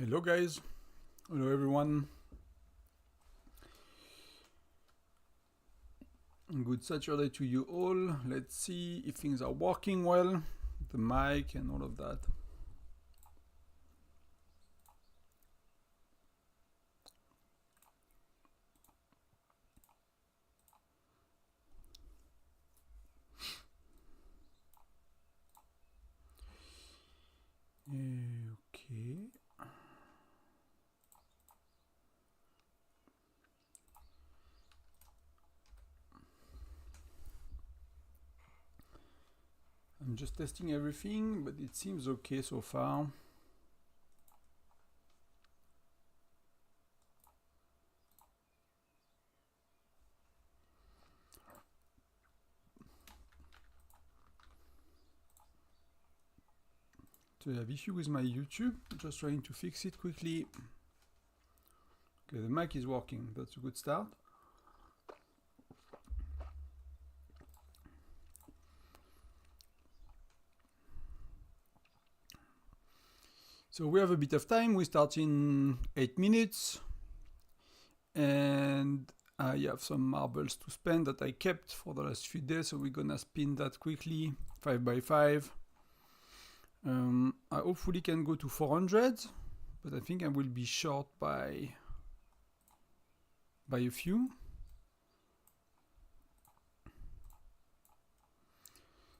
Hello guys, hello everyone. Good Saturday to you all. Let's see if things are working well, the mic and all of that. Okay. I'm just testing everything, but it seems okay so far. So I have issue with my YouTube, just trying to fix it quickly. Okay, the mic is working, that's a good start. So we have a bit of time, we start in 8 minutes. And I have some marbles to spend that I kept for the last few days, so we're gonna spin that quickly, 5 by 5. I hopefully can go to 400, but I think I will be short by a few.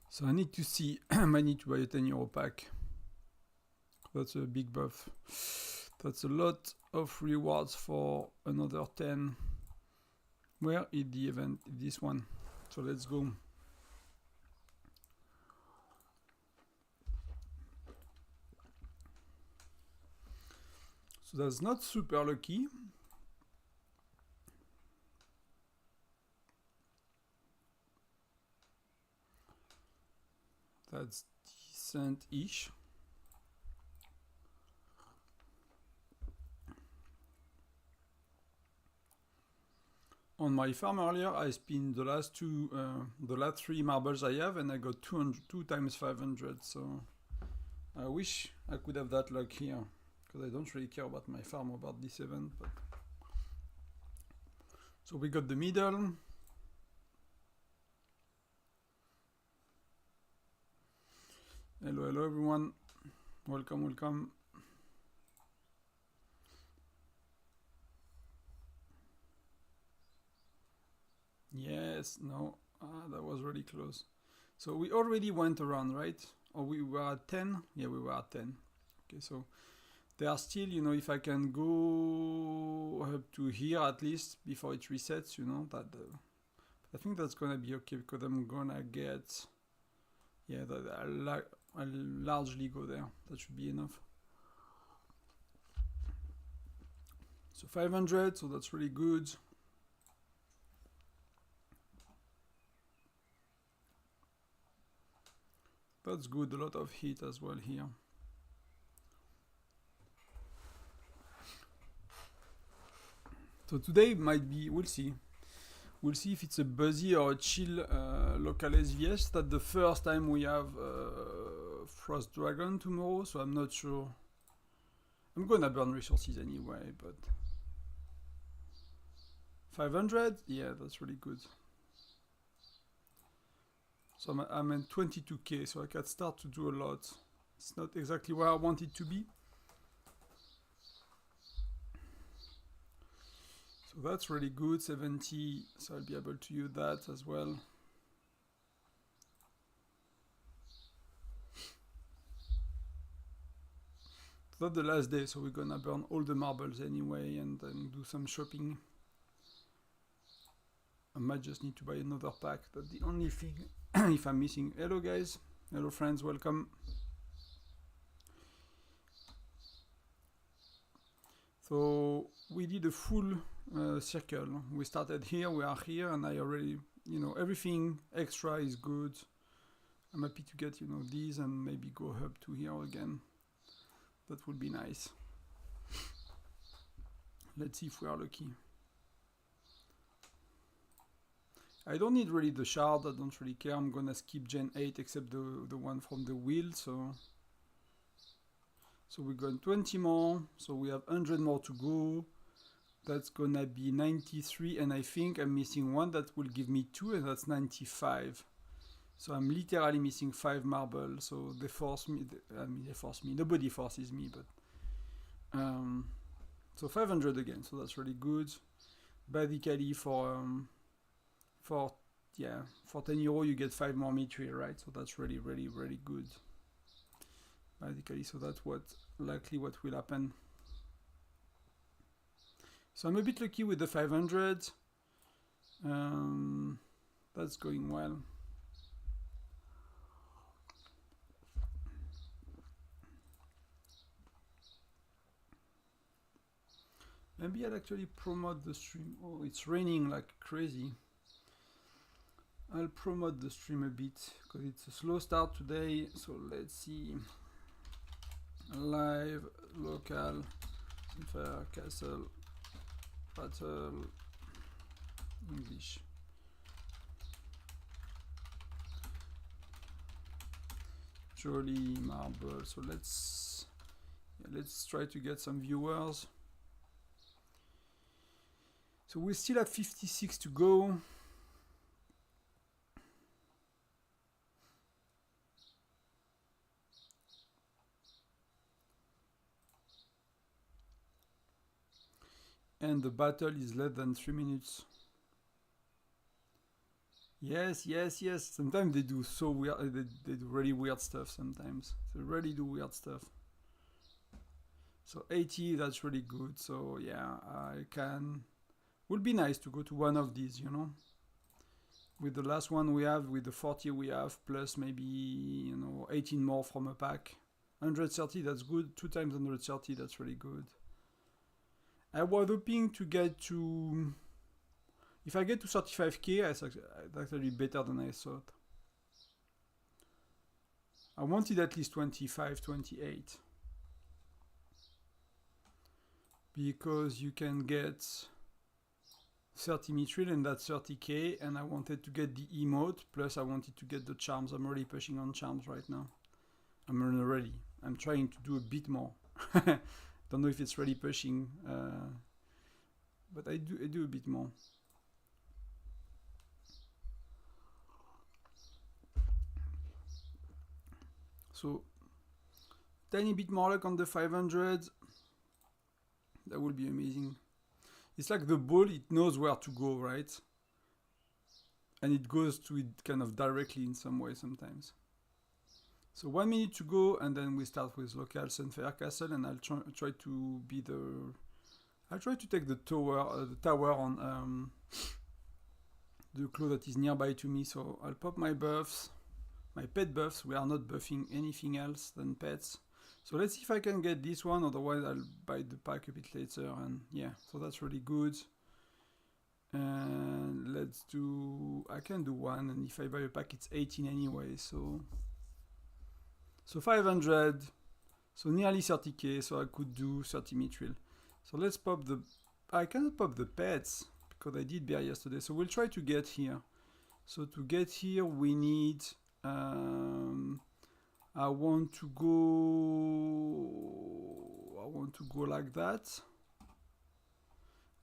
So I need to see, I might need to buy a 10 euro pack. That's a big buff. That's a lot of rewards for another 10. Where is the event? This one. So let's go. So that's not super lucky. That's decent-ish. On my farm earlier, I spin the last three marbles I have, and I got 2 times 500. So I wish I could have that luck here, because I don't really care about my farm about this event. But so we got the middle. Hello, hello everyone. Welcome, welcome. Yes, no, that was really close. So we already went around, right? Or we were at 10? Yeah, we were at 10. Okay, so there are still, you know, if I can go up to here at least before it resets, you know, that I think that's gonna be okay, because I'm gonna get, yeah, I'll largely go there. That should be enough. So 500, so that's really good. That's good, a lot of heat as well here. So today might be, we'll see. We'll see if it's a buzzy or a chill local SVS. That's the first time we have Frost Dragon tomorrow, so I'm not sure. I'm gonna burn resources anyway, but 500? Yeah, that's really good. So I'm at 22k, so I can start to do a lot. It's not exactly where I want it to be. So that's really good, 70, so I'll be able to use that as well. It's not the last day, so we're gonna burn all the marbles anyway and then do some shopping. I might just need to buy another pack, that's the only thing if I'm missing. Hello guys, hello friends, welcome. So we did a full circle. We started here, we are here, and I already, you know, everything extra is good. I'm happy to get, you know, these and maybe go up to here again. That would be nice. Let's see if we are lucky. I don't need really the shard, I don't really care. I'm gonna skip Gen 8 except the one from the wheel, so So we're going 20 more, so we have 100 more to go. That's gonna be 93, and I think I'm missing one that will give me 2, and that's 95. So I'm literally missing 5 marble, so they force me, they force me, nobody forces me, but so 500 again, so that's really good. Basically for 10 euro you get 5 more mithril, right? So that's really good. Basically, so that's likely what will happen. So I'm a bit lucky with the 500. That's going well. Maybe I'll actually promote the stream. Oh, it's raining like crazy. I'll promote the stream a bit because it's a slow start today. So let's see. Live, local, Sunfire, castle, battle, English. Jolly marble. So let's try to get some viewers. So we still have 56 to go. And the battle is less than 3 minutes. Yes. Sometimes they do so weird. They do really weird stuff sometimes. They really do weird stuff. So 80, that's really good. So yeah, I can... Would be nice to go to one of these, you know. With the last one we have, with the 40 we have, plus maybe, you know, 18 more from a pack. 130, that's good. 2 times 130, that's really good. I was hoping to get to... If I get to 35k, that's actually better than I thought. I wanted at least 25, 28. Because you can get 30 mithril and that's 30k, and I wanted to get the emote, plus I wanted to get the charms. I'm already pushing on charms right now. I'm trying to do a bit more. Don't know if it's really pushing, but I do a bit more. So, tiny bit more luck on the 500. That would be amazing. It's like the ball, it knows where to go, right? And it goes to it kind of directly in some way sometimes. So 1 minute to go, and then we start with local Sunfire Castle, and I'll try to be the... I'll try to take the tower on the claw that is nearby to me. So I'll pop my buffs, my pet buffs. We are not buffing anything else than pets. So let's see if I can get this one, otherwise I'll buy the pack a bit later, and yeah, so that's really good. And let's do... I can do one, and if I buy a pack it's 18 anyway, so 500, so nearly 30k, so I could do 30 mithril. So let's pop the... I cannot pop the pets, because I did bear yesterday, so we'll try to get here. So to get here we need... I want to go like that.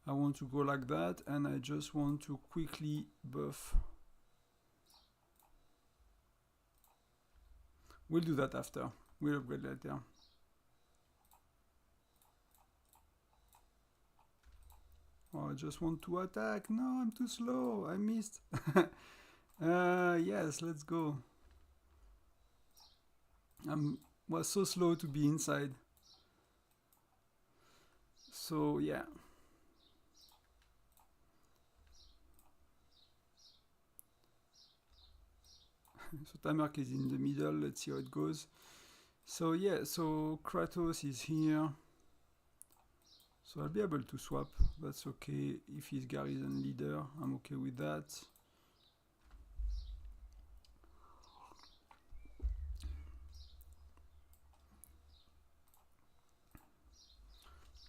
I want to go like that, and I just want to quickly buff. We'll do that after. We'll upgrade later. Oh, I just want to attack. No, I'm too slow. I missed. Yes, let's go. Was so slow to be inside. So yeah. So Tamark is in the middle. Let's see how it goes. So yeah, so Kratos is here. So I'll be able to swap. That's okay. If he's garrison leader, I'm okay with that.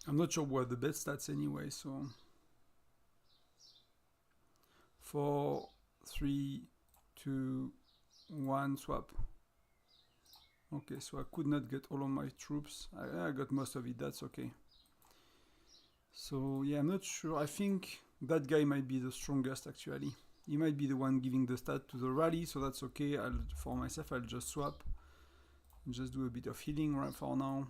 I'm not sure what the best stats anyway, so 4, 3, 2, 1 swap. Okay, so I could not get all of my troops. I got most of it, that's okay. So yeah, I'm not sure. I think that guy might be the strongest actually. He might be the one giving the stat to the rally, so that's okay. For myself, I'll just swap and just do a bit of healing right for now.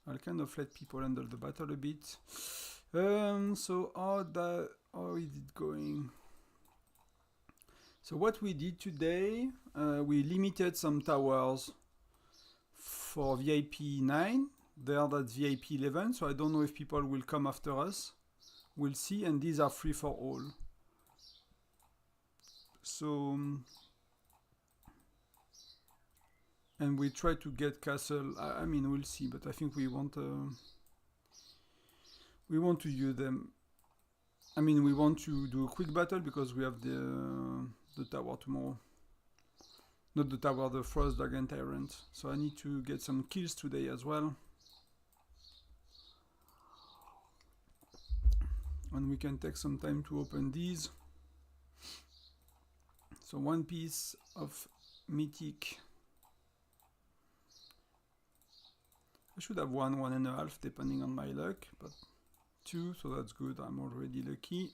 I'll kind of let people handle the battle a bit. So how is it going? So what we did today, we limited some towers for VIP 9. There that's VIP 11, so I don't know if people will come after us. We'll see, and these are free for all. So, and we try to get castle. I mean, we'll see, but I think we want to use them. I mean, we want to do a quick battle because we have the tower tomorrow. Not the tower, the Frost Dragon Tyrant. So I need to get some kills today as well. And we can take some time to open these. So one piece of mythic. I should have 1.5 depending on my luck, but 2, so that's good. I'm already lucky.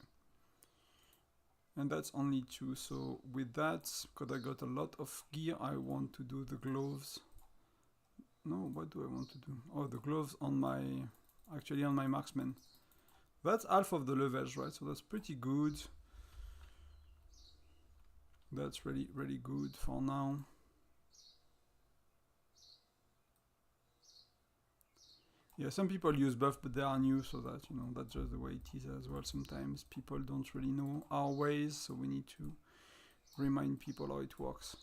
And that's only 2, so with that, because I got a lot of gear, I want to do the gloves. No, what do I want to do? Oh, the gloves on my, actually on my marksman. That's half of the levels, right? So that's pretty good. That's really, really good for now. Yeah, some people use buff, but they are new, so that, you know, that's just the way it is as well. Sometimes people don't really know our ways, so we need to remind people how it works.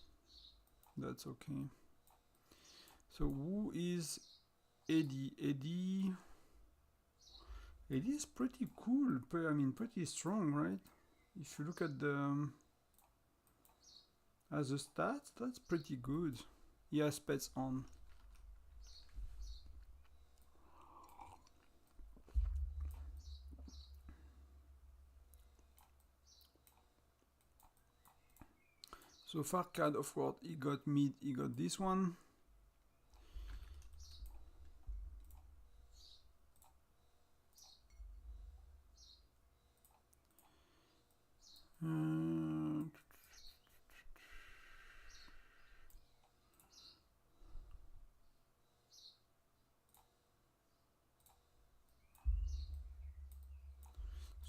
That's okay. So who is Eddie? Eddie is pretty cool. I mean, pretty strong, right? If you look at the as a stat, that's pretty good. He has pets on. So far card of what he got mid, he got this one.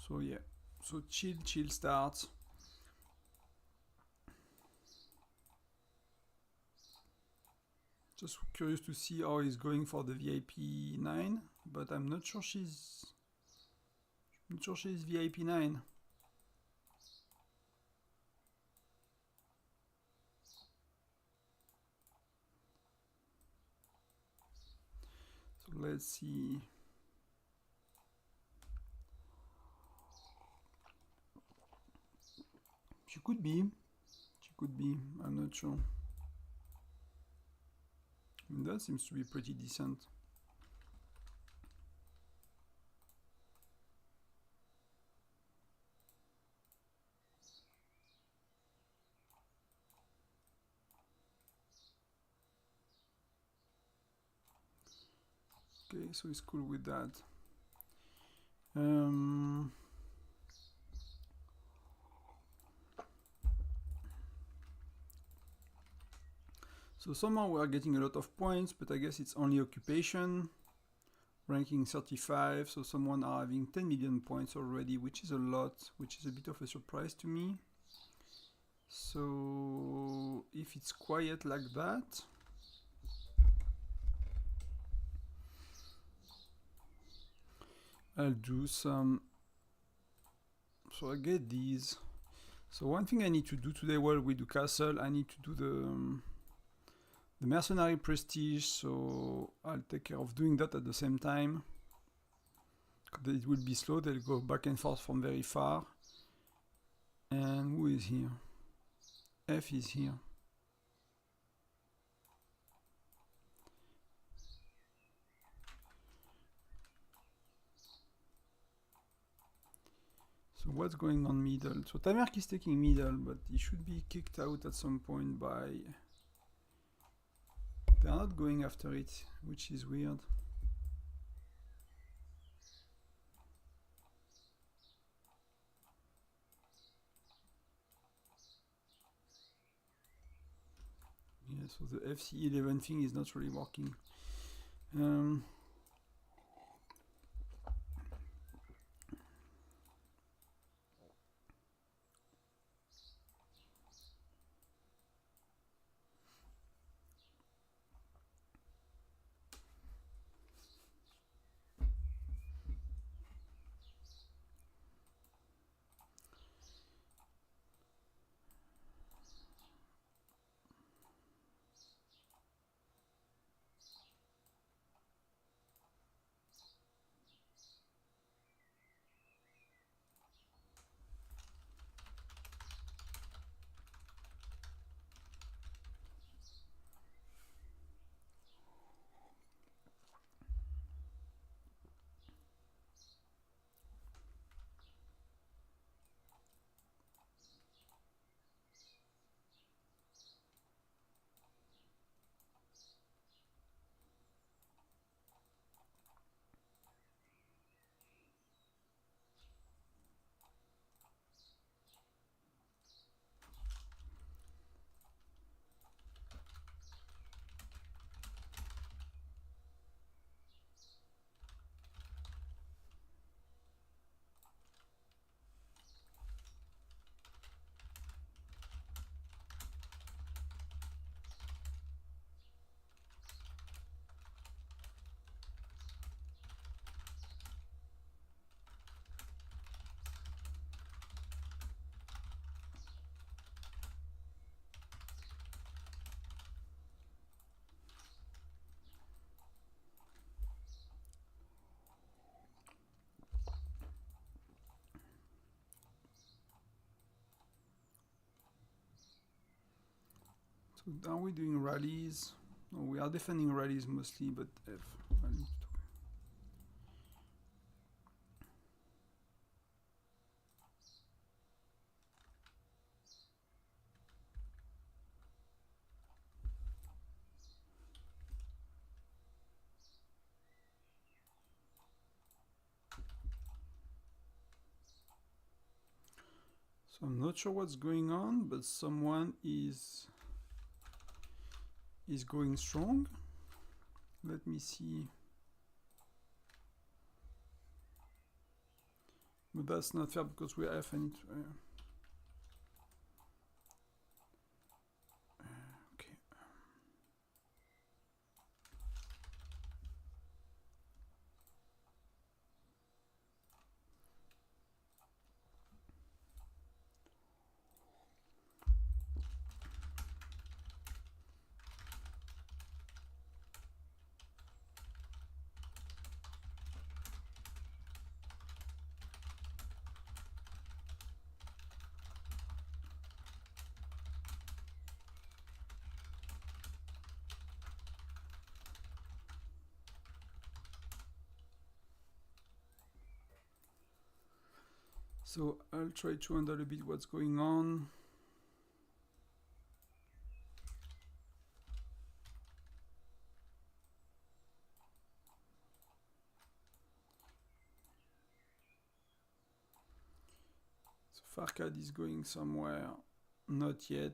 So yeah, so chill starts. Just curious to see how he's going for the VIP 9, but I'm not sure she's VIP 9. So let's see. She could be, I'm not sure. I mean, that seems to be pretty decent. Okay, so he's cool with that. So somehow we are getting a lot of points, but I guess it's only occupation. Ranking 35, so someone are having 10 million points already, which is a lot, which is a bit of a surprise to me. So if it's quiet like that, I'll do some. So I get these. So one thing I need to do today while we do castle, I need to do the mercenary prestige, so I'll take care of doing that at the same time. It will be slow, they'll go back and forth from very far. And who is here? F is here. So what's going on middle? So Tamerk is taking middle, but he should be kicked out at some point by... They are not going after it, which is weird. Yeah, so the FC11 thing is not really working. So are we doing rallies? No, we are defending rallies mostly, but F. So I'm not sure what's going on, but someone is going strong. Let me see. But that's not fair because we're F and okay. So I'll try to handle a bit what's going on. So Farcad is going somewhere. Not yet.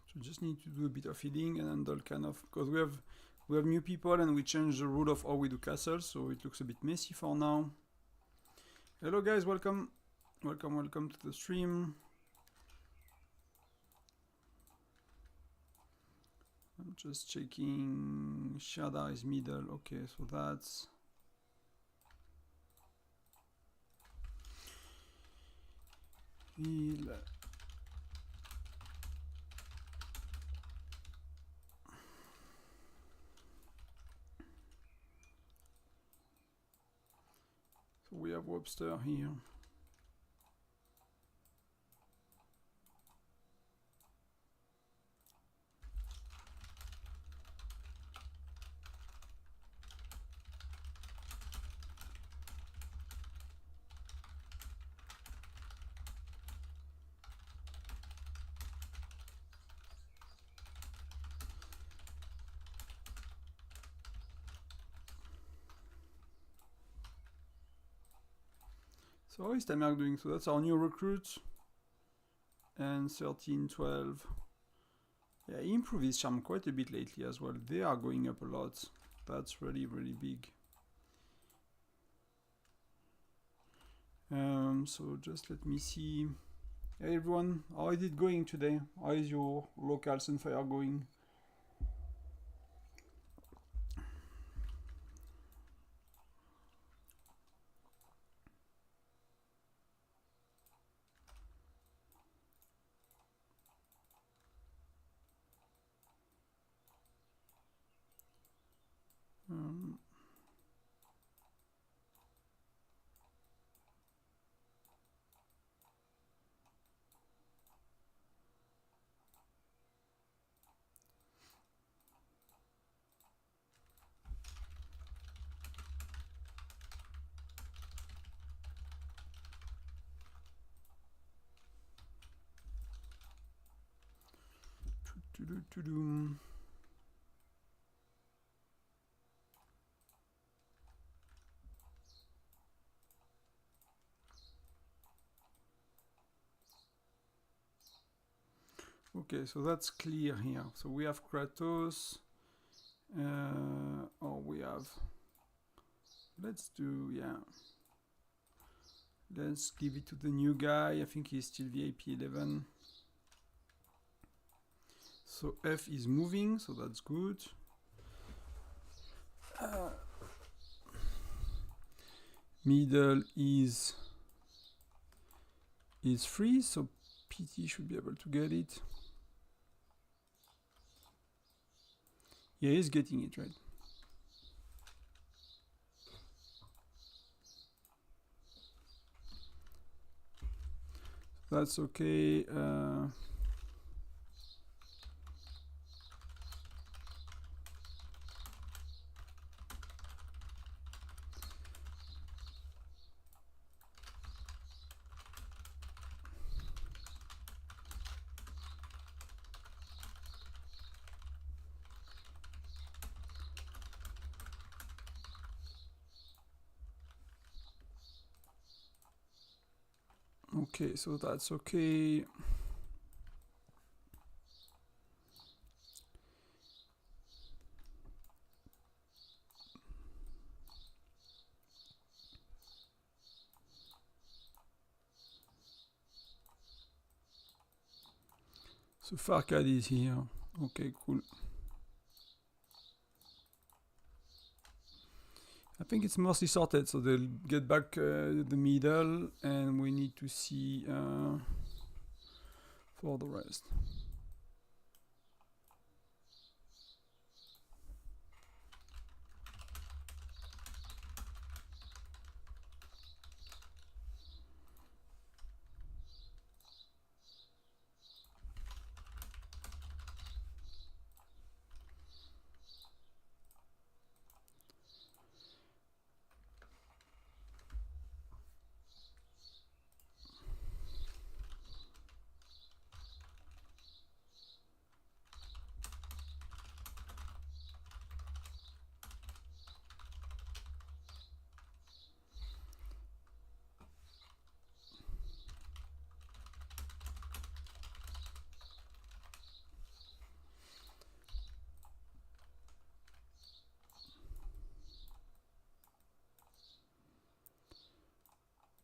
So just need to do a bit of healing and handle kind of, because we have new people and we changed the rule of how we do castles, so it looks a bit messy for now. Hello guys, welcome to the stream. I'm just checking. Shada is middle. Okay, so that's heal. So we have Webster here. So how is Tamerk doing? So that's our new recruit. And 13, 12. Yeah, he improved his charm quite a bit lately as well. They are going up a lot. That's really, really big. So just let me see. Hey everyone, how is it going today? How is your local Sunfire going? Okay, so that's clear here. So we have Kratos. Oh, we have. Let's do, yeah. Let's give it to the new guy. I think he's still VIP 11. So F is moving, so that's good. Middle is free, so PT should be able to get it. Yeah, he's getting it, right? That's okay. Okay, so that's okay. So Farcad is here. Okay, cool. I think it's mostly sorted, so they'll get back the middle, and we need to see for the rest.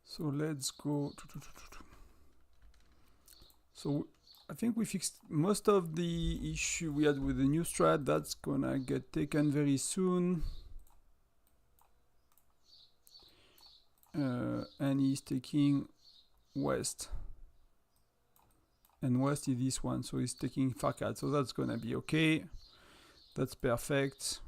So let's go. So I think we fixed most of the issue we had with the new strat. That's gonna get taken very soon. And he's taking west. and west is this one, so he's taking Farcad, so that's gonna be okay. That's perfect.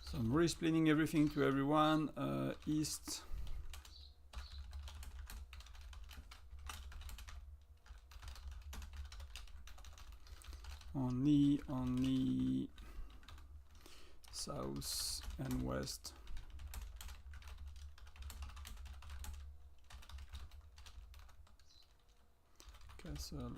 So I'm re-explaining everything to everyone. East. Only south and west. Castle.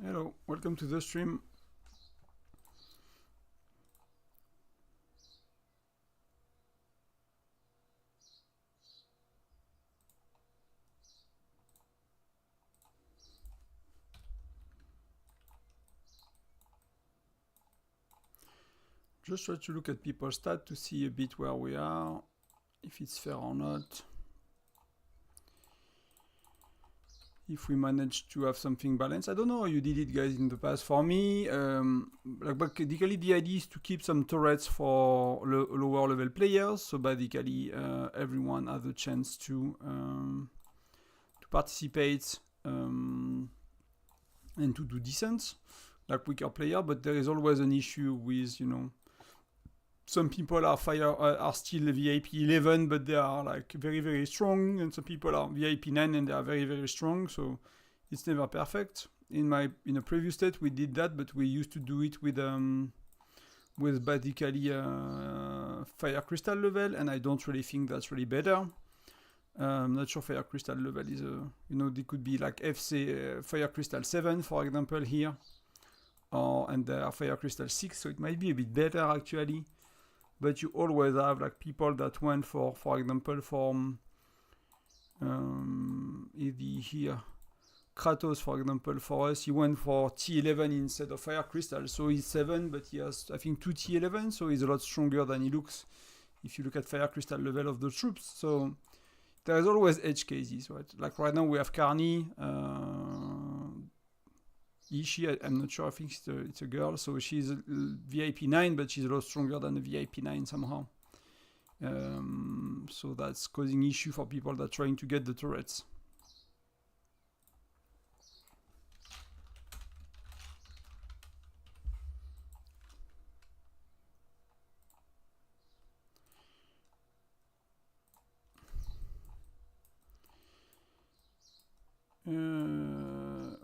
Hello, welcome to the stream. Just try to look at people's stats to see a bit where we are, if it's fair or not. If we manage to have something balanced. I don't know how you did it, guys, in the past. For me, like basically the idea is to keep some turrets for lower level players. So basically everyone has a chance to participate and to do decent, like weaker player. But there is always an issue with, you know, some people are still VIP 11, but they are like very, very strong, and some people are VIP 9 and they are very, very strong. So it's never perfect. In a previous state we did that, but we used to do it with basically fire crystal level, and I don't really think that's really better. I'm not sure fire crystal level is you know, they could be like FC fire crystal 7, for example, here, and they are fire crystal 6, so it might be a bit better actually. But you always have like people that went for example, from here, Kratos, for example, for us, he went for T11 instead of Fire Crystal. So he's 7, but he has, I think, 2 T11, so he's a lot stronger than he looks if you look at Fire Crystal level of the troops. So there is always edge cases, right? Like right now we have Carney, I'm not sure, I think it's a girl, so she's a VIP 9, but she's a lot stronger than a VIP 9 somehow. So that's causing issue for people that are trying to get the turrets.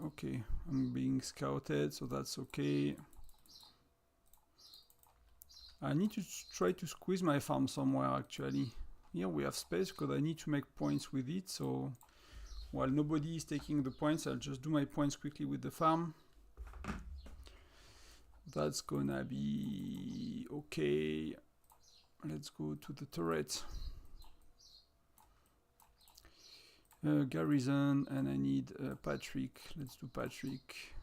Okay, I'm being scouted, so that's okay. I need to try to squeeze my farm somewhere actually. Here we have space because I need to make points with it, so while nobody is taking the points, I'll just do my points quickly with the farm. That's gonna be okay. Let's go to the turret. Garrison, and I need Patrick. Let's do Patrick.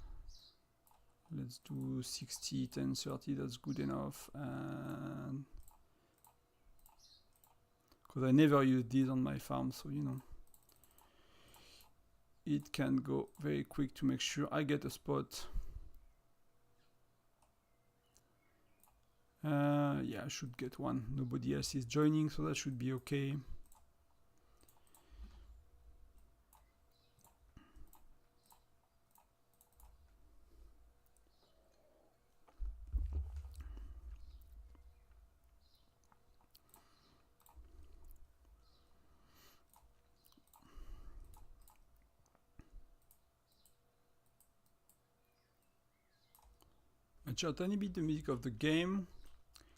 Let's do 60, 10, 30, that's good enough. And because I never use these on my farm, so you know. It can go very quick to make sure I get a spot. Yeah, I should get one. Nobody else is joining, so that should be okay. I change a tiny bit the music of the game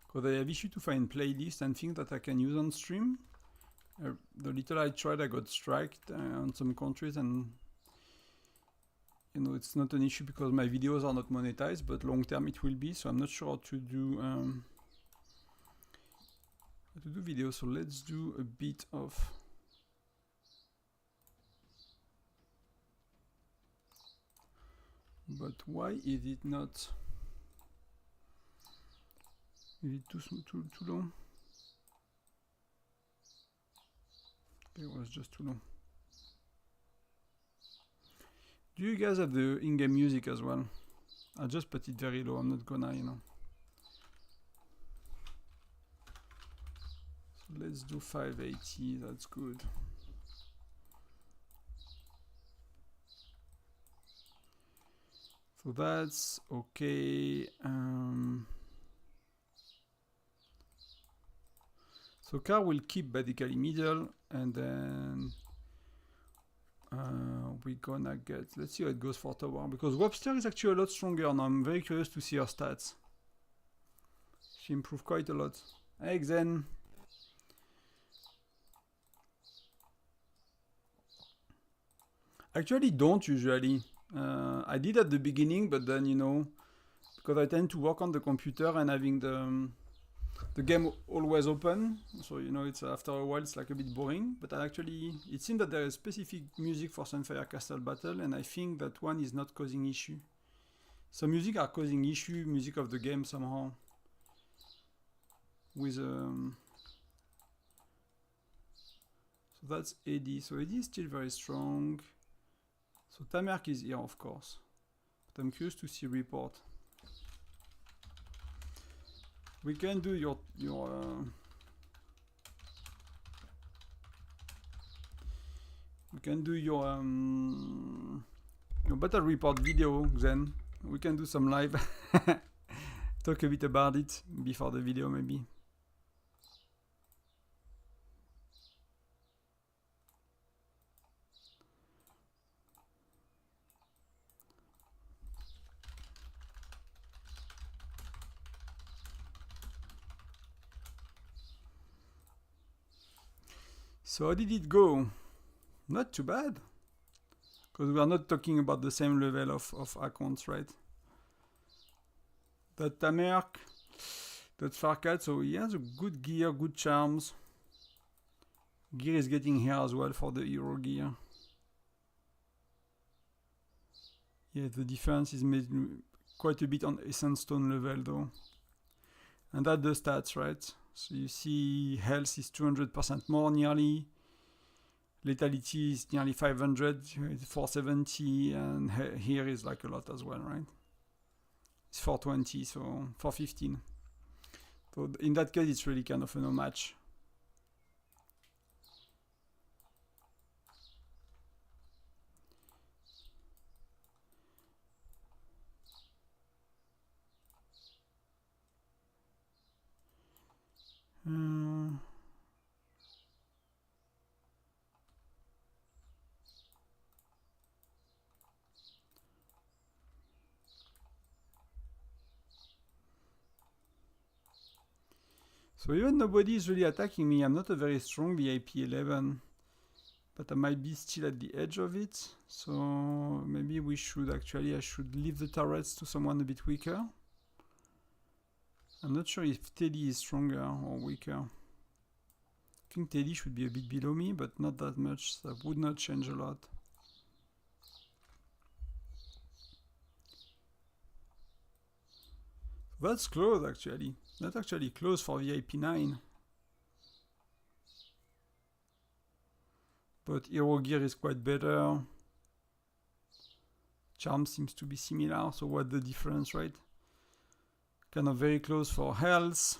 because I have issue to find playlists and things that I can use on stream. The little I tried, I got striked on some countries, and you know, it's not an issue because my videos are not monetized, but long term it will be. So I'm not sure how to do videos. So let's do a bit of. But why is it not? Is it too long? It was just too long. Do you guys have the in-game music as well? I just put it very low. I'm not gonna, you know. So let's do 580. That's good. So that's okay. So car will keep basically middle, and then we're gonna get, let's see how it goes for tower, because Webster is actually a lot stronger now. I'm very curious to see her stats. She improved quite a lot. Hey Xen. Actually don't usually. I did at the beginning, but then, you know, because I tend to work on the computer and having the game always open, so you know, it's after a while it's like a bit boring. But actually it seems that there is specific music for Sunfire Castle Battle, and I think that one is not causing issue. Some music are causing issue, music of the game somehow. With so that's AD. So AD is still very strong. So Tamerk is here, of course. But I'm curious to see report. We can do your we can do your battle report video. Then we can do some live. Talk a bit about it before the video, maybe. So how did it go? Not too bad. Because we are not talking about the same level of accounts, right? That Tamerk, that Farcat, so he has a good gear, good charms. Gear is getting here as well for the hero gear. Yeah, the defense is made quite a bit on Essence Stone level though. And that's the stats, right? So you see health is 200% more nearly. Lethality is nearly 500, it's 470, and here is like a lot as well, right? It's 420, so 415. So in that case, it's really kind of a no match. So even nobody is really attacking me. I'm not a very strong VIP 11, but I might be still at the edge of it. So maybe we should actually, I should leave the turrets to someone a bit weaker. I'm not sure if Teddy is stronger or weaker. I think Teddy should be a bit below me, but not that much. So that would not change a lot. That's close actually. That's actually close for VIP 9. But hero gear is quite better. Charm seems to be similar, so what's the difference, right? Kind of very close for health.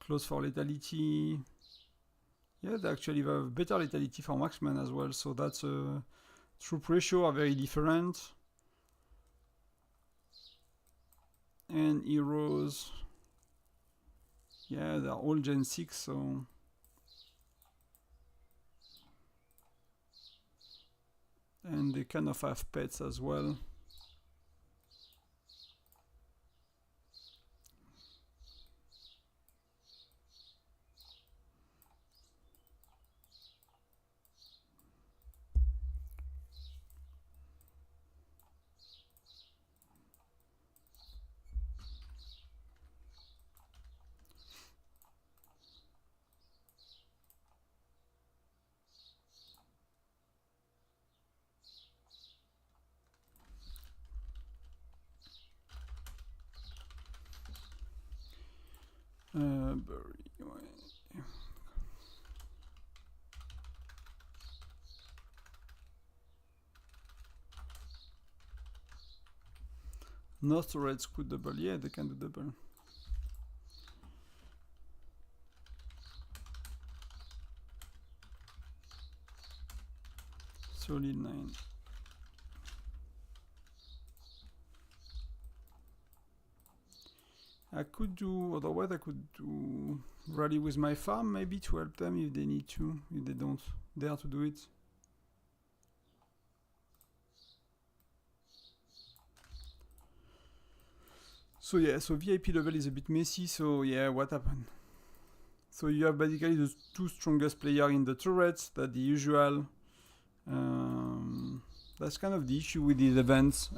Close for lethality. Yeah, they actually have better lethality for marksman as well, so that's troop ratio are very different. And heroes, yeah, they're all Gen 6, so and they kind of have pets as well. North turrets could double. Yeah, they can do double. Solid 9. I could do, otherwise I could do rally with my farm maybe to help them if they need to, if they don't dare to do it. So yeah, so VIP level is a bit messy, so yeah, what happened? So you have basically the two strongest players in the turrets, that's the usual. That's kind of the issue with these events.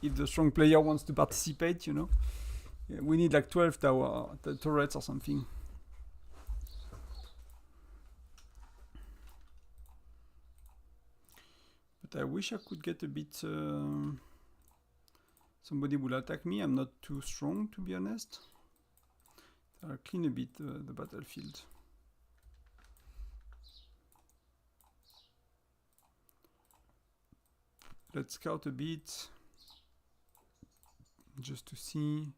If the strong player wants to participate, you know. Yeah, we need like 12 turrets or something. But I wish I could get a bit... somebody will attack me. I'm not too strong, to be honest. I'll clean a bit the battlefield. Let's scout a bit. Just to see.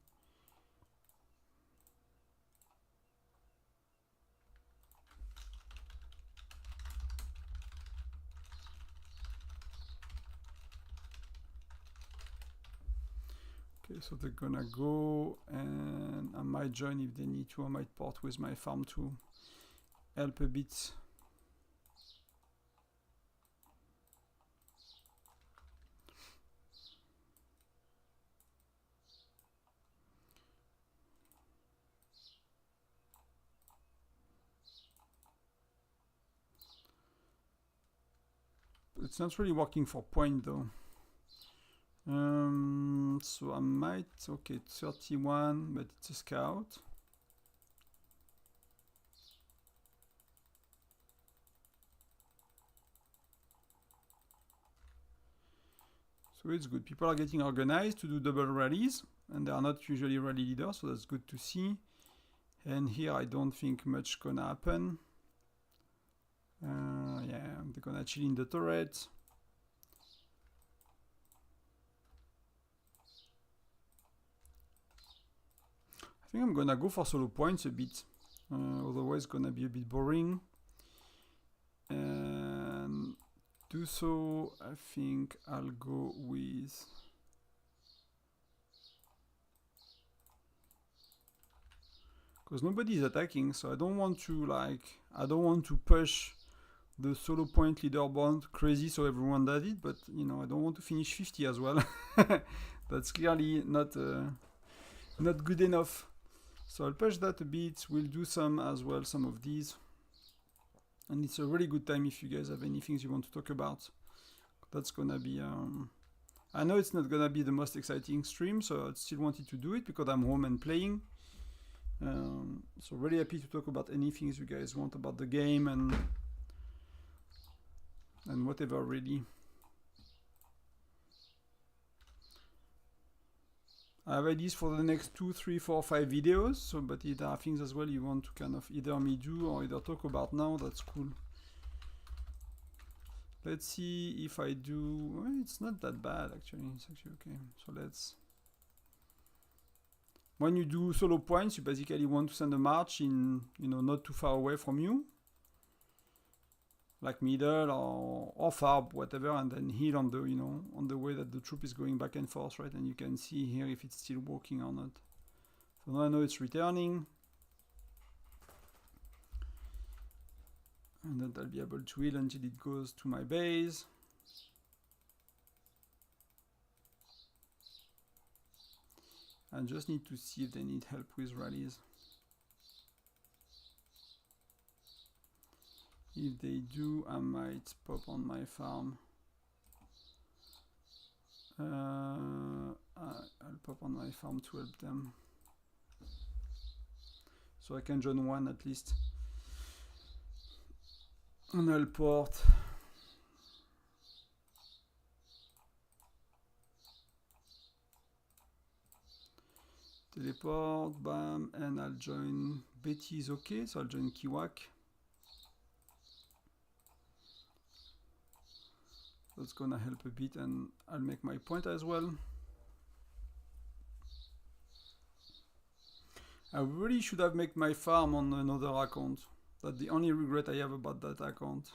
Okay, so they're gonna go, and I might join if they need to. I might port with my farm to help a bit. It's not really working for point though. So I might, okay, 31, but it's a scout. So it's good. People are getting organized to do double rallies, and they are not usually rally leaders, so that's good to see. And here I don't think much gonna happen. Yeah, they're gonna chill in the turret. I think I'm gonna go for solo points a bit, otherwise it's gonna be a bit boring. And do so, I think I'll go with... because nobody is attacking, so I don't want to push the solo point leaderboard crazy so everyone does it, but you know, I don't want to finish 50 as well. That's clearly not good enough. So I'll push that a bit. We'll do some as well, some of these. And it's a really good time if you guys have any things you want to talk about. That's gonna be... I know it's not gonna be the most exciting stream, so I still wanted to do it because I'm home and playing. So really happy to talk about any things you guys want about the game and whatever really. I have ideas for the next 2, 3, 4, 5 videos. So, but there are things as well you want to kind of either me do or either talk about now. That's cool. Let's see if I do. Well, it's not that bad actually. It's actually okay. So let's. When you do solo points, you basically want to send a march in, you know, not too far away from you, like middle or far, whatever, and then heal on the, you know, on the way that the troop is going back and forth, right? And you can see here if it's still working or not. So now I know it's returning, and then I'll be able to heal until it goes to my base. I just need to see if they need help with rallies. If they do, I might pop on my farm. I'll pop on my farm to help them. So I can join one at least. And I'll port. Teleport, bam, and I'll join Betty is okay, so I'll join Kiwak. That's gonna help a bit, and I'll make my point as well. I really should have made my farm on another account. That's the only regret I have about that account.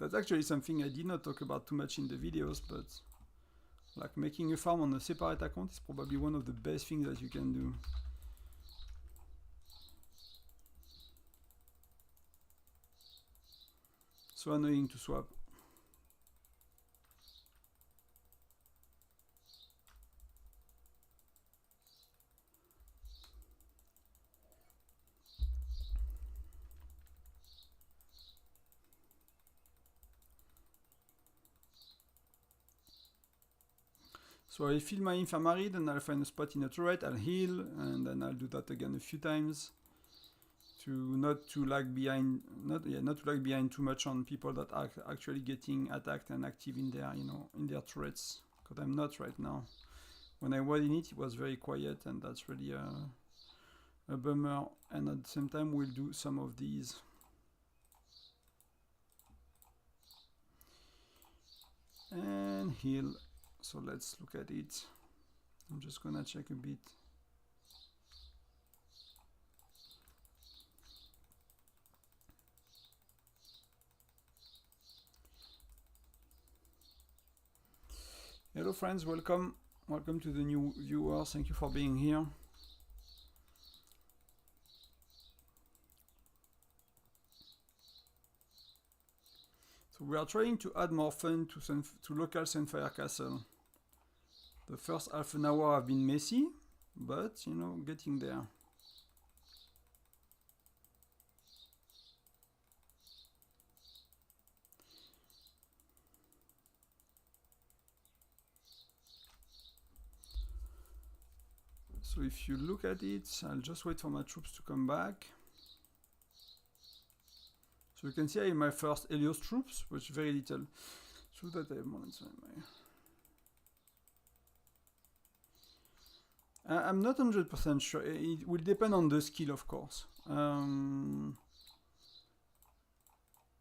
That's actually something I did not talk about too much in the videos, but like making a farm on a separate account is probably one of the best things that you can do. So annoying to swap. So I fill my infirmary, then I'll find a spot in a turret, I'll heal, and then I'll do that again a few times to not to lag behind, not to lag behind too much on people that are actually getting attacked and active in their, you know, in their turrets. Because I'm not right now. When I was in it, it was very quiet, and that's really a bummer. And at the same time, we'll do some of these. And heal. So let's look at it. I'm just gonna check a bit. Hello friends, welcome. Welcome to the new viewers. Thank you for being here. So we are trying to add more fun to local Sunfire Castle. The first half an hour have been messy, but you know, getting there. So if you look at it, I'll just wait for my troops to come back. So you can see I have my first Helios troops, which is very little. So that I have more inside my... I'm not 100% sure. It will depend on the skill, of course.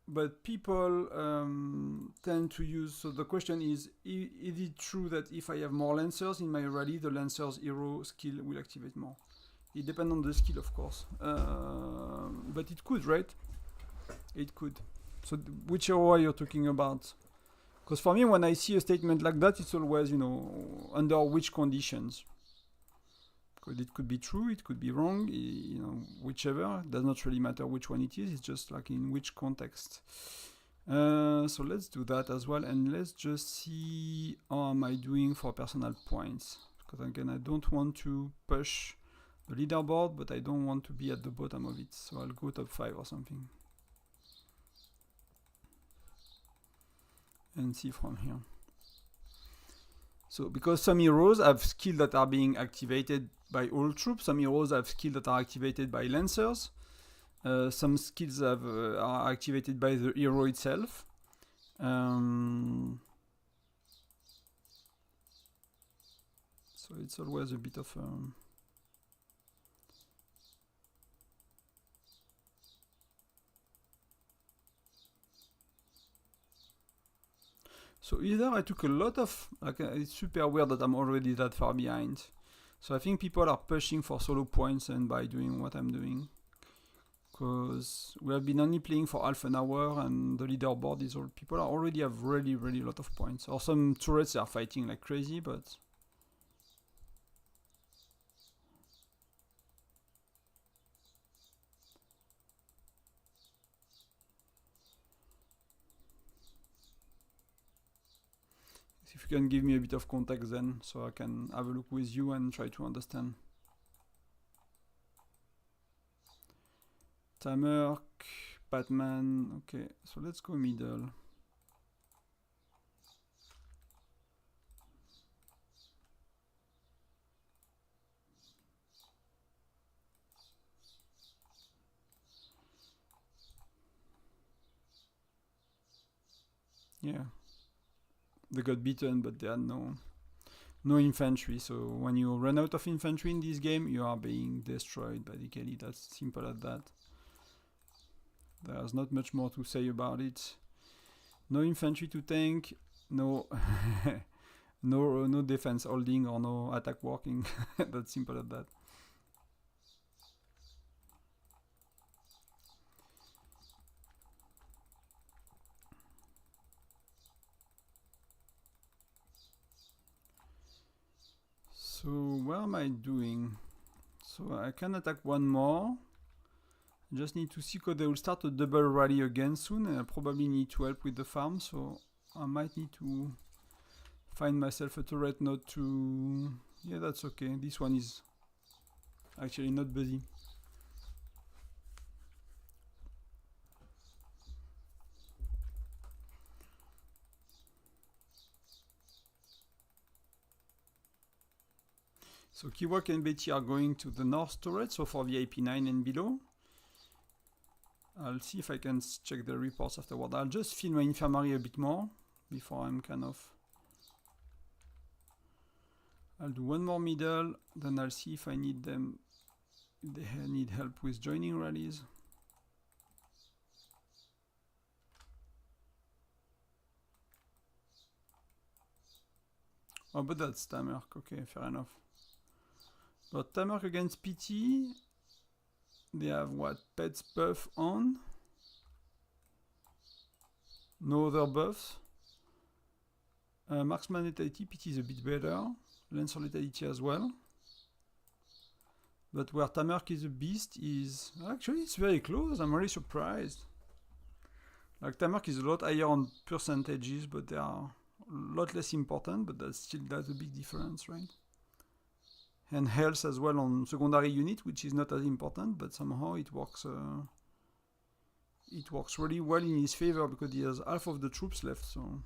But people tend to use... So the question is it true that if I have more Lancers in my rally, the Lancer's hero skill will activate more? It depends on the skill, of course. But it could, right? It could. So which hero are you talking about? Because for me, when I see a statement like that, it's always, you know, under which conditions. It could be true, it could be wrong, you know, whichever. It does not really matter which one it is, it's just like in which context. So let's do that as well, and let's just see how am I doing for personal points. Because again, I don't want to push the leaderboard, but I don't want to be at the bottom of it. So I'll go top 5 or something. And see from here. So because some heroes have skills that are being activated by all troops, some heroes have skills that are activated by Lancers, some skills are activated by the hero itself. So it's always a bit of so either I took a lot of, like, it's super weird that I'm already that far behind. So I think people are pushing for solo points and by doing what I'm doing. Because we have been only playing for half an hour and the leaderboard is all, people are already have really, really a lot of points. Or some turrets are fighting like crazy, but... If you can give me a bit of context then, so I can have a look with you and try to understand. Tamerk, Batman, okay, so let's go middle. Yeah. They got beaten, but they had no infantry. So when you run out of infantry in this game, you are being destroyed basically. That's simple as that. There's not much more to say about it. No infantry to tank, no no defense holding or no attack working. That's simple as that. So what am I doing? So I can attack one more. I just need to see because they will start a double rally again soon and I probably need to help with the farm, so I might need to find myself a turret not to... Yeah, that's okay. This one is actually not busy. So Kiwak and Betty are going to the north turret, so for VIP 9 and below. I'll see if I can check the reports afterward. I'll just fill my infirmary a bit more before I'm kind of... I'll do one more middle, then I'll see if I need them, if they need help with joining rallies. Oh, but that's Tamerk, okay, fair enough. But Tamerk against PT, they have what? Pets buff on? No other buffs. Marksman lethality, PT is a bit better. Lancer lethality as well. But where Tamerk is a beast is... Actually, it's very close. I'm really surprised. Like, Tamerk is a lot higher on percentages, but they are a lot less important, but that's a big difference, right? And health as well on secondary unit, which is not as important, but somehow it works really well in his favor because he has half of the troops left, so...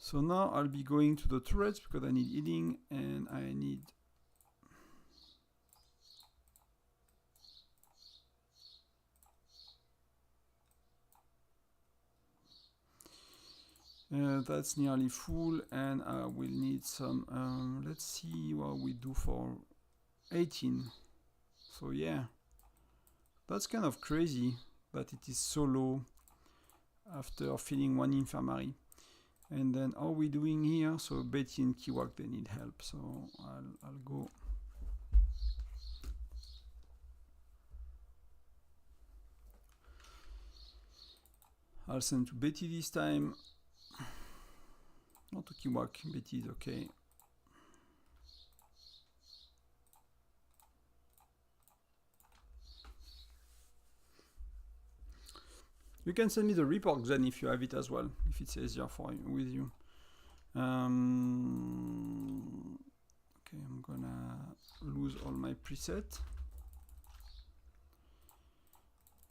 So now I'll be going to the turrets because I need healing and I need... that's nearly full and I will need some... let's see what we do for 18. So yeah, that's kind of crazy that it is so low after filling one infirmary. And then how are we doing here? So Betty and Kiwak, they need help, so I'll go. I'll send to Betty this time. Not to Kiwak, Betty is okay. You can send me the report then if you have it as well, if it's easier for you, with you. Okay, I'm gonna lose all my presets.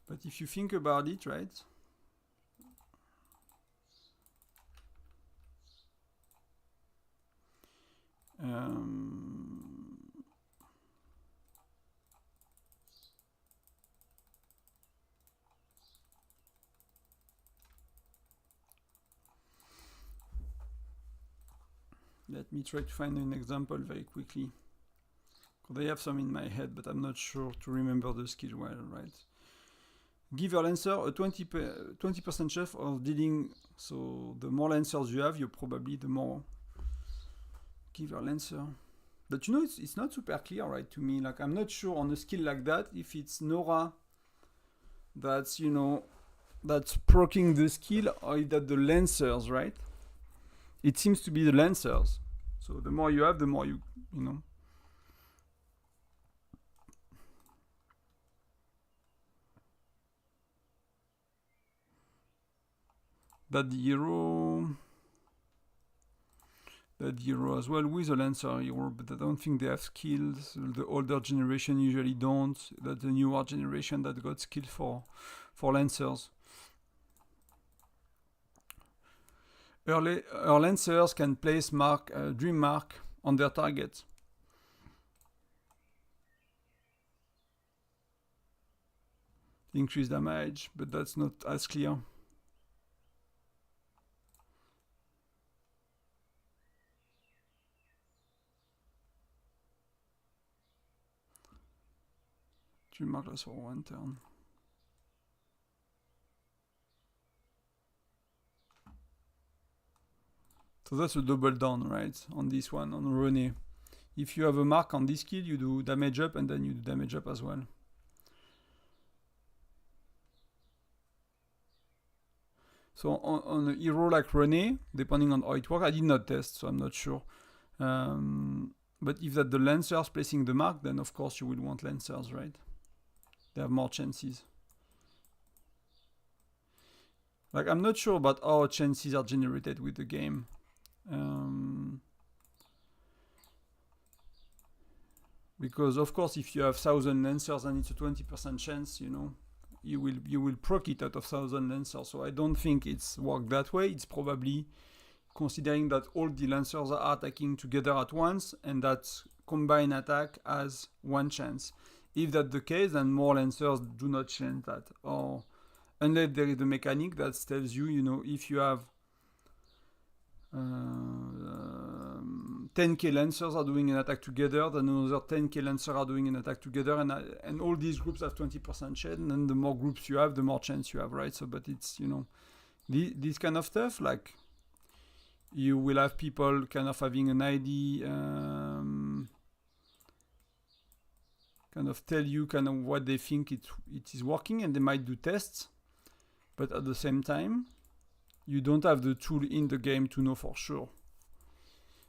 But if you think about it, right? Let me try to find an example very quickly. Because I have some in my head, but I'm not sure to remember the skill well, right? Give your lancer a 20% chance of dealing. So the more lancers you have, you're probably the more. Give your lancer. But you know, it's not super clear, right, to me. Like, I'm not sure on a skill like that if it's Nora that's, you know, that's proccing the skill, or is that the lancers, right? It seems to be the lancers. So the more you have, the more you know. That hero as well with a lancer hero, but I don't think they have skills. The older generation usually don't. That's the newer generation that got skills for lancers. Our lancers can place dream mark on their target. Increase damage, but that's not as clear. Dream mark lasts for 1 turn. So that's a double down, right? On this one, on René. If you have a mark on this skill, you do damage up and then you do damage up as well. So on a hero like René, depending on how it works, I did not test, so I'm not sure. But if that the lancers placing the mark, then of course you will want lancers, right? They have more chances. Like, I'm not sure about how chances are generated with the game. Because of course, if you have 1,000 lancers and it's a 20% chance, you know, you will proc it out of 1,000 lancers. So I don't think it's worked that way. It's probably considering that all the lancers are attacking together at once, and that combined attack has 1 chance. If that's the case, then more lancers do not change that. Or unless there is a mechanic that tells you, you know, if you have 10k lancers are doing an attack together, then another 10k lancers are doing an attack together, and all these groups have 20% chance, and the more groups you have, the more chance you have, right? So, but it's, you know, this kind of stuff, like, you will have people kind of having an idea, kind of tell you kind of what they think it is working, and they might do tests, but at the same time, you don't have the tool in the game to know for sure.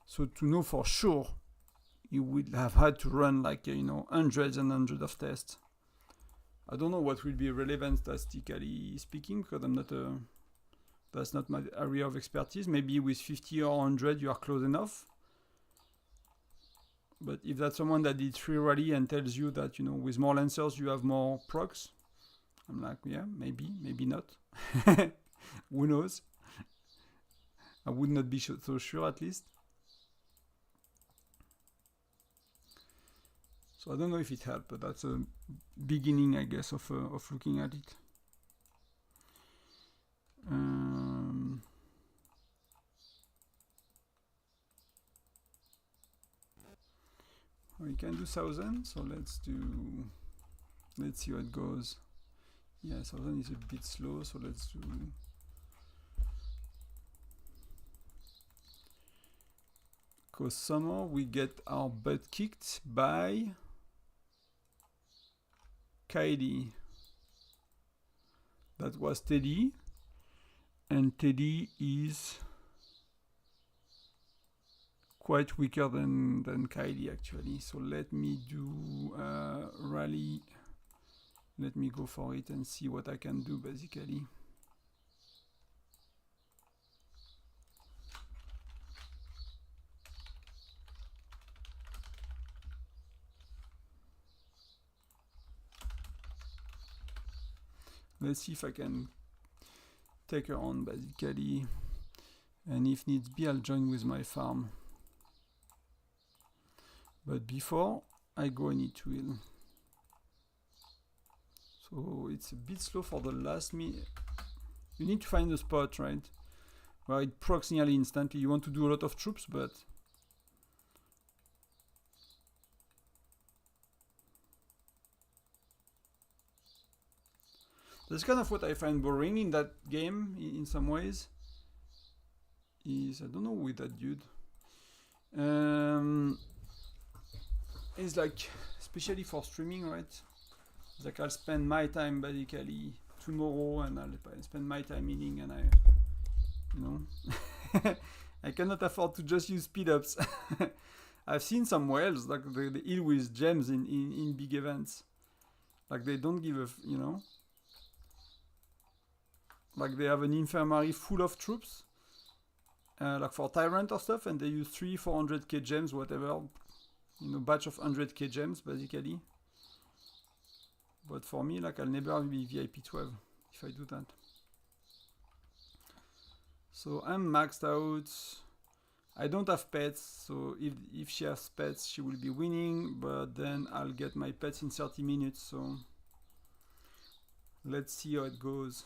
So to know for sure, you would have had to run like, you know, hundreds and hundreds of tests. I don't know what will be relevant statistically speaking, because I'm not that's not my area of expertise. Maybe with 50 or 100 you are close enough. But if that's someone that did 3 rally and tells you that, you know, with more lancers you have more procs, I'm like, yeah, maybe not. Who knows? I would not be so sure, at least. So I don't know if it helped, but that's a beginning, I guess, of looking at it. We can do 1,000, so let's see how it goes. Yeah, 1,000 is a bit slow, so let's do. Because somehow we get our butt kicked by Kylie. That was Teddy, and Teddy is quite weaker than Kylie actually. So let me do rally. Let me go for it and see what I can do basically. Let's see if I can take her on basically, and if needs be I'll join with my farm. But before I go I need to heal. So it's a bit slow for the last minute. You need to find a spot, right, where it procs nearly instantly. You want to do a lot of troops, but That's kind of what I find boring in that game in some ways. Is I don't know with that dude. It's like, especially for streaming, right? It's like I'll spend my time basically tomorrow, and I'll spend my time eating, and you know, I cannot afford to just use speed ups. I've seen some whales like they heal with gems in big events. Like they don't give a, you know, like they have an infirmary full of troops, like for tyrant or stuff, and they use 300-400k gems, whatever, you know, batch of 100k gems basically. But for me, like I'll never be VIP 12 if I do that. So I'm maxed out. I don't have pets, so if she has pets, she will be winning, but then I'll get my pets in 30 minutes, so let's see how it goes.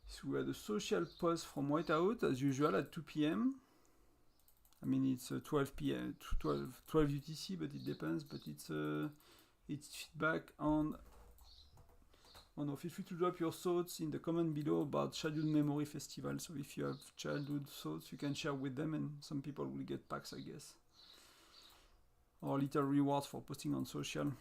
So we had a social pause from Whiteout, as usual, at 2 p.m. I mean, it's 12 p.m., 12 UTC, but it depends, but it's feedback on, oh no, feel free to drop your thoughts in the comment below about Childhood Memory Festival. So if you have childhood thoughts, you can share with them, and some people will get packs, I guess. Or little rewards for posting on social.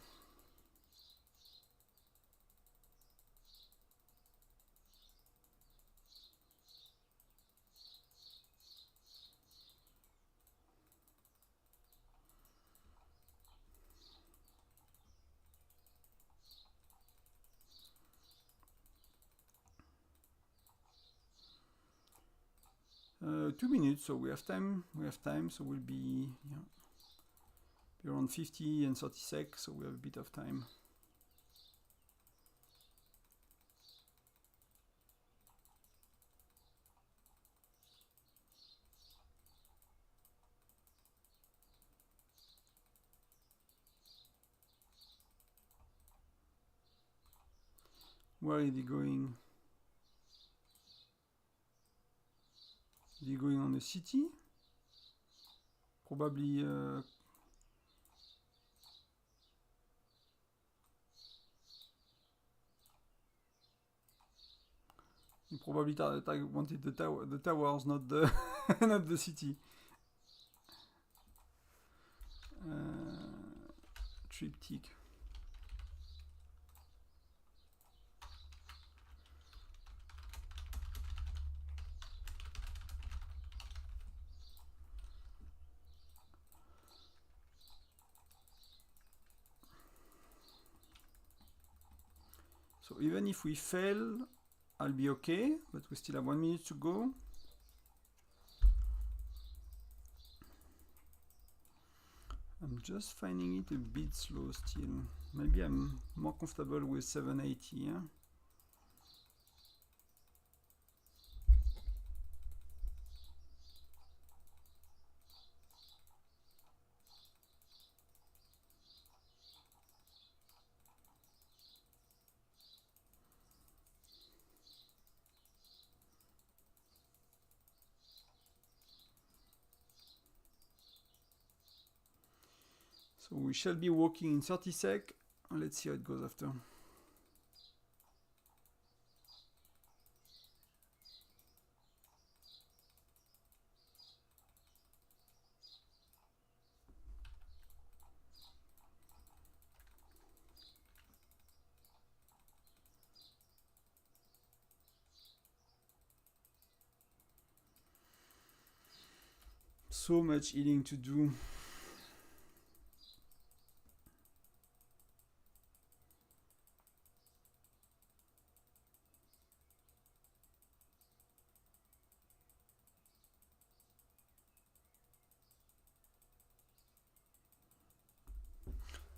Two minutes, so we have time. So we'll be, yeah, be around 50 and 30 seconds, so we have a bit of time. Where is he going? Is he going on the city? Probably he probably wanted the towers, not the not the city. Triptych. So even if we fail, I'll be okay, but we still have 1 minute to go. I'm just finding it a bit slow still. Maybe I'm more comfortable with 780, yeah? So we shall be walking in 30 sec. Let's see how it goes after. So much healing to do.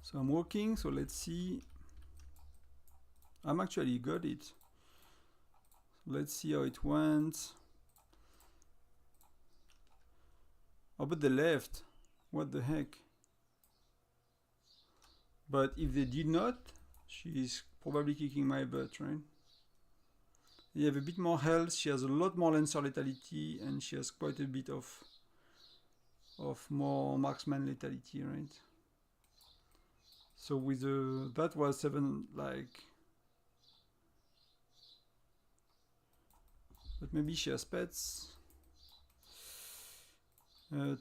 So I'm walking, so let's see. I'm actually got it. So let's see how it went. Oh, but the left. What the heck? But if they did not, she's probably kicking my butt, right? They have a bit more health, she has a lot more Lancer lethality, and she has quite a bit of of more marksman lethality, right? So with the that was 7 like, but maybe she has pets.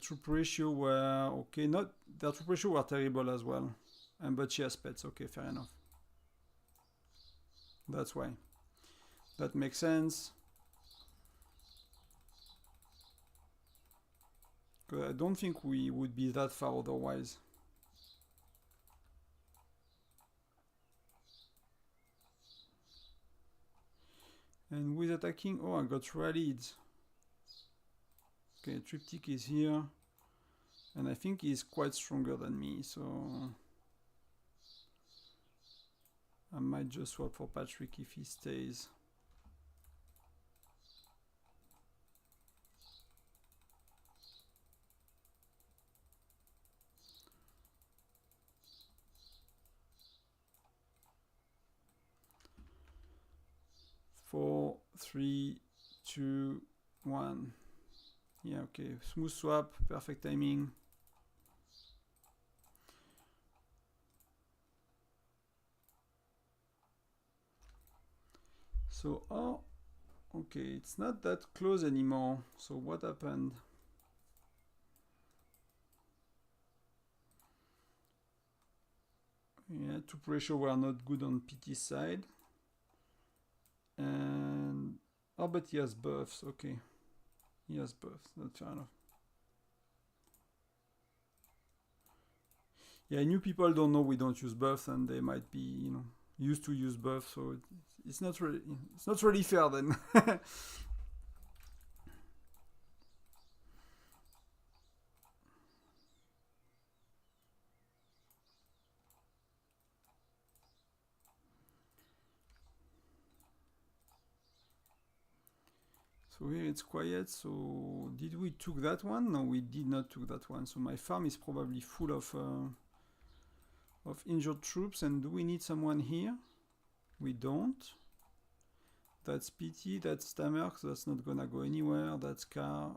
Troop ratio were okay, not their troop ratio were terrible as well, but she has pets. Okay, fair enough. That's why. That makes sense. I don't think we would be that far otherwise. And with attacking, oh, I got rallied. Okay, Triptych is here. And I think he's quite stronger than me, so I might just swap for Patrick if he stays. Four, 3, 2, 1. Yeah, okay. Smooth swap, perfect timing. So, oh, okay, it's not that close anymore. So what happened? Yeah, troop ratio were not good on PT's side. And oh, but he has buffs. Okay, he has buffs. That's fair enough. Yeah, new people don't know we don't use buffs, and they might be, you know, used to use buffs. So it's not really fair then. So here it's quiet. So did we took that one? No, we did not took that one. So my farm is probably full of injured troops. And do we need someone here? We don't. That's PT, that's Tamer, so that's not gonna go anywhere. That's Car.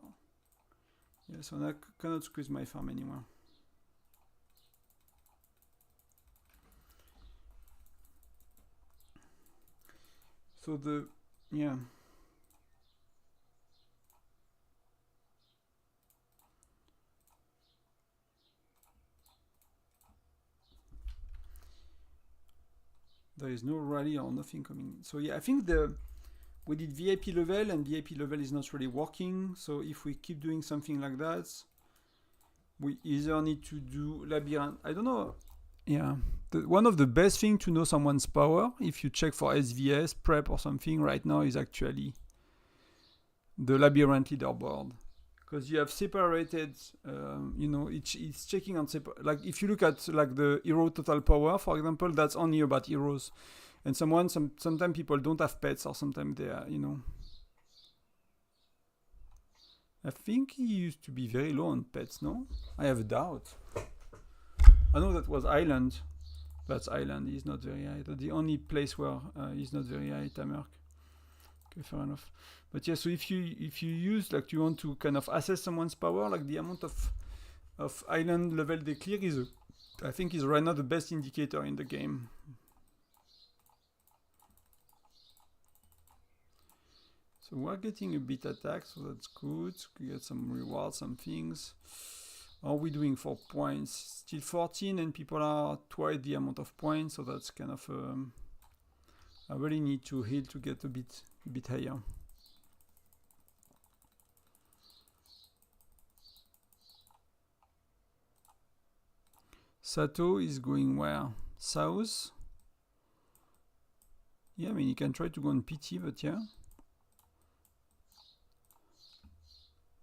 Yeah, so I cannot squeeze my farm anymore. So yeah. There is no rally or nothing coming. So yeah, I think we did VIP level, and VIP level is not really working. So if we keep doing something like that, we either need to do labyrinth. I don't know. Yeah, one of the best thing to know someone's power, if you check for SVS prep or something right now, is actually the labyrinth leaderboard. Because you have separated, you know, it's checking on like if you look at like the hero total power, for example, that's only about heroes, and sometimes people don't have pets, or sometimes they are, you know. I think he used to be very low on pets, no? I have a doubt. I know that was Island. That's Island. He's not very high. That's the only place where he's not very high, Tamerk. Okay, fair enough. But yeah, so if you use, like, you want to kind of assess someone's power, like the amount of island level they clear is, I think, is right now the best indicator in the game. So we're getting a bit attack, so that's good. We get some rewards, some things. How are we doing for points? Still 14, and people are twice the amount of points, so that's kind of I really need to heal to get a bit higher. Sato is going where? South? Yeah, I mean, you can try to go on PT, but yeah.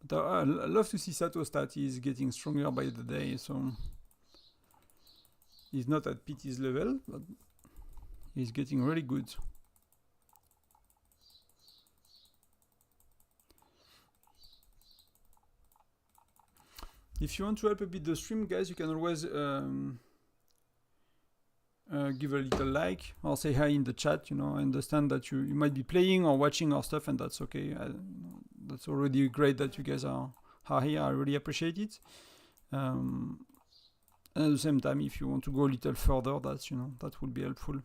But I love to see Sato stat. He's getting stronger by the day, so he's not at PT's level, but he's getting really good. If you want to help a bit the stream, guys, you can always give a little like or say hi in the chat. You know, I understand that you might be playing or watching our stuff, and that's okay. That's already great that you guys are here. I really appreciate it. And at the same time, if you want to go a little further, that's, you know, that would be helpful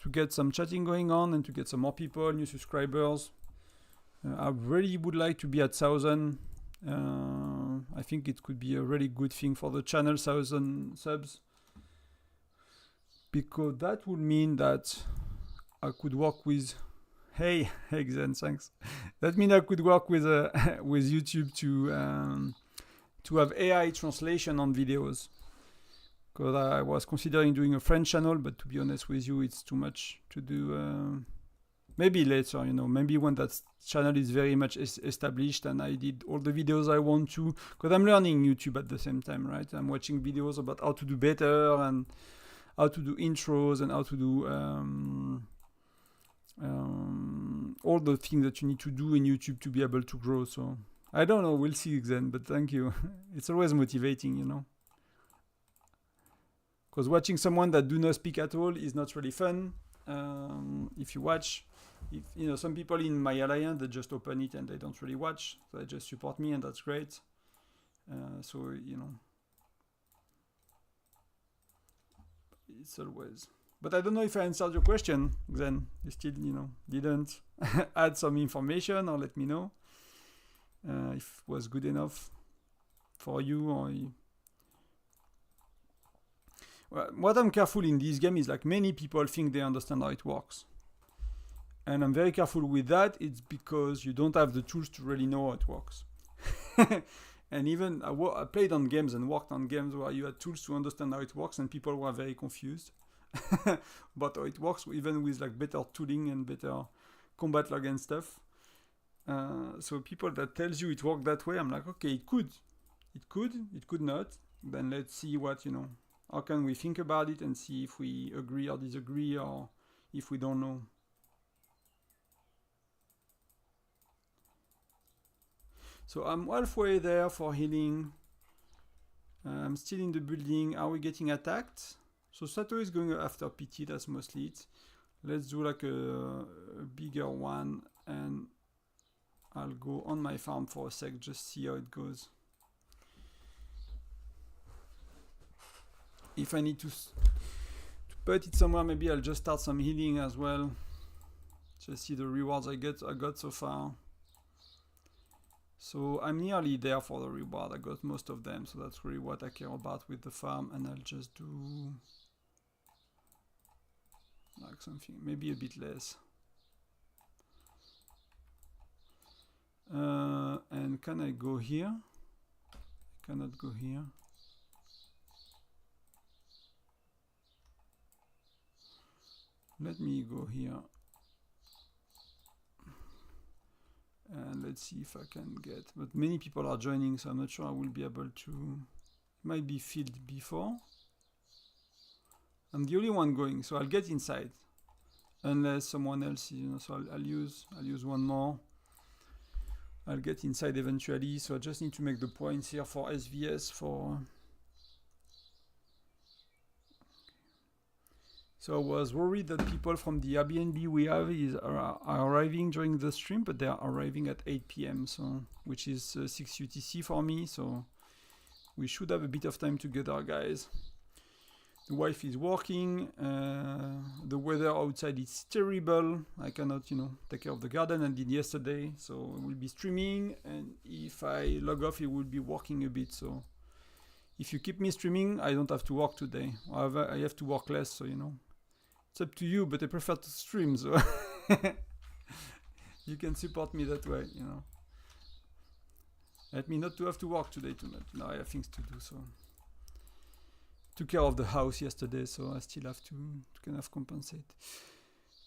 to get some chatting going on and to get some more people, new subscribers. I really would like to be at 1,000. I think it could be a really good thing for the channel, 1,000 subs, because that would mean that I could work with, hey Xen, thanks. That means I could work with with YouTube to have AI translation on videos. Because I was considering doing a French channel, but to be honest with you, it's too much to do. Maybe later, you know, maybe when that channel is very much established and I did all the videos I want to, because I'm learning YouTube at the same time, right? I'm watching videos about how to do better and how to do intros and how to do all the things that you need to do in YouTube to be able to grow. So I don't know, we'll see then, but thank you. It's always motivating, you know. Because watching someone that do not speak at all is not really fun. If you watch, you know, some people in my alliance, they just open it and they don't really watch. So they just support me and that's great. So, you know, it's always. But I don't know if I answered your question, then you still, you know, didn't add some information or let me know if it was good enough for you or... Well, what I'm careful in this game is like many people think they understand how it works. And I'm very careful with that. It's because you don't have the tools to really know how it works. And even I played on games and worked on games where you had tools to understand how it works and people were very confused about how it works, even with like better tooling and better combat log and stuff. So people that tells you it worked that way, I'm like, okay, it could not. Then let's see what, you know, how can we think about it and see if we agree or disagree or if we don't know. So I'm halfway there for healing. I'm still in the building. Are we getting attacked? So Sato is going after PT, that's mostly it. Let's do like a bigger one and I'll go on my farm for a sec, just see how it goes. If I need to put it somewhere, maybe I'll just start some healing as well. Just see the rewards I got so far. So I'm nearly there for the reward. I got most of them, so that's really what I care about with the farm. And I'll just do like something, maybe a bit less. And can I go here? I cannot go here. Let me go here. And let's see if I can get, but many people are joining, so I'm not sure I will be able to. It might be filled before. I'm the only one going, so I'll get inside. Unless someone else, you know, so I'll use one more. I'll get inside eventually, so I just need to make the points here for SVS for... So I was worried that people from the Airbnb we have are arriving during the stream, but they are arriving at 8 p.m. so which is 6 UTC for me, so we should have a bit of time together, guys. The wife is working, the weather outside is terrible. I cannot, you know, take care of the garden I did yesterday, so I will be streaming, and if I log off, it will be working a bit, so if you keep me streaming, I don't have to work today. However, I have to work less, so, you know. It's up to you, but I prefer to stream, so you can support me that way, you know. Let me not to have to work today too much. Now I have things to do, so. Took care of the house yesterday, so I still have to kind of compensate.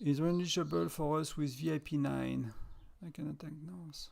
Is reachable for us with VIP 9. I can attack those.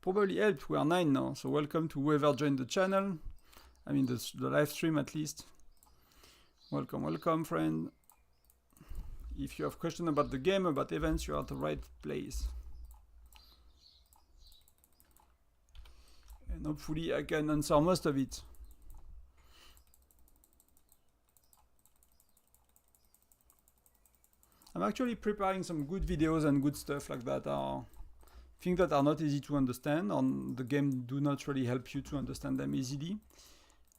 probably helped. We are 9 now, so welcome to whoever joined the channel. I mean the live stream at least. Welcome, friend. If you have questions about the game, about events, you are at the right place. And hopefully I can answer most of it. I'm actually preparing some good videos and good stuff like that are things that are not easy to understand, and the game do not really help you to understand them easily.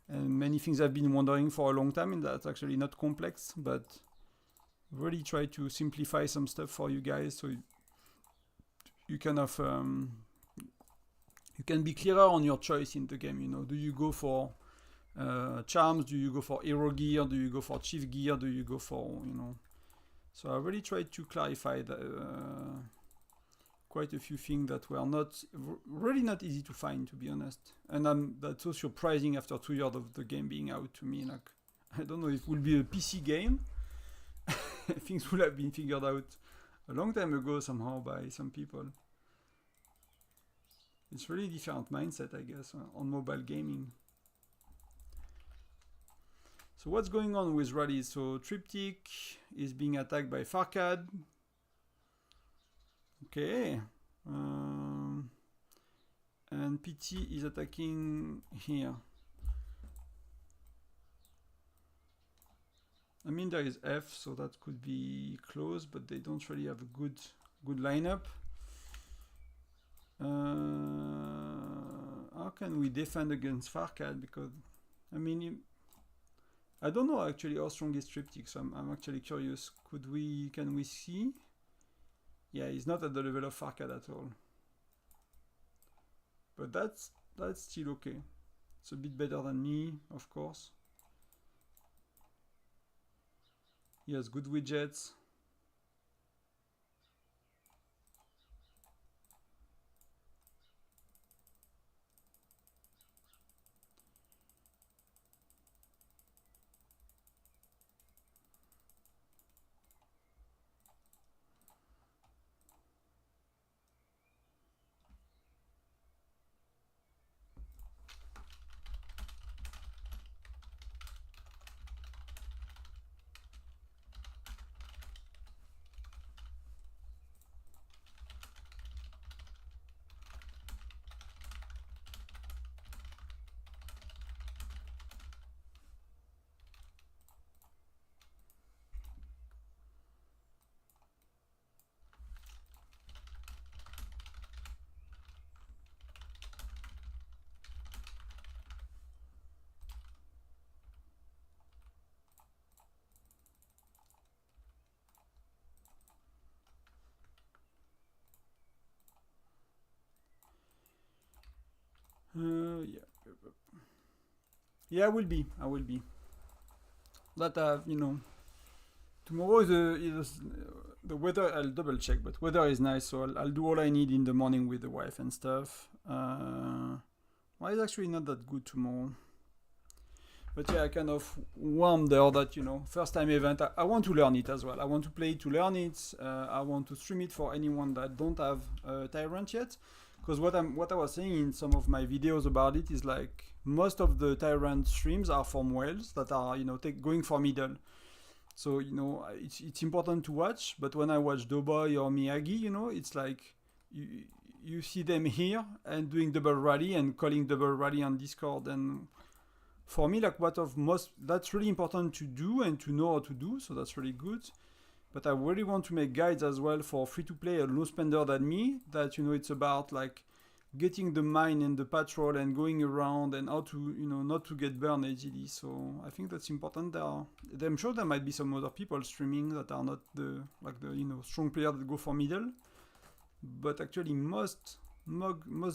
And many things I've been wondering for a long time, and that's actually not complex, but really try to simplify some stuff for you guys so you kind of you can be clearer on your choice in the game. You know, do you go for charms? Do you go for hero gear? Do you go for chief gear? Do you go for, you know? So I really tried to clarify quite a few things that were really not easy to find, to be honest. And that's so surprising after 2 years of the game being out to me. Like, I don't know if it will be a PC game. Things would have been figured out a long time ago somehow by some people. It's really different mindset, I guess, on mobile gaming. So what's going on with rallies? So Triptych is being attacked by Farcad. Okay. And PT is attacking here. I mean, there is F, so that could be close, but they don't really have a good lineup. How can we defend against Farcad? Because, I mean, I don't know actually how strong is Triptych, so I'm actually curious. Can we see? Yeah, he's not at the level of Farcad at all. But that's still okay. It's a bit better than me, of course. He has good widgets. Yeah, I will be. That you know, tomorrow is the weather. I'll double check, but weather is nice, so I'll do all I need in the morning with the wife and stuff. Why is actually not that good tomorrow? But yeah, I kind of wonder that, you know, first time event. I want to learn it as well. I want to play it to learn it. I want to stream it for anyone that don't have Tyrant yet. Because what I was saying in some of my videos about it is like most of the Tyrant streams are from whales that are, you know, going for middle. So, you know, it's important to watch. But when I watch Doughboy or Miyagi, you know, it's like you see them here and doing double rally and calling double rally on Discord. And for me, like that's really important to do and to know how to do. So that's really good. But I really want to make guides as well for free-to-play or low spender than me, that, you know, it's about like getting the mine and the patrol and going around and how to, you know, not to get burned easily. So I think that's important. I'm sure there might be some other people streaming that are not the you know, strong players that go for middle. But actually most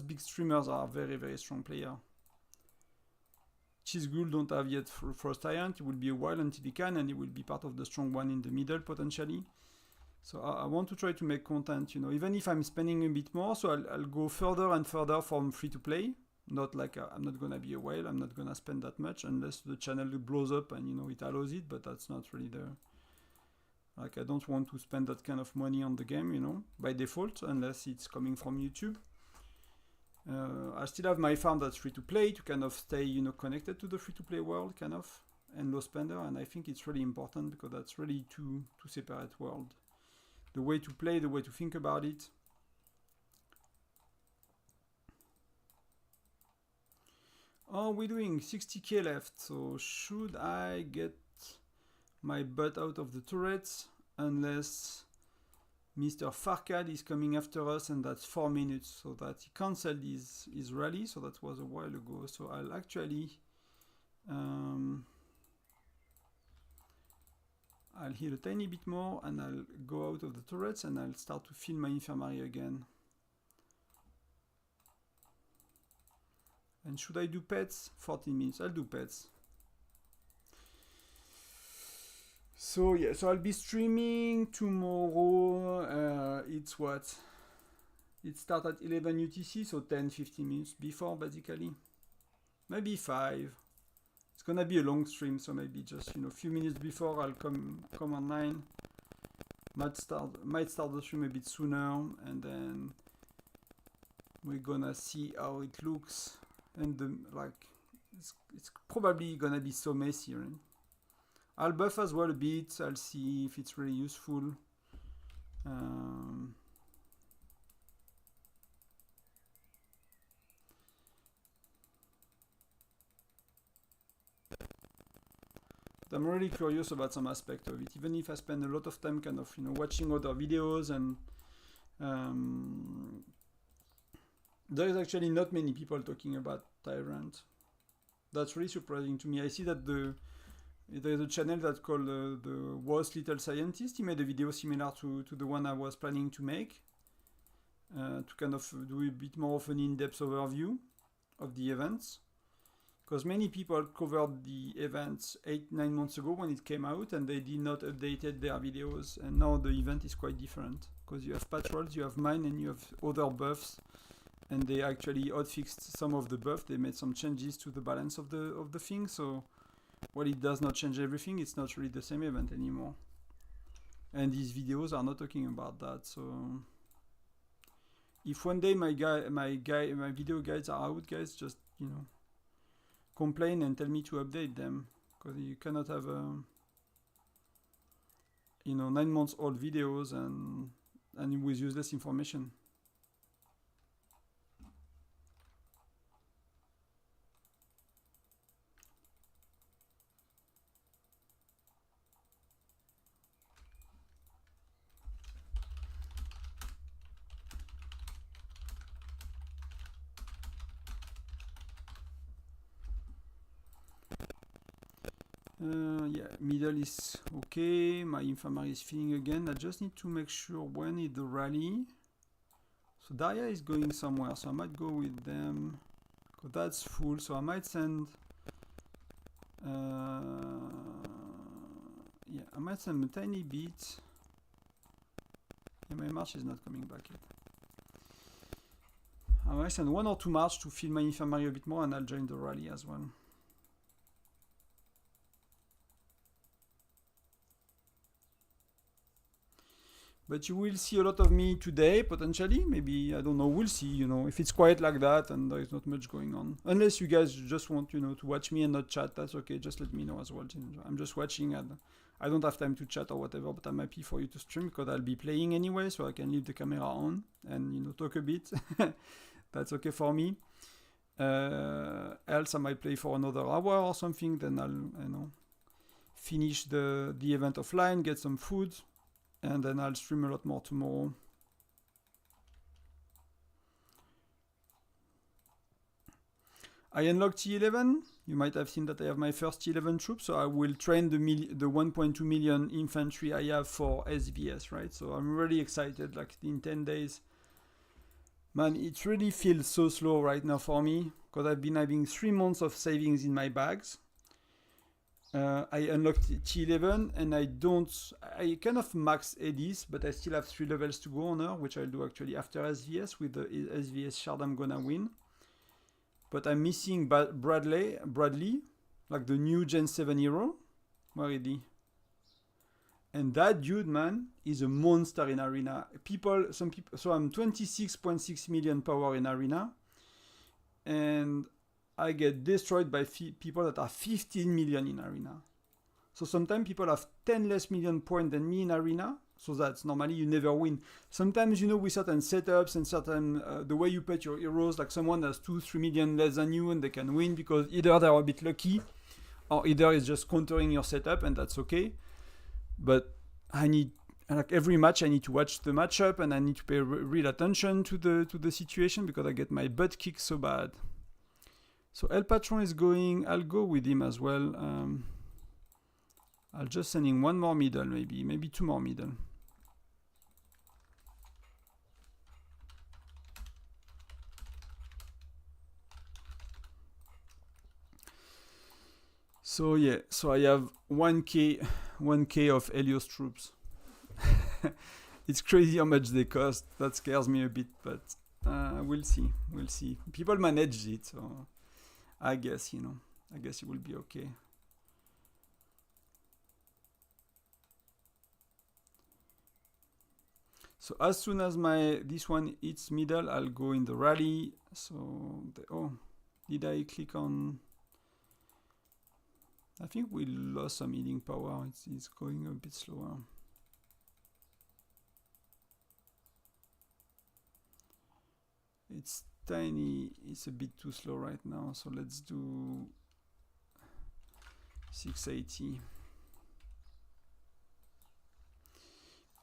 big streamers are very, very strong players. Cheese Ghoul don't have yet Frost Tyrant. It will be a while until he can, and he will be part of the strong one in the middle potentially. So I want to try to make content, you know, even if I'm spending a bit more. So I'll go further and further from free to play. Not like I'm not gonna be a whale. I'm not gonna spend that much unless the channel blows up and, you know, it allows it. But that's not really like, I don't want to spend that kind of money on the game, you know, by default, unless it's coming from YouTube. I still have my farm that's free to play to kind of stay, you know, connected to the free to play world, kind of, and low spender. And I think it's really important because that's really two separate worlds. The way to play, the way to think about it. Oh, we're doing 60k left, so should I get my butt out of the turrets unless Mr. Farkad is coming after us, and that's 4 minutes, so that he cancelled his rally, so that was a while ago. So I'll actually I'll heal a tiny bit more and I'll go out of the turrets and I'll start to fill my infirmary again. And should I do pets? 14 minutes. I'll do pets. So yeah, so I'll be streaming tomorrow. It's what? It starts at 11 UTC, so 10-15 minutes before, basically. Maybe 5. It's gonna be a long stream, so maybe just, you know, a few minutes before I'll come online. Might start the stream a bit sooner, and then we're gonna see how it looks. And it's probably gonna be so messy, right? I'll buff as well a bit. I'll see if it's really useful. I'm really curious about some aspect of it, even if I spend a lot of time kind of, you know, watching other videos, and there is actually not many people talking about Tyrant. That's really surprising to me. I see that there's a channel that's called the WOS Little Scientist. He made a video similar to the one I was planning to make, to kind of do a bit more of an in-depth overview of the events. Because many people covered the events 8-9 months ago when it came out, and they did not update their videos, and now the event is quite different. Because you have patrols, you have mine, and you have other buffs, and they actually hotfixed some of the buff. They made some changes to the balance of the thing, so while it does not change everything, it's not really the same event anymore. And these videos are not talking about that, so if one day my video guides are out, guys, just, you know, complain and tell me to update them, because you cannot have you know, 9 months old videos and with useless information. Yeah, middle is okay. My infirmary is filling again. I just need to make sure when is the rally. So Daria is going somewhere, so I might go with them, because that's full. So I might send yeah, I might send a tiny bit. Yeah, my march is not coming back yet. I might send 1 or 2 march to fill my infirmary a bit more, and I'll join the rally as well. But you will see a lot of me today, potentially. Maybe, I don't know, we'll see, you know. If it's quiet like that and there is not much going on. Unless you guys just want, you know, to watch me and not chat, that's okay. Just let me know as well. I'm just watching, and I don't have time to chat or whatever, but I'm happy for you to stream, because I'll be playing anyway, so I can leave the camera on and, you know, talk a bit. That's okay for me. Else I might play for another hour or something, then I'll, you know, finish the event offline, get some food, and then I'll stream a lot more tomorrow. I unlocked T11. You might have seen that I have my first T11 troops, so I will train the 1.2 million infantry I have for SVS, right? So I'm really excited, like in 10 days. Man, it really feels so slow right now for me, because I've been having 3 months of savings in my bags. I unlocked T11, and I kind of max ADs, but I still have 3 levels to go on her, which I'll do actually after SVS with the SVS shard I'm gonna win. But I'm missing Bradley, like the new Gen 7 hero. Where is he? And that dude, man, is a monster in arena. Some people, so I'm 26.6 million power in arena. and I get destroyed by people that are 15 million in arena. So sometimes people have 10 less million points than me in arena, so that's normally you never win. Sometimes, you know, with certain setups and certain, the way you put your heroes, like someone has 2-3 million less than you and they can win because either they're a bit lucky or either it's just countering your setup and that's okay. But I need, like every match, I need to watch the matchup and I need to pay real attention to the situation because I get my butt kicked so bad. So El Patron is going, I'll go with him as well. I'll just send in one more middle, maybe 2 more middle. So yeah, so I have 1k of Helios troops. It's crazy how much they cost. That scares me a bit, but we'll see. People manage it, so I guess, you know, it will be okay. So as soon as this one hits middle, I'll go in the rally. So did I click on? I think we lost some healing power. It's going a bit slower. It's tiny. It's a bit too slow right now. So let's do 680.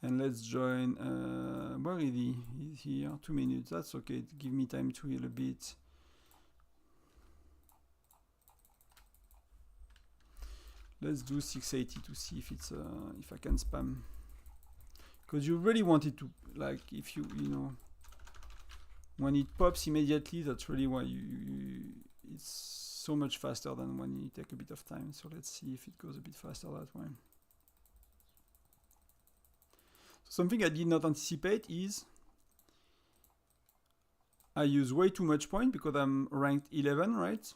And let's join, where is he? He's here, 2 minutes, that's okay, give me time to heal a bit. Let's do 680 to see if it's, if I can spam. Because you really want it to, like, if you know, when it pops immediately, that's really why it's so much faster than when you take a bit of time. So let's see if it goes a bit faster that way. Something I did not anticipate is I use way too much point because I'm ranked 11, right?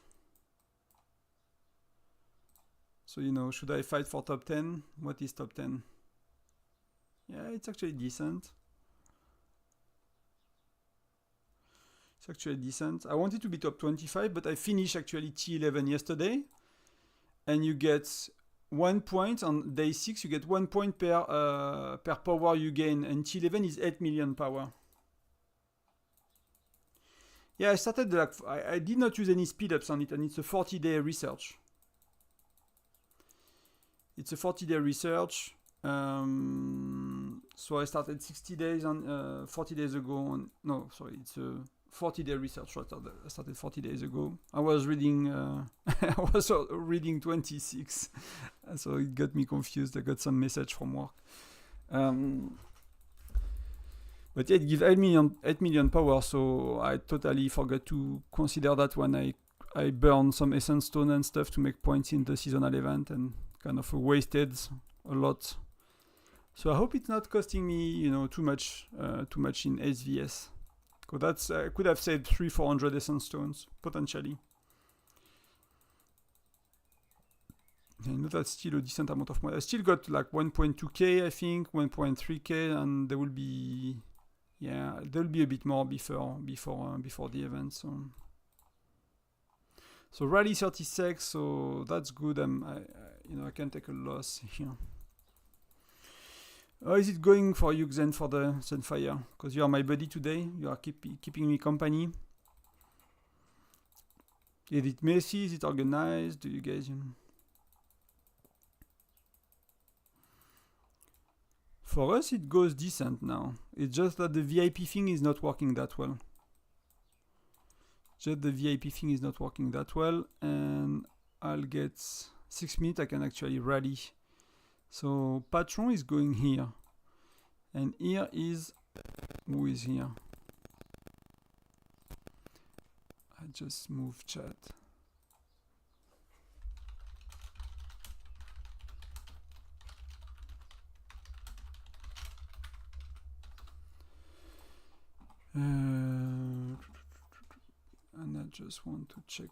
So, you know, should I fight for top 10? What is top 10? Yeah, it's actually decent. It's actually decent. I wanted to be top 25, but I finished actually T11 yesterday. And you get 1 point on day 6, you get 1 point per power you gain, and T11 is 8 million power. Yeah, I started I did not use any speed ups on it, and it's a 40-day research. It's a 40-day research. So I started 60 days on 40 days ago. No, sorry, it's a 40-day research. I started 40 days ago. I was reading I was reading 26, so it got me confused. I got some message from work. But yeah, it gives 8 million power, so I totally forgot to consider that when I burned some essence stone and stuff to make points in the seasonal event and kind of wasted a lot. So I hope it's not costing me, you know, too much in SVS. Because that's I could have saved 300-400 essence stones potentially. I know that's still a decent amount of money. I still got like 1.2k, I think, 1.3k, and there will be a bit more before the event. So rally 36, so that's good. I can take a loss here. How is it going for you, Xen, for the Sunfire? Because you are my buddy today. You are keeping me company. Is it messy? Is it organized? Do you guys... For us, it goes decent now. It's just that the VIP thing is not working that well. And I'll get 6 minutes. I can actually rally. So Patron is going here. And here is... Who is here? I just move chat. And I just want to check.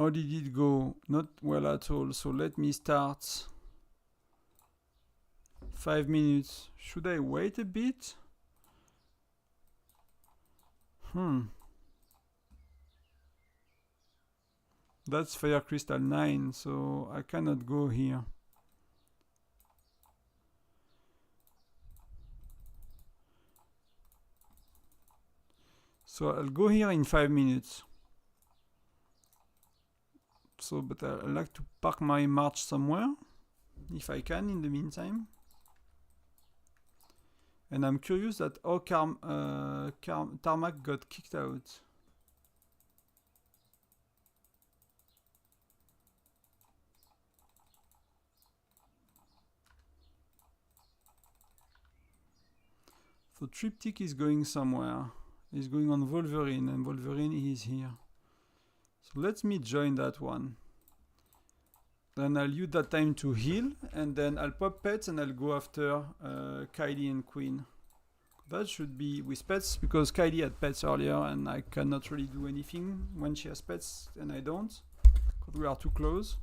How did it go? Not well at all. So let me start. 5 minutes. Should I wait a bit? That's Fire Crystal 9, so I cannot go here. So I'll go here in 5 minutes. So, but I'd like to park my march somewhere, if I can, in the meantime. And I'm curious that how Tarmac got kicked out. So Triptych is going somewhere. He's going on Wolverine, and Wolverine is here. So let me join that one. Then I'll use that time to heal, and then I'll pop pets and I'll go after Kylie and Queen. That should be with pets, because Kylie had pets earlier and I cannot really do anything when she has pets and I don't, because we are too close.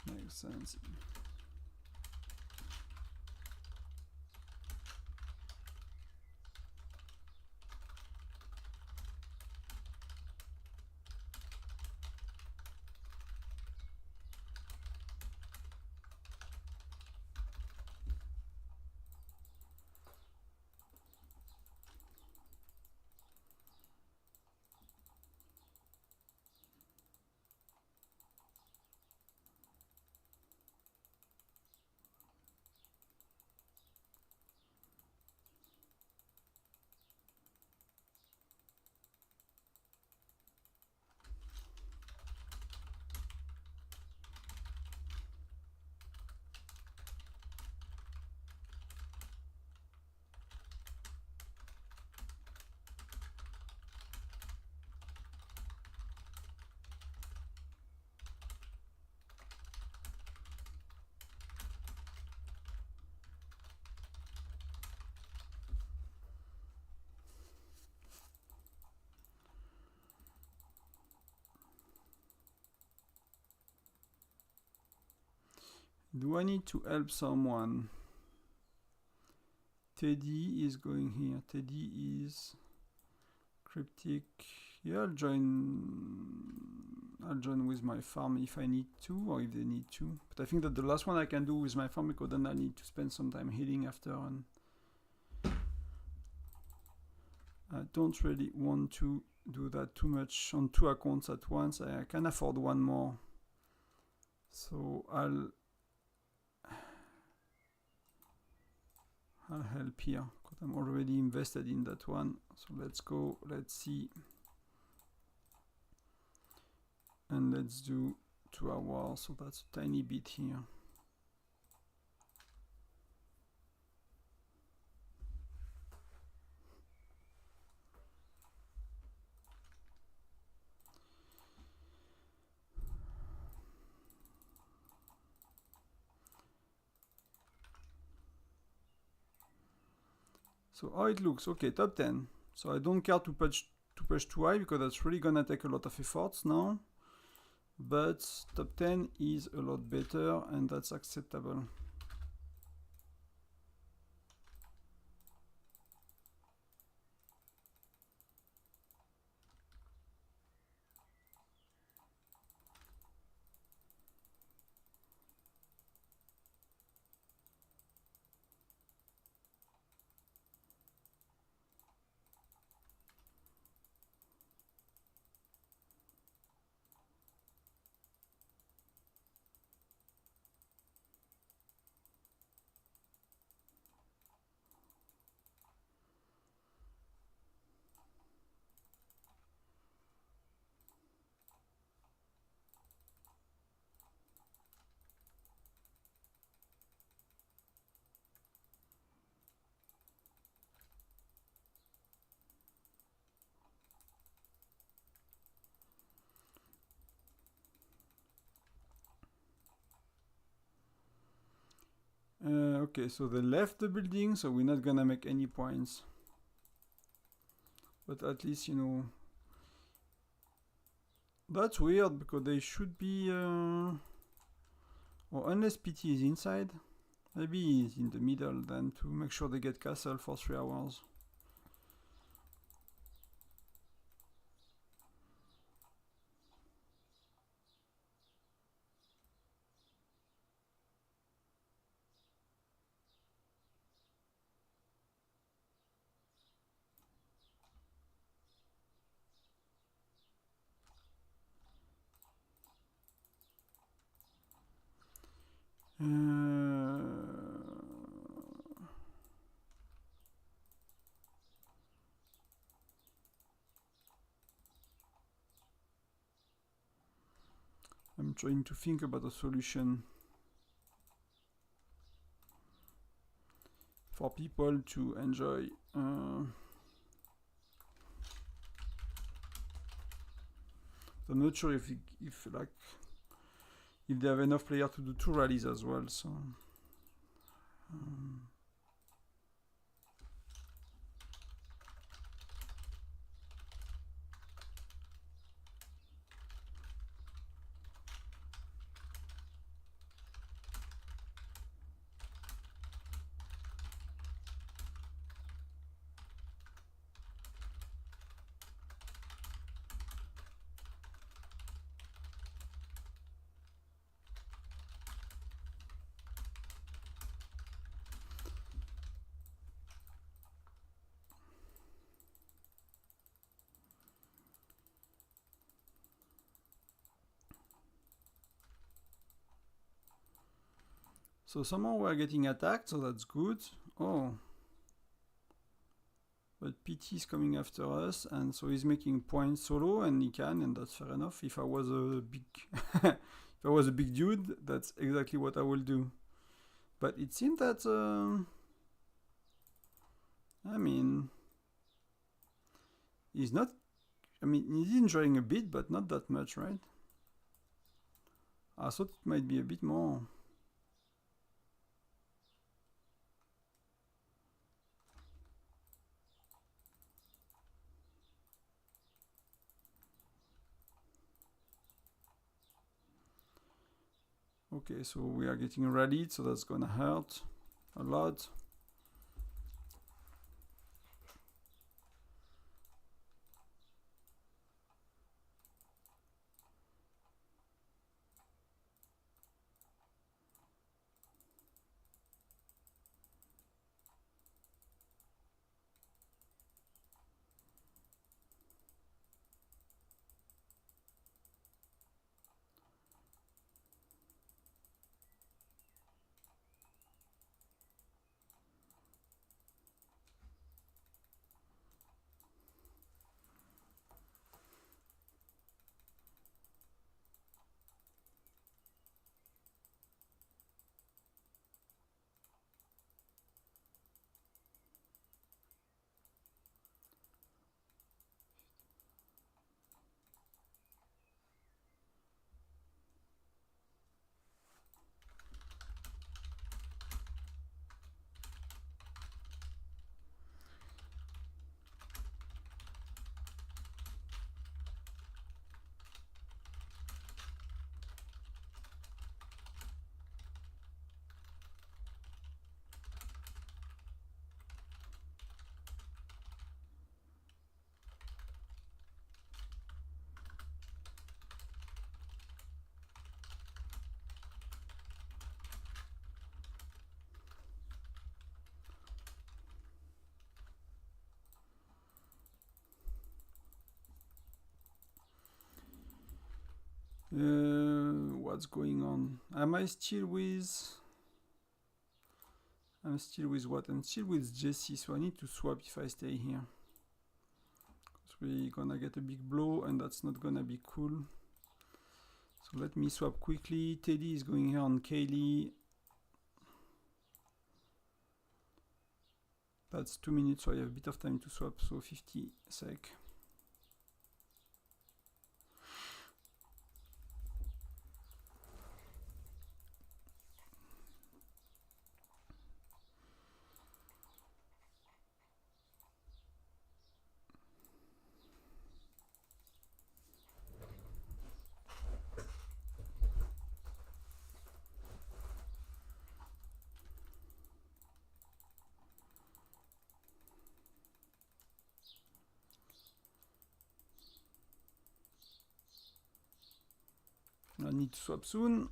Makes sense. Do I need to help someone? Teddy is going here. Teddy is Cryptic. Yeah, I'll join with my farm if I need to, or if they need to. But I think that the last one I can do with my farm, because then I need to spend some time healing after, and I don't really want to do that too much on 2 accounts at once. I can afford one more. So I'll help here, because I'm already invested in that one. So let's go, let's see. And let's do 2 hours, so that's a tiny bit here. So how it looks, okay, top 10. So I don't care to push too high, because that's really gonna take a lot of efforts now. But top 10 is a lot better, and that's acceptable. Okay, so they left the building, so we're not gonna make any points. But at least, you know, that's weird because they should be, or unless PT is inside, maybe he's in the middle then to make sure they get castle for 3 hours. I'm trying to think about a solution for people to enjoy. I'm not sure if they have enough players to do 2 rallies as well. So. So somehow we're getting attacked, so that's good. Oh. But PT is coming after us, and so he's making points solo, and he can, and that's fair enough. If I was a big if I was a big dude, that's exactly what I will do. But it seems that I mean, he's not, I mean, he's enjoying a bit, but not that much, right? I thought it might be a bit more. Okay, so we are getting rallied, so that's gonna hurt a lot. What's going on? Am I still with... I'm still with what? I'm still with Jesse, so I need to swap if I stay here. Because we're gonna get a big blow, and that's not gonna be cool. So let me swap quickly. Teddy is going here on Kaylee. That's 2 minutes, so I have a bit of time to swap, so 50 sec. I need to swap soon.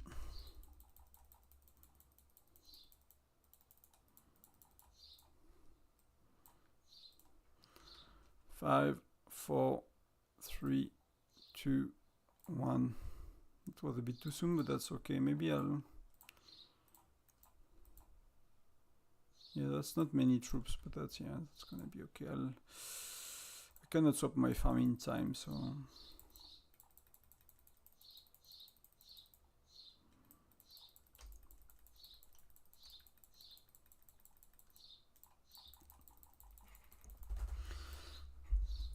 Five, 4, 3, 2, 1. It was a bit too soon, but that's okay. Maybe I'll... Yeah, that's not many troops, but that's, yeah, that's gonna be okay. I cannot swap my farm in time, so...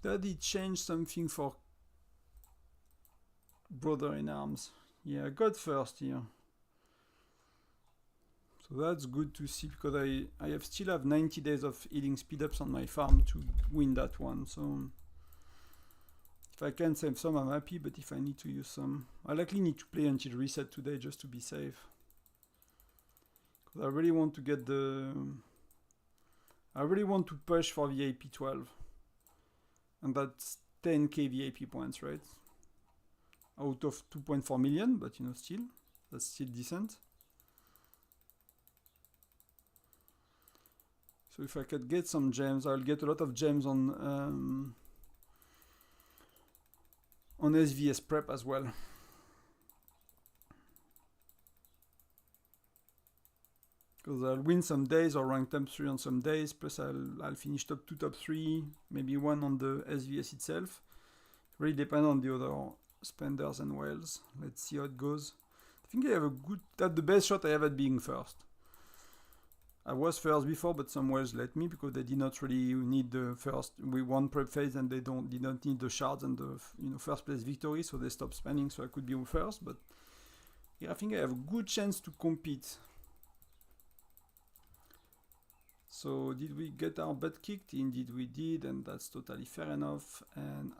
Did it change something for Brother in Arms? Yeah, God first here. So that's good to see, because I still have 90 days of healing speed ups on my farm to win that one. So if I can save some, I'm happy, but if I need to use some, I likely need to play until reset today just to be safe. Because I really want to get I really want to push for VIP 12. And that's 10k VIP points, right? Out of 2.4 million, but you know, still, that's still decent. So if I could get some gems, I'll get a lot of gems on SVS prep as well. Because I'll win some days or rank top 3 on some days, plus I'll finish top 2, top 3, maybe 1 on the SVS itself. Really depend on the other spenders and whales. Let's see how it goes. I think I have a good... That's the best shot I have at being first. I was first before, but some whales let me because they did not really need the first. We won prep phase and they did not need the shards and the first place victory, so they stopped spamming, so I could be first. But yeah, I think I have a good chance to compete. So did we get our butt kicked? Indeed we did, and that's totally fair enough. And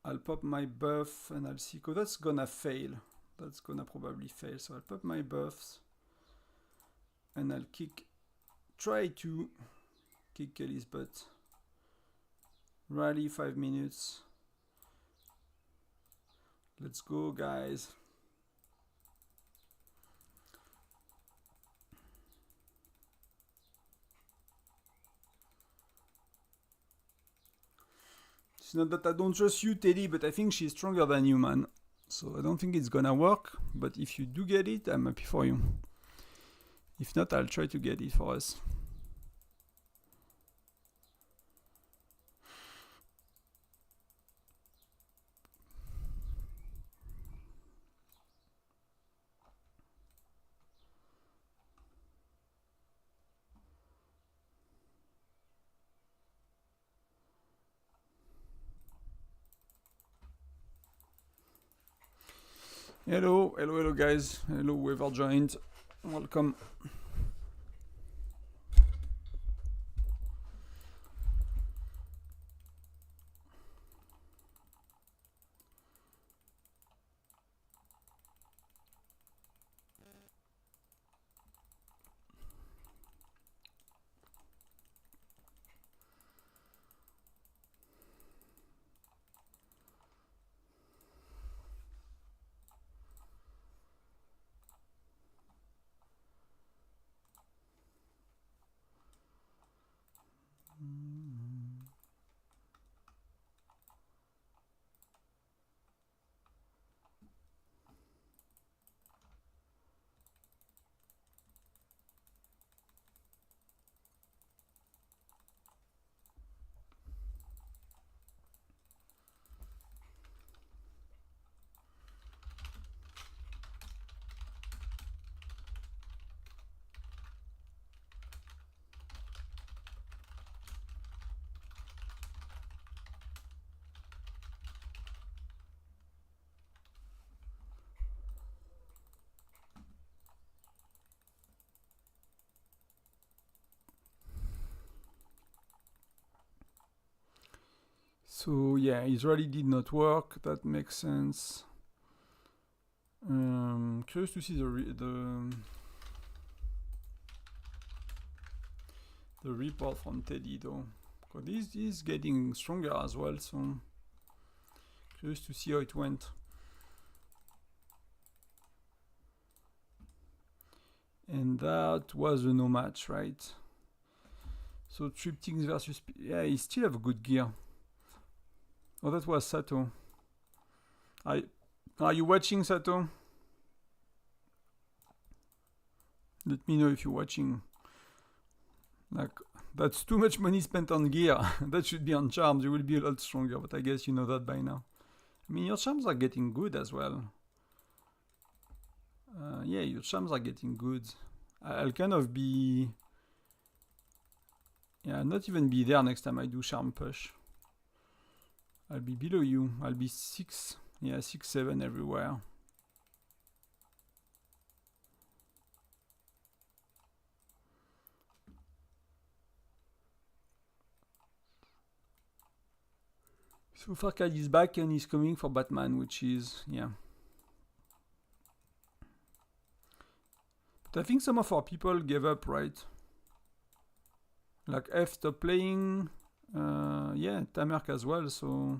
I'll pop my buff and I'll see, because that's gonna fail. That's gonna probably fail. So I'll pop my buffs and I'll try to kick Kelly's butt. Rally 5 minutes. Let's go, guys. It's not that I don't trust you, Teddy, but I think she's stronger than you, man. So I don't think it's gonna work, but if you do get it, I'm happy for you. If not, I'll try to get it for us. Hello guys. Hello whoever joined. Welcome. So yeah, it really did not work. That makes sense. Curious to see the report from Teddy though, because he's getting stronger as well. So curious to see how it went. And that was a no match, right? So triptychs versus... Yeah, he still have good gear. Oh, that was Sato. Are you watching, Sato? Let me know if you're watching. Like, that's too much money spent on gear. That should be on charms. You will be a lot stronger, but I guess you know that by now. I mean, your charms are getting good as well. Yeah, your charms are getting good. I'll kind of be... Yeah, not even be there next time I do charm push. I'll be below you. I'll be 6. Yeah, 6, 7 everywhere. So Farkad is back and he's coming for Batman, which is, yeah. But I think some of our people gave up, right? Like F stopped playing, yeah, Tamerk as well, so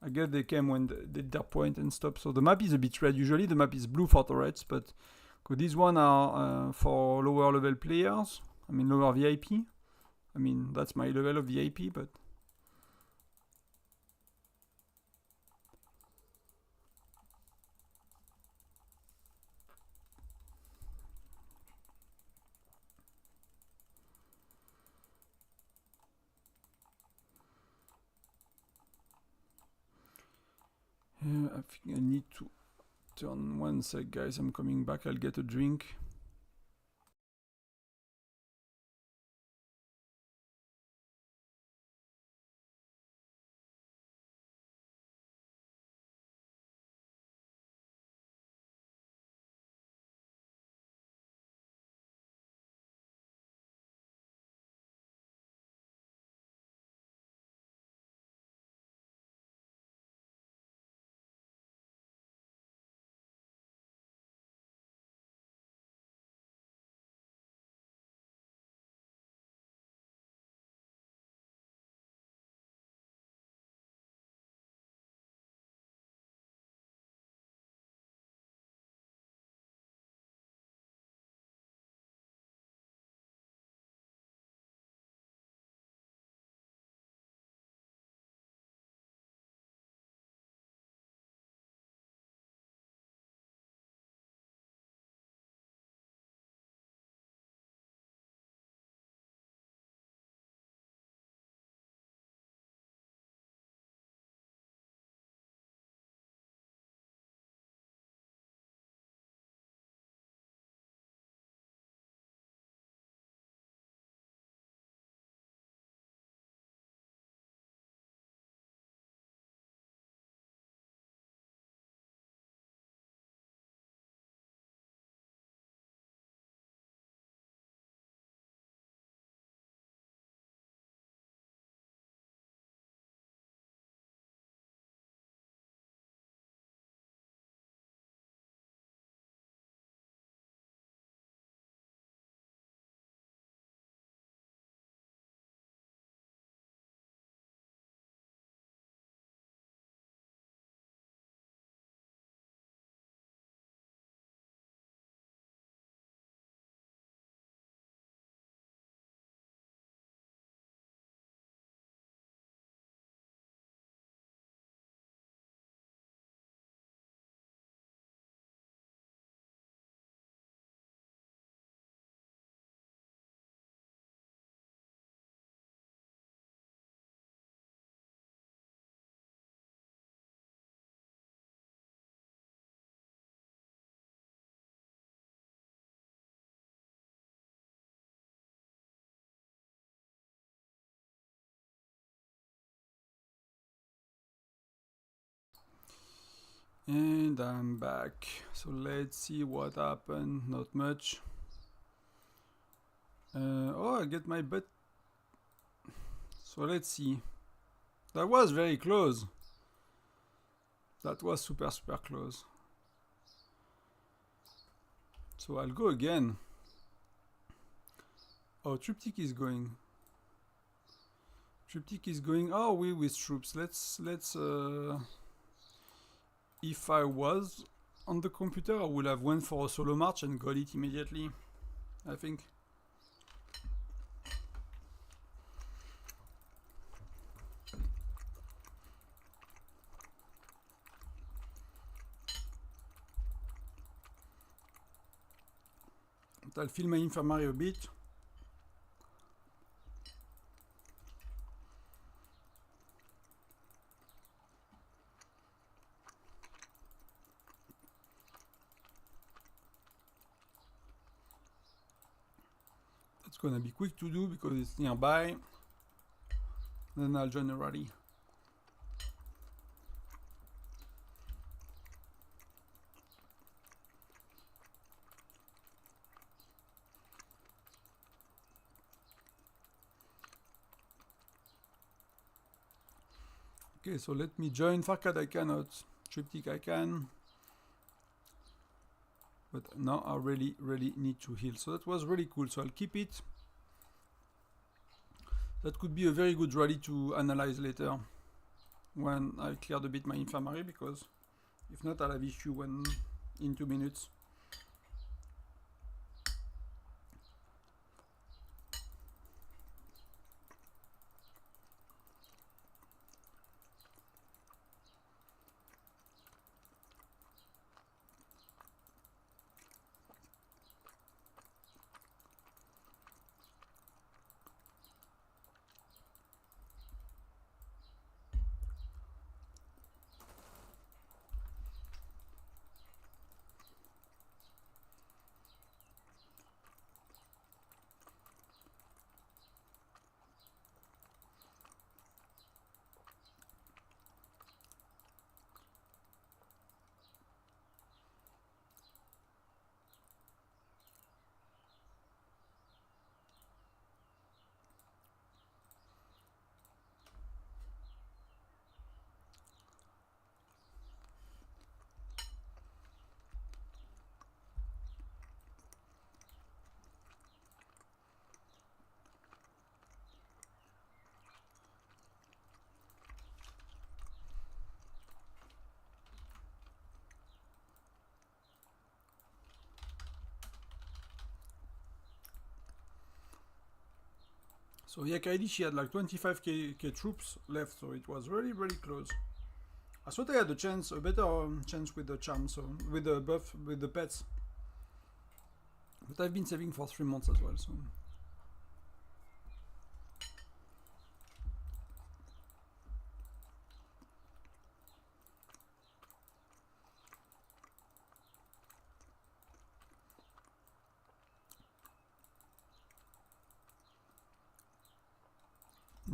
I guess they came when they did their point and stopped. So the map is a bit red. Usually the map is blue for turrets, but these one are for lower level players. I mean lower VIP. I mean that's my level of VIP, but I think I need to turn one sec, guys. I'm coming back. I'll get a drink. And I'm back. So let's see what happened. Not much. Oh, I get my butt. So let's see. That was very close. That was super, super close. So I'll go again. Oh, triptych is going. Triptych is going. Oh, we with troops. Let's if I was on the computer, I would have went for a solo march and got it immediately. I think. But I'll fill my infirmary a bit. It's gonna be quick to do because it's nearby. Then I'll join a rally. Okay, so let me join Farcad. I cannot. Triptych I can. But now I really need to heal. So that was really cool. So I'll keep it. That could be a very good rally to analyze later when I cleared a bit my infirmary, because if not I'll have issue when in 2 minutes. So Yakaidi, she had like 25k troops left, so it was really close. I thought I had a chance, a better chance with the charm, so with the buff, with the pets. But I've been saving for 3 months as well, so.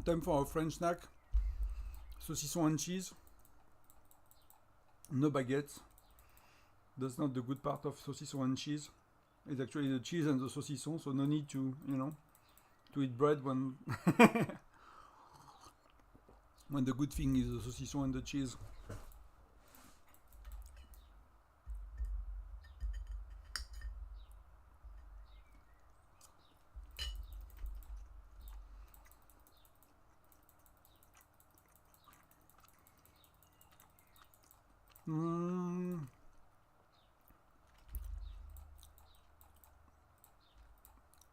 Time for a French snack. Saucisson and cheese. No baguette. That's not the good part of saucisson and cheese. It's actually the cheese and the saucisson, so no need to, you know, to eat bread when when the good thing is the saucisson and the cheese.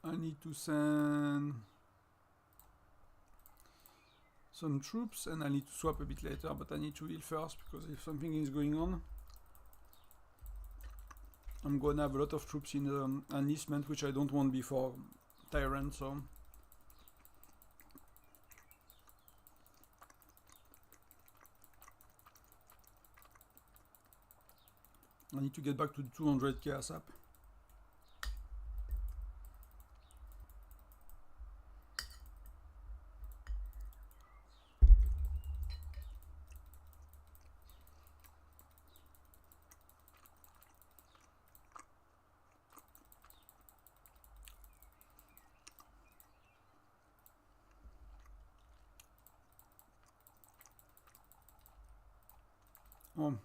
I need to send some troops and I need to swap a bit later, but I need to heal first because if something is going on, I'm gonna have a lot of troops in enlistment, which I don't want before tyrant, so I need to get back to 200k ASAP. Oh.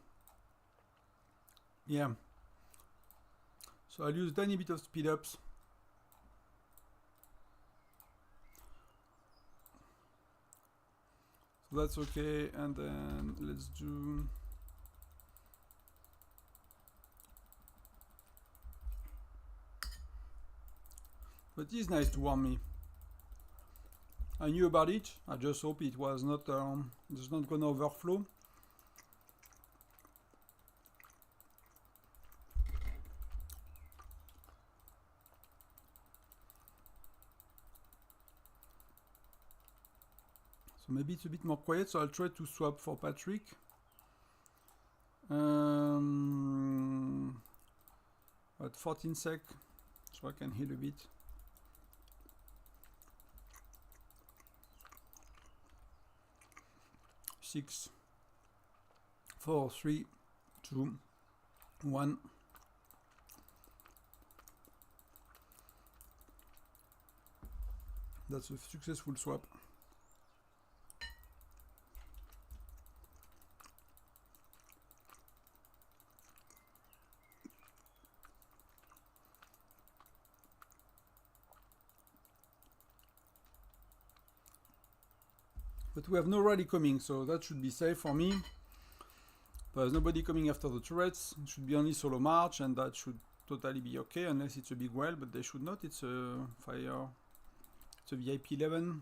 Yeah. So I'll use a tiny bit of speed ups. So that's okay, and then let's do But it's nice to warn me. I knew about it. I just hope it was not just not gonna overflow. So maybe it's a bit more quiet. So I'll try to swap for Patrick. At 14 sec, so I can heal a bit. Six, 4, 3, 2, 1. That's a successful swap. But we have no rally coming, so that should be safe for me. There's nobody coming after the turrets. It should be only solo march, and that should totally be okay, unless it's a big well, but they should not. It's a fire. It's a VIP 11.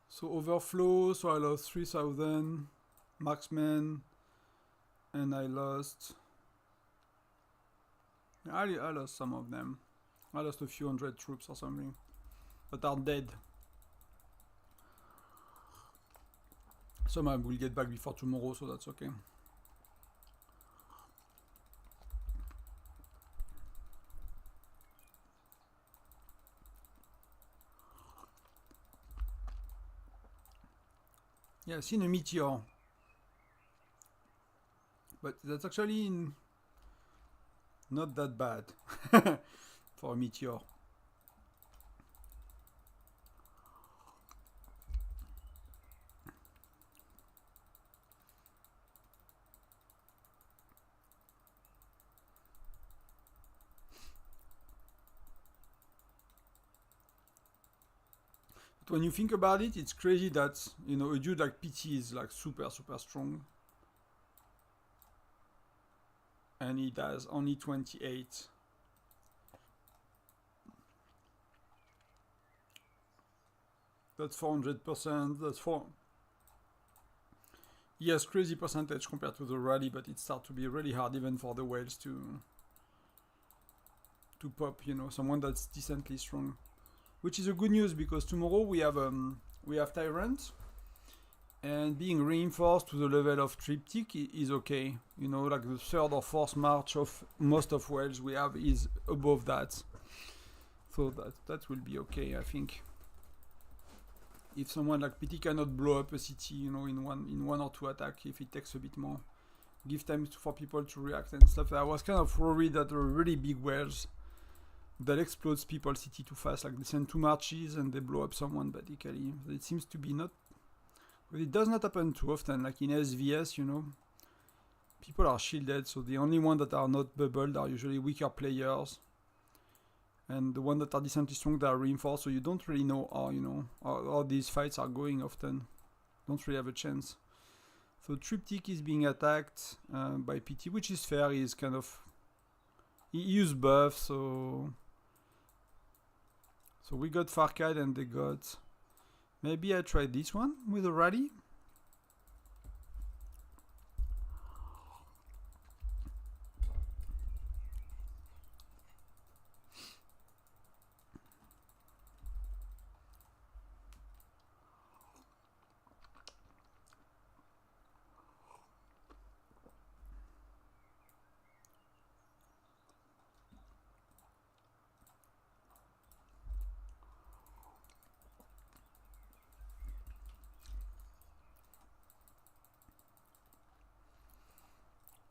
So overflow, so I lost 3,000 marksmen, and I lost... I lost some of them. I lost a few hundred troops or something, but are dead. Some I will get back before tomorrow, so that's okay. Yeah, I've seen a meteor. But that's actually not that bad for a meteor. When you think about it, it's crazy that, you know, a dude like PT is like super strong, and he does only 28. That's 400%. That's 4. He has crazy percentage compared to the rally, but it starts to be really hard even for the whales to pop, you know, someone that's decently strong. Which is a good news, because tomorrow we have tyrant, and being reinforced to the level of triptych is okay. You know, like the third or fourth march of most of whales we have is above that, so that will be okay, I think. If someone like PT cannot blow up a city, you know, in one or two attacks, if it takes a bit more, give time for people to react and stuff. I was kind of worried that there were really big whales that explodes people's city too fast, like they send 2 marches and they blow up someone basically. It seems to be not, but it does not happen too often, like in SVS, you know. People are shielded, so the only ones that are not bubbled are usually weaker players, and the ones that are decently strong, they are reinforced, so you don't really know how, you know, how these fights are going often. Don't really have a chance. So Triptych is being attacked by PT, which is fair. He's kind of, he used buff, so we got Farcad and they got... Maybe I try this one with a rally.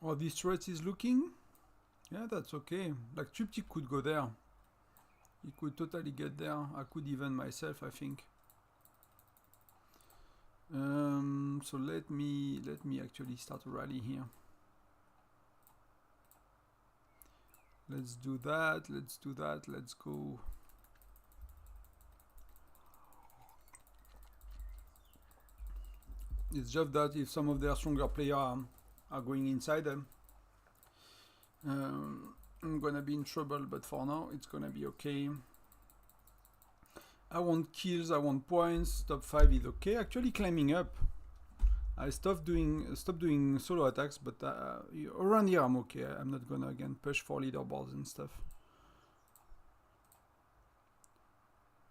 Oh, this turret is looking? Yeah, that's okay. Like, Triptych could go there. He could totally get there. I could even myself, I think. So let me actually start a rally here. Let's do that. Let's do that. Let's go. It's just that if some of their stronger players are going inside them, I'm gonna be in trouble, but for now it's gonna be okay. I want kills, I want points. Top 5 is okay. Actually climbing up. I stopped doing solo attacks, but around here I'm okay. I'm not gonna again push for leaderboards and stuff.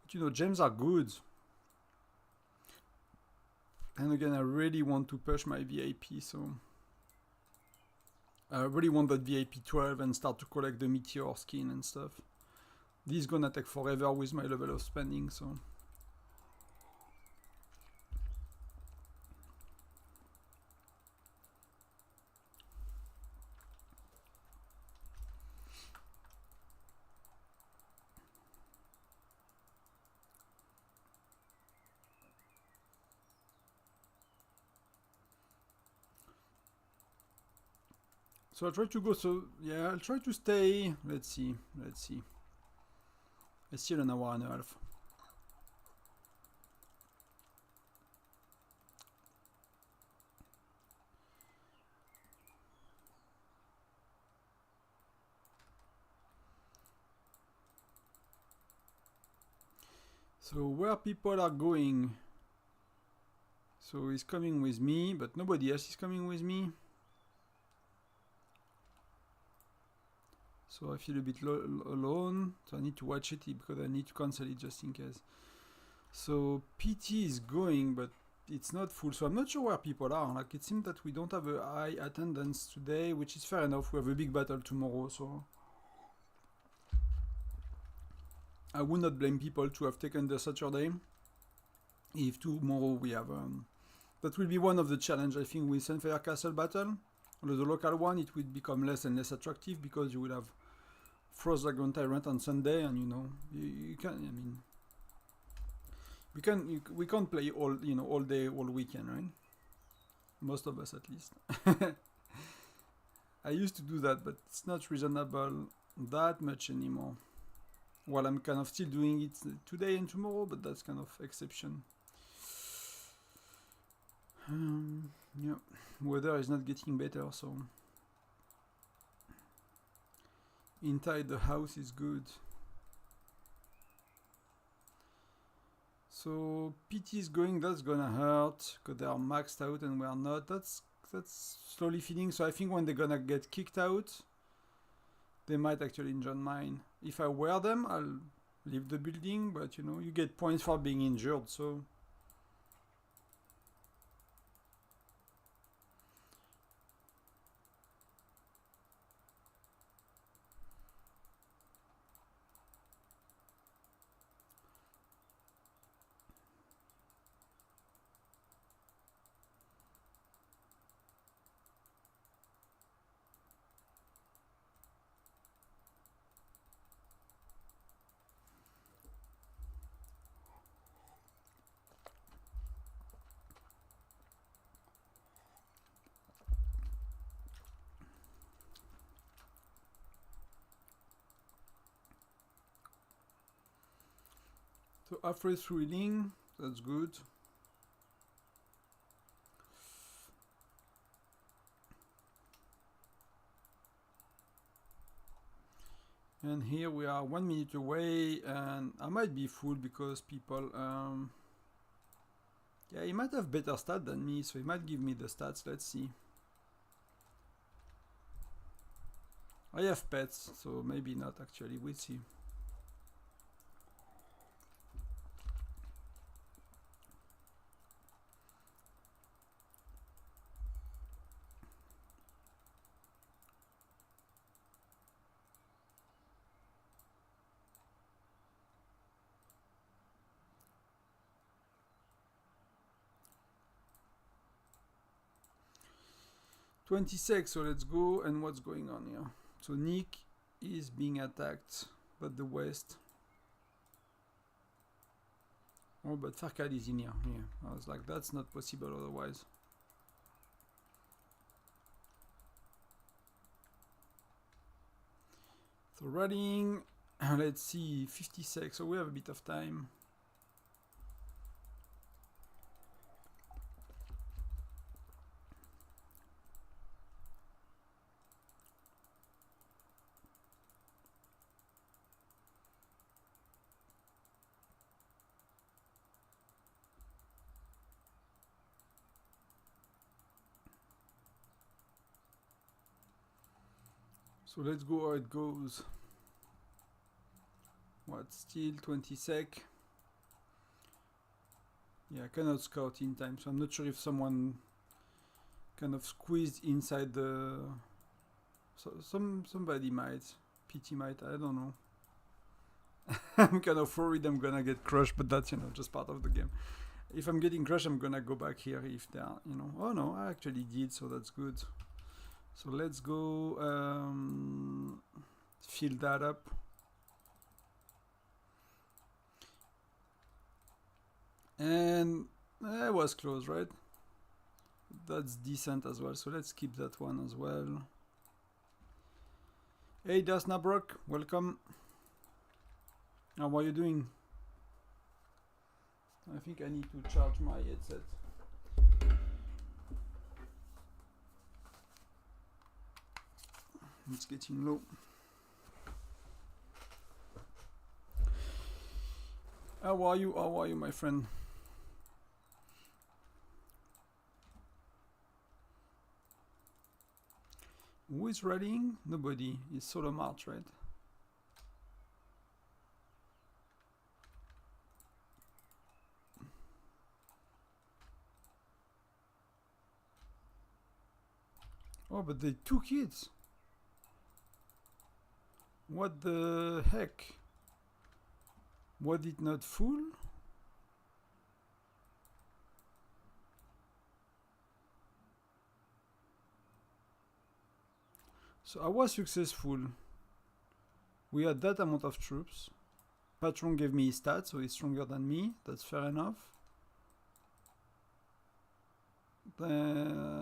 But you know, gems are good. And again, I really want to push my VIP, so I really want that VIP 12 and start to collect the meteor skin and stuff. This is gonna take forever with my level of spending, so. So I'll try to go, so yeah, I'll try to stay, let's see. It's still an hour and a half. So where people are going, so he's coming with me, but nobody else is coming with me. So I feel a bit alone, so I need to watch it because I need to cancel it just in case. So PT is going, but it's not full, so I'm not sure where people are. Like, it seems that we don't have a high attendance today, which is fair enough. We have a big battle tomorrow, so I would not blame people to have taken the Saturday. If tomorrow we have that will be one of the challenge, I think, with Sunfire Castle battle. Although the local one, it will become less and less attractive because you will have Frost Dragon Tyrant on Sunday, and you know, you can, I mean, we can't play all, you know, all day, all weekend, right? Most of us, at least. I used to do that, but it's not reasonable that much anymore. Well, I'm kind of still doing it today and tomorrow, but that's kind of exception. Yeah, weather is not getting better, so inside the house is good. So PT is going, that's gonna hurt because they are maxed out and we are not. That's slowly feeding. So I think when they're gonna get kicked out, they might actually injure mine. If I wear them, I'll leave the building, but you know, you get points for being injured, so. So halfway through healing, that's good. And here we are 1 minute away, and I might be full because people, yeah, he might have better stats than me, so he might give me the stats. Let's see. I have pets, so maybe not actually, we'll see. $26, so let's go. And what's going on here? So Nick is being attacked, but the west. Oh, but Farkad is in here. Yeah, I was like, that's not possible otherwise. So rallying, let's see, 56, so we have a bit of time. So let's go how it goes. What, still 20 sec? Yeah, I cannot scout in time, so I'm not sure if someone kind of squeezed inside the... So somebody might. PT might, I don't know. I'm kind of worried I'm gonna get crushed, but that's, you know, just part of the game. If I'm getting crushed, I'm gonna go back here if they are, you know... Oh no, I actually did, so that's good. So let's go fill that up. And it was close, right? That's decent as well, so let's keep that one as well. Hey Dasnabrock, welcome. How are you doing? I think I need to charge my headset. It's getting low. How are you? How are you, my friend? Who is rallying? Nobody. It's solo march, right? Oh, but they took it. What the heck? Was it not full? So I was successful. We had that amount of troops. Patron gave me his stats, so he's stronger than me. That's fair enough. Then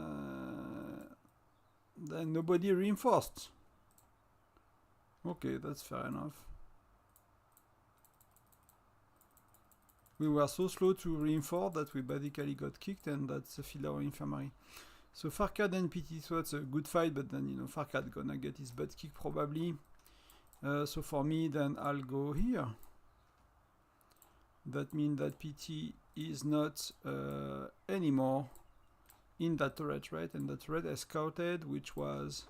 nobody reinforced. Okay, that's fair enough. We were so slow to reinforce that we basically got kicked, and that's a filler infirmary. So Farcad and PT Swat's a good fight, but then, you know, Farcad gonna get his butt kicked probably. So for me, then I'll go here. That means that PT is not anymore in that turret, right? And that turret is scouted, which was...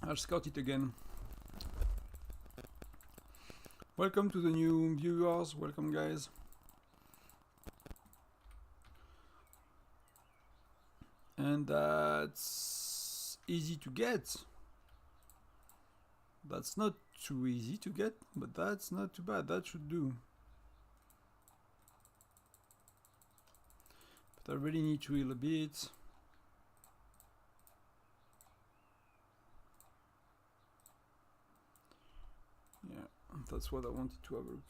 I'll scout it again. Welcome to the new viewers. Welcome, guys. And that's easy to get. That's not too easy to get, but that's not too bad. That should do. But I really need to heal a bit. Yeah, that's what I wanted to have a look.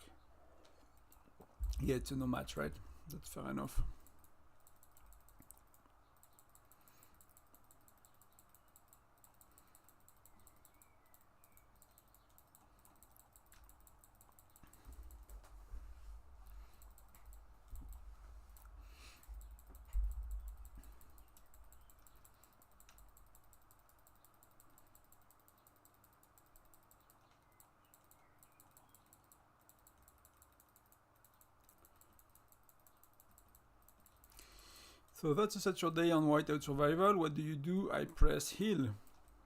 Yeah, it's a no match, right? That's fair enough. So that's such a day on Whiteout Survival. What do? I press heal.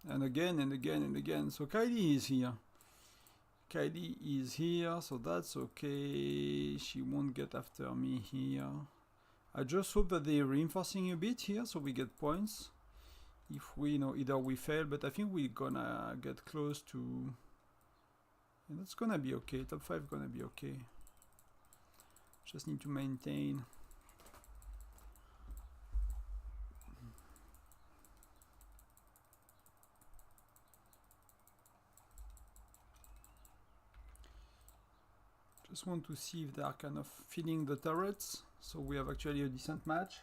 And again and again and again. So Kylie is here. Kylie is here, so that's okay. She won't get after me here. I just hope that they're reinforcing a bit here so we get points. If we, you know, either we fail, but I think we're gonna get close to... And that's gonna be okay. Top 5 gonna be okay. Just need to maintain. Just want to see if they are kind of filling the turrets, so we have actually a decent match.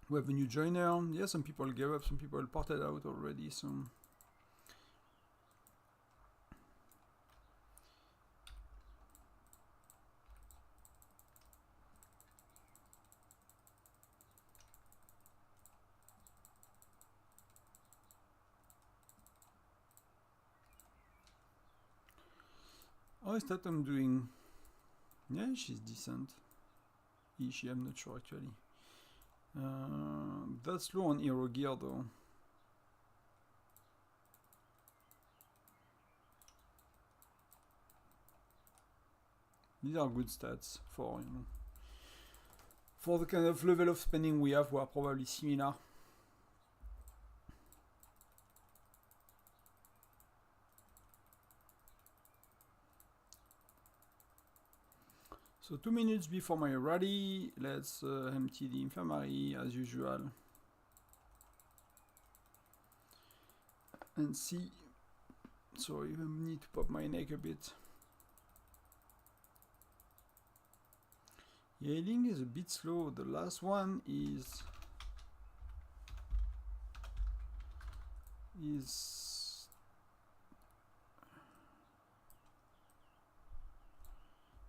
We have a new joiner. Yeah, some people gave up, some people ported out already, so... How is Tonton doing? Yeah, she's decent. Is she? I'm not sure actually. That's low on hero gear though. These are good stats for, you know, for the kind of level of spending we have. We are probably similar. So 2 minutes before my rally, let's empty the infirmary as usual. And see. So I even need to pop my neck a bit. Healing is a bit slow. The last one is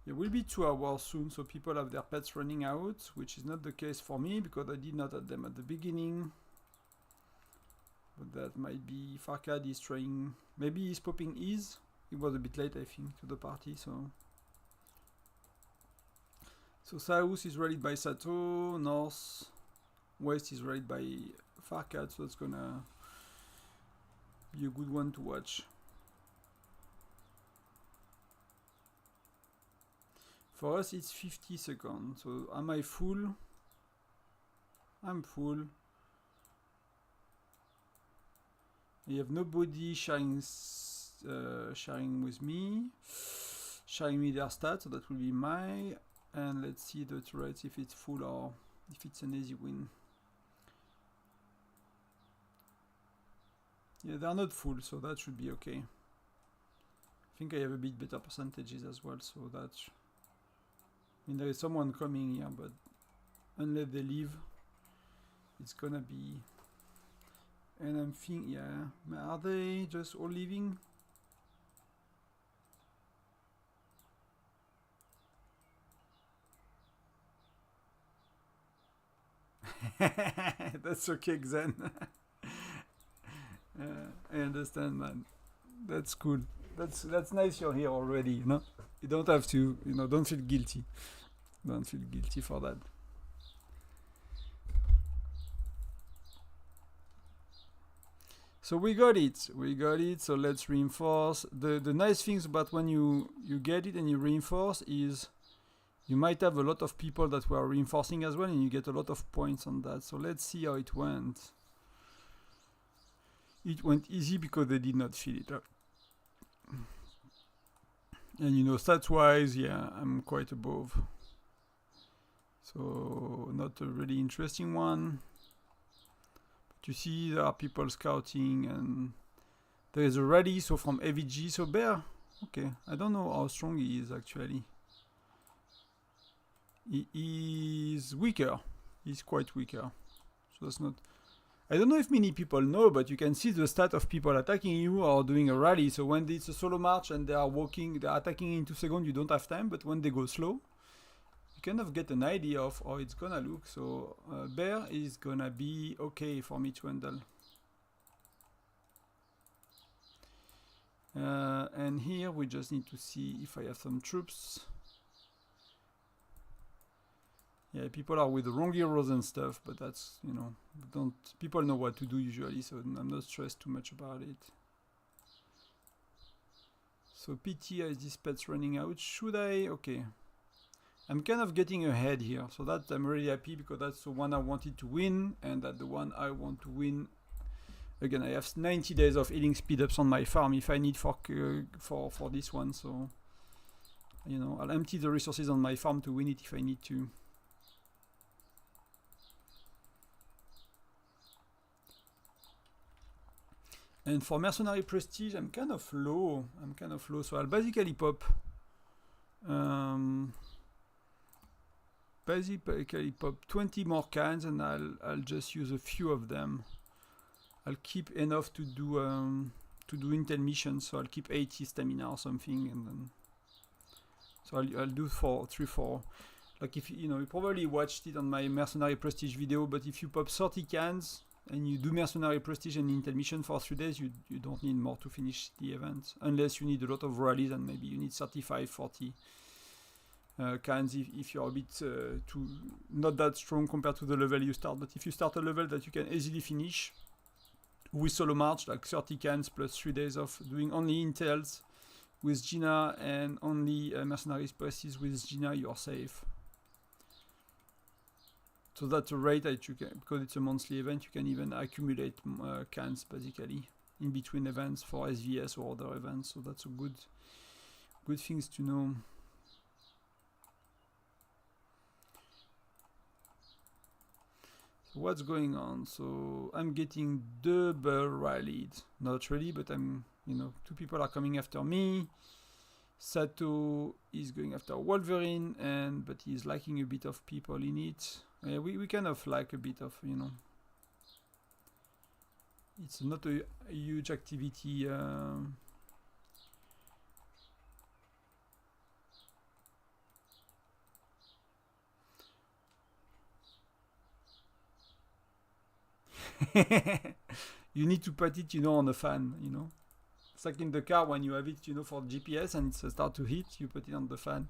it will be 2 hours soon, so people have their pets running out, which is not the case for me because I did not add them at the beginning. But that might be Farcad is trying, maybe he's popping ease. It was a bit late I think to the party, so South is rallied by Sato, North, West is rallied by Farcad, so it's gonna be a good one to watch. For us it's 50 seconds, so am I full? I'm full. You have nobody sharing with me, sharing me their stats, so that will be my, and let's see the turrets if it's full or if it's an easy win. Yeah, they're not full, so that should be okay. I think I have a bit better percentages as well, so that's, I mean there is someone coming here, but unless they leave, it's gonna be. And I'm thinking, yeah, are they just all leaving? That's okay, Xen. I understand, man. That's cool. That's nice you're here already, you know? You don't have to, you know, don't feel guilty. Don't feel guilty for that. So we got it, so let's reinforce. The nice things about when you get it and you reinforce is you might have a lot of people that were reinforcing as well and you get a lot of points on that. So let's see how it went. It went easy because they did not fill it up. And you know, stats wise, yeah, I'm quite above. So not a really interesting one. You see there are people scouting and there is a rally, so from AVG, so Bear, okay, I don't know how strong he is actually. He is weaker, he's quite weaker, so that's not, I don't know if many people know, but you can see the stat of people attacking you or doing a rally, so when it's a solo march and they are walking, they are attacking in 2 seconds, you don't have time, but when they go slow, kind of get an idea of how it's gonna look. So Bear is gonna be okay for me to handle. And here we just need to see if I have some troops. Yeah, people are with the wrong heroes and stuff, but that's, you know, people know what to do usually, so I'm not stressed too much about it. So PT is this pet's running out. Should I? Okay. I'm kind of getting ahead here, so that I'm really happy because that's the one I wanted to win, and that's the one I want to win. Again, I have 90 days of healing speed ups on my farm if I need for this one, so you know, I'll empty the resources on my farm to win it if I need to. And for mercenary prestige, I'm kind of low. So I'll basically pop. Basically pop 20 more cans and I'll just use a few of them. I'll keep enough to do intel missions, so I'll keep 80 stamina or something, and then so I'll do 3-4. Like if you know, you probably watched it on my mercenary prestige video, but if you pop 30 cans and you do mercenary prestige and intel mission for 3 days, you don't need more to finish the event, unless you need a lot of rallies and maybe you need 35, 40 kinds if you're a bit too not that strong compared to the level you start. But if you start a level that you can easily finish with solo march, like 30 cans plus 3 days of doing only intels with Gina and only mercenary prestige with Gina, you're safe. So that's a rate that you can, because it's a monthly event, you can even accumulate cans basically in between events for SVS or other events. So that's a good things to know. So what's going on? So I'm getting double rallied. Not really, but I'm, you know, 2 people are coming after me. Sato is going after Wolverine, but he's lacking a bit of people in it. We kind of like a bit of, you know, it's not a huge activity. You need to put it, you know, on a fan, you know. It's like in the car when you have it, you know, for GPS and it start to heat, you put it on the fan,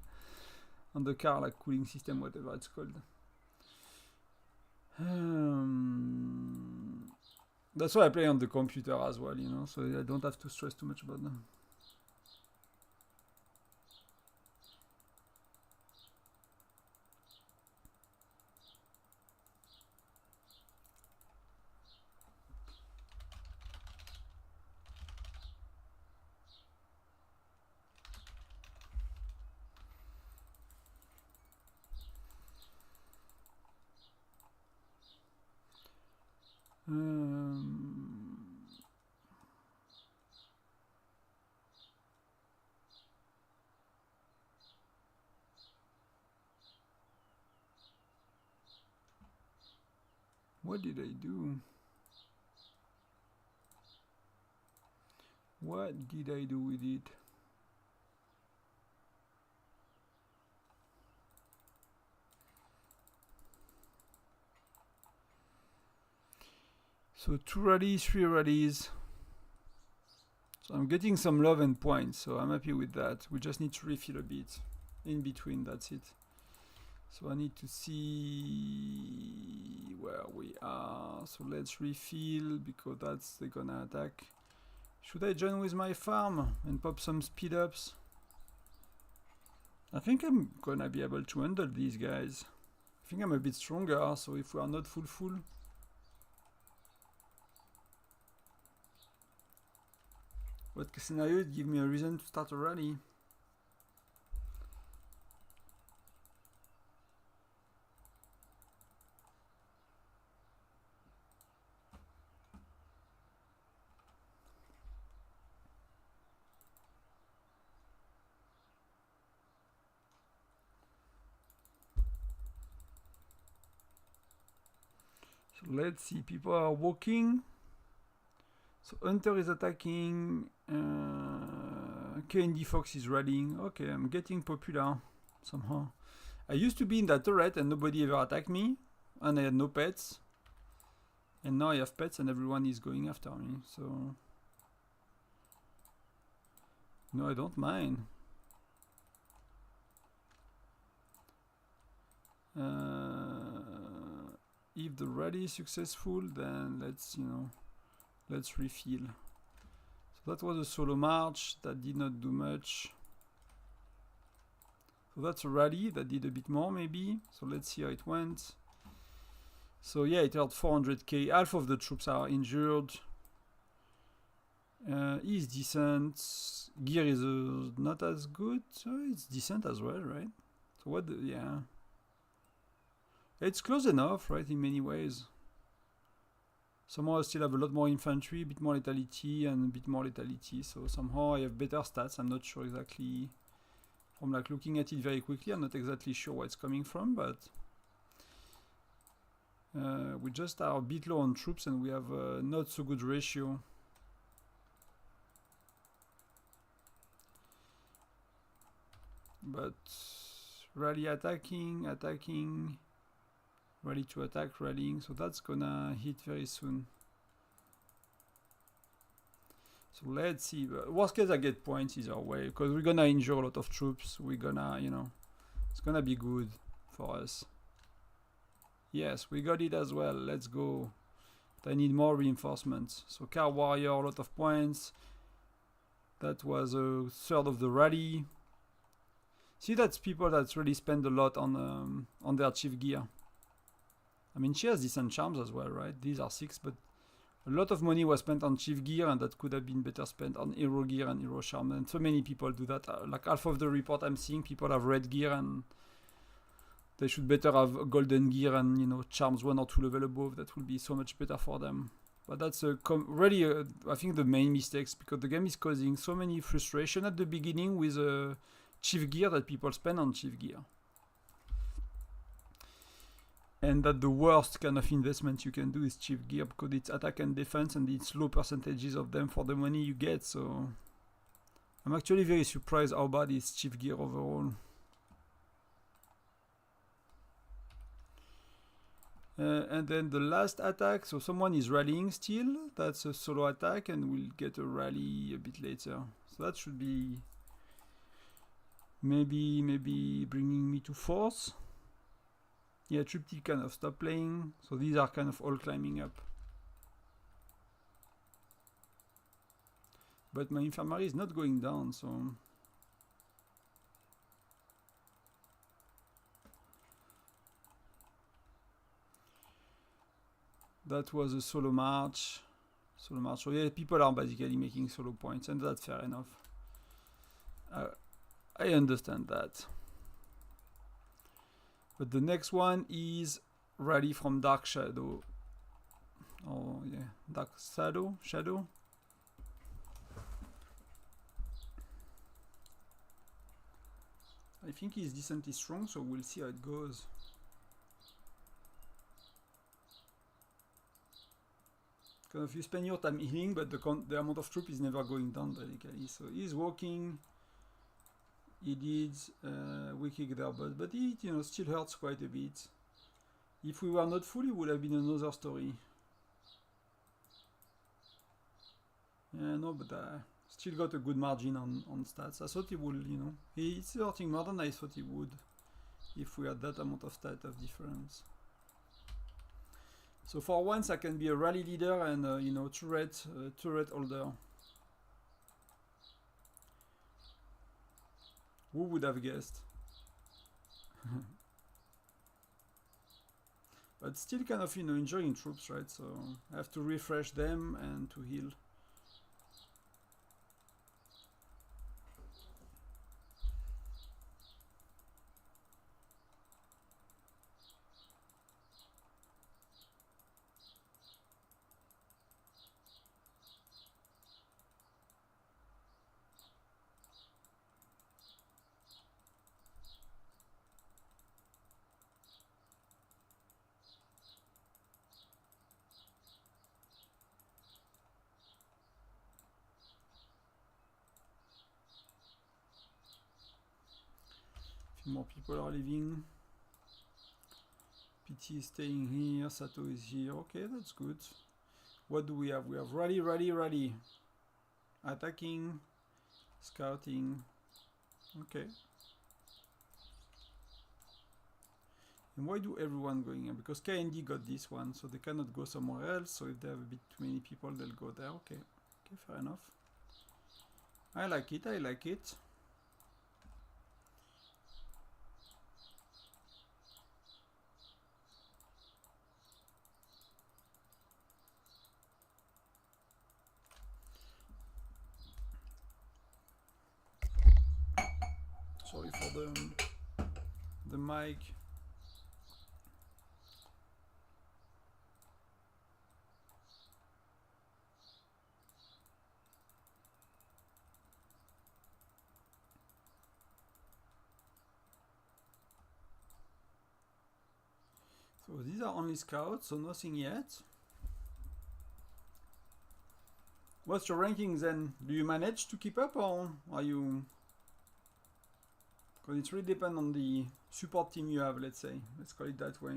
on the car, like cooling system, whatever it's called. That's why I play on the computer as well, you know, so I don't have to stress too much about them. What did I do? What did I do with it? So 2 rallies, 3 rallies. So I'm getting some love and points, so I'm happy with that. We just need to refill a bit in between, that's it. So I need to see where we are. So let's refill, because that's they're gonna attack. Should I join with my farm and pop some speed ups? I think I'm gonna be able to handle these guys. I think I'm a bit stronger, so if we are not full. What scenario would give me a reason to start a rally? So let's see, people are walking. So Hunter is attacking, K&D Fox is rallying. Okay, I'm getting popular somehow. I used to be in that turret and nobody ever attacked me, and I had no pets. And now I have pets and everyone is going after me, so... No, I don't mind. If the rally is successful, then let's, you know, let's refill. So that was a solo march that did not do much. So that's a rally that did a bit more maybe. So let's see how it went. So yeah, it hurt 400k. Half of the troops are injured. He's decent. Gear is not as good. So it's decent as well, right? So what? Yeah. It's close enough, right? In many ways. Somehow I still have a lot more infantry, a bit more lethality, and a bit more lethality. So somehow I have better stats. I'm not sure exactly. From like looking at it very quickly, I'm not exactly sure where it's coming from, but we just are a bit low on troops, and we have a not so good ratio. But rally attacking. Ready to attack, rallying. So that's gonna hit very soon. So let's see. Worst case, I get points either way because we're gonna injure a lot of troops. We're gonna, you know, it's gonna be good for us. Yes, we got it as well. Let's go. But I need more reinforcements. So car warrior, a lot of points. That was a third of the rally. See, that's people that really spend a lot on their chief gear. I mean, she has decent charms as well, right? These are 6, but a lot of money was spent on chief gear, and that could have been better spent on hero gear and hero charm. And so many people do that. Like half of the report I'm seeing, people have red gear, and they should better have golden gear and, you know, charms 1 or 2 level above. That will be so much better for them. But that's really, I think, the main mistakes, because the game is causing so many frustration at the beginning with chief gear that people spend on chief gear. And that the worst kind of investment you can do is chief gear, because it's attack and defense and it's low percentages of them for the money you get. So I'm actually very surprised how bad is chief gear overall. And then the last attack, so someone is rallying still. That's a solo attack, and we'll get a rally a bit later. So that should be maybe bringing me to 4th. Yeah, triptych kind of stop playing. So these are kind of all climbing up. But my infirmary is not going down, so... That was a solo march. So yeah, people are basically making solo points, and that's fair enough. I understand that. But the next one is Rally from Dark Shadow. Oh yeah, Dark Shadow? I think he's decently strong, so we'll see how it goes. Kind of, you spend your time healing, but the amount of troop is never going down basically. So he's walking. He did we kick their butt, but it, you know, still hurts quite a bit. If we were not full, it would have been another story. Yeah, no, but still got a good margin on stats. I thought he would, you know, he's hurting more than I thought he would if we had that amount of stat of difference. So for once, I can be a rally leader and you know, turret holder. Who would have guessed? But still kind of, you know, enjoying troops, right? So I have to refresh them and to heal. More people are leaving. PT is staying here. Sato is here. Okay, that's good. What do we have? We have rally. Attacking. Scouting. Okay. And why do everyone going here? Because KND got this one, so they cannot go somewhere else. So if they have a bit too many people, they'll go there. Okay. Okay, fair enough. I like it. Sorry for the mic. So these are only scouts, so nothing yet. What's your ranking then? Do you manage to keep up, or are you... Because it really depends on the support team you have, let's say. Let's call it that way.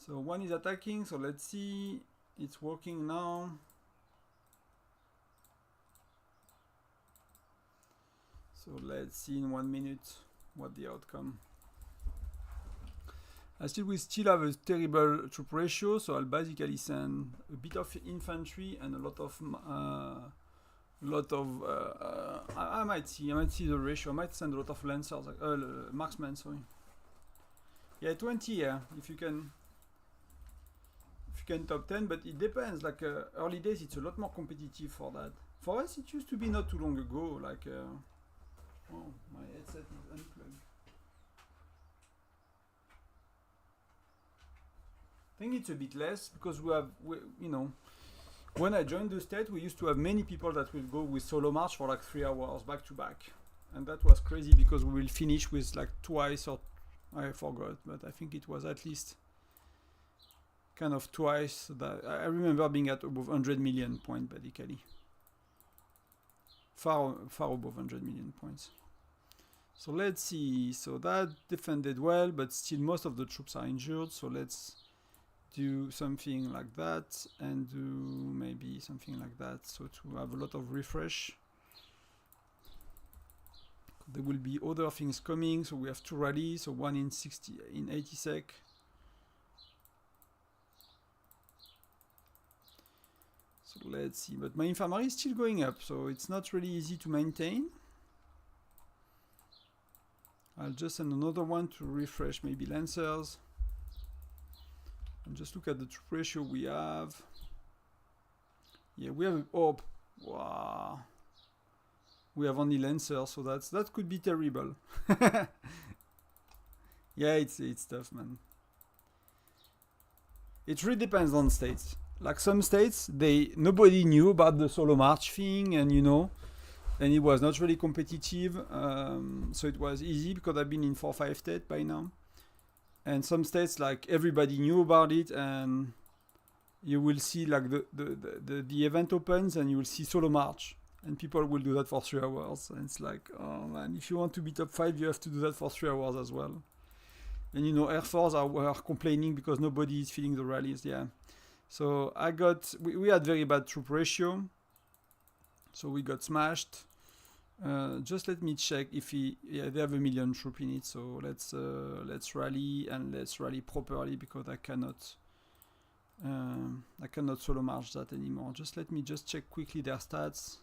So one is attacking, so let's see. It's working now. So let's see in 1 minute what the outcome. We still have a terrible troop ratio, so I'll basically send a bit of infantry and a lot of I might see the ratio. I might send a lot of lancers, marksmen. Sorry. Yeah, 20. Yeah, if you can top 10, but it depends. Like early days, it's a lot more competitive for that. For us, it used to be not too long ago. Like, oh, my headset is unplugged. I think it's a bit less because you know, when I joined the state, we used to have many people that will go with solo march for like 3 hours back to back, and that was crazy because we will finish with like twice, or I forgot, but I think it was at least kind of twice that I remember being at above 100 million points, basically far above 100 million points. So let's see. So that defended well, but still most of the troops are injured. So let's do something like that and do maybe something like that, so to have a lot of refresh. There will be other things coming, so we have 2 rallies, so one in 80 sec. So let's see, but my infirmary is still going up, so it's not really easy to maintain. I'll just send another one to refresh maybe lancers. And just look at the troop ratio we have. Yeah, we have, oh, wow. We have only lancers, so that could be terrible. Yeah, it's tough, man. It really depends on states. Like some states, nobody knew about the solo march thing, and you know, and it was not really competitive. So it was easy because I've been in 4 or 5 states by now. And some states, like, everybody knew about it, and you will see like the event opens and you will see solo march, and people will do that for 3 hours, and it's like, oh man, if you want to be top 5, you have to do that for 3 hours as well. And you know, Air Force were complaining because nobody is feeling the rallies. Yeah, so we had very bad troop ratio, so we got smashed. Just let me check if they have 1 million troop in it, so let's rally, and let's rally properly, because I cannot solo march that anymore. Just let me check quickly their stats.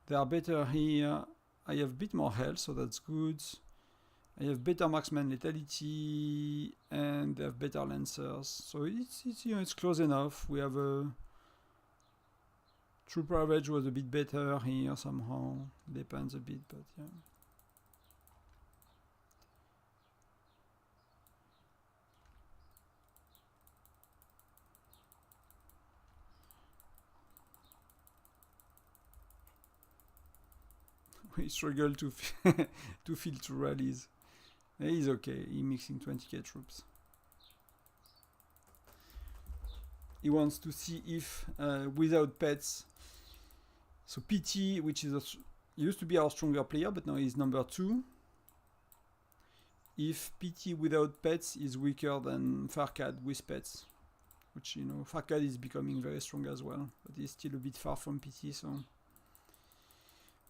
They are better here. I have a bit more health, so that's good. I have better marksman lethality, and they have better lancers, so it's close enough. We have a troop average was a bit better here somehow. Depends a bit, but yeah. We struggle to to fill 2 rallies. He's okay. He's mixing 20k troops. He wants to see if without pets. So PT, which is used to be our stronger player, but now he's number 2. If PT without pets is weaker than Farcad with pets, which, you know, Farcad is becoming very strong as well, but he's still a bit far from PT, so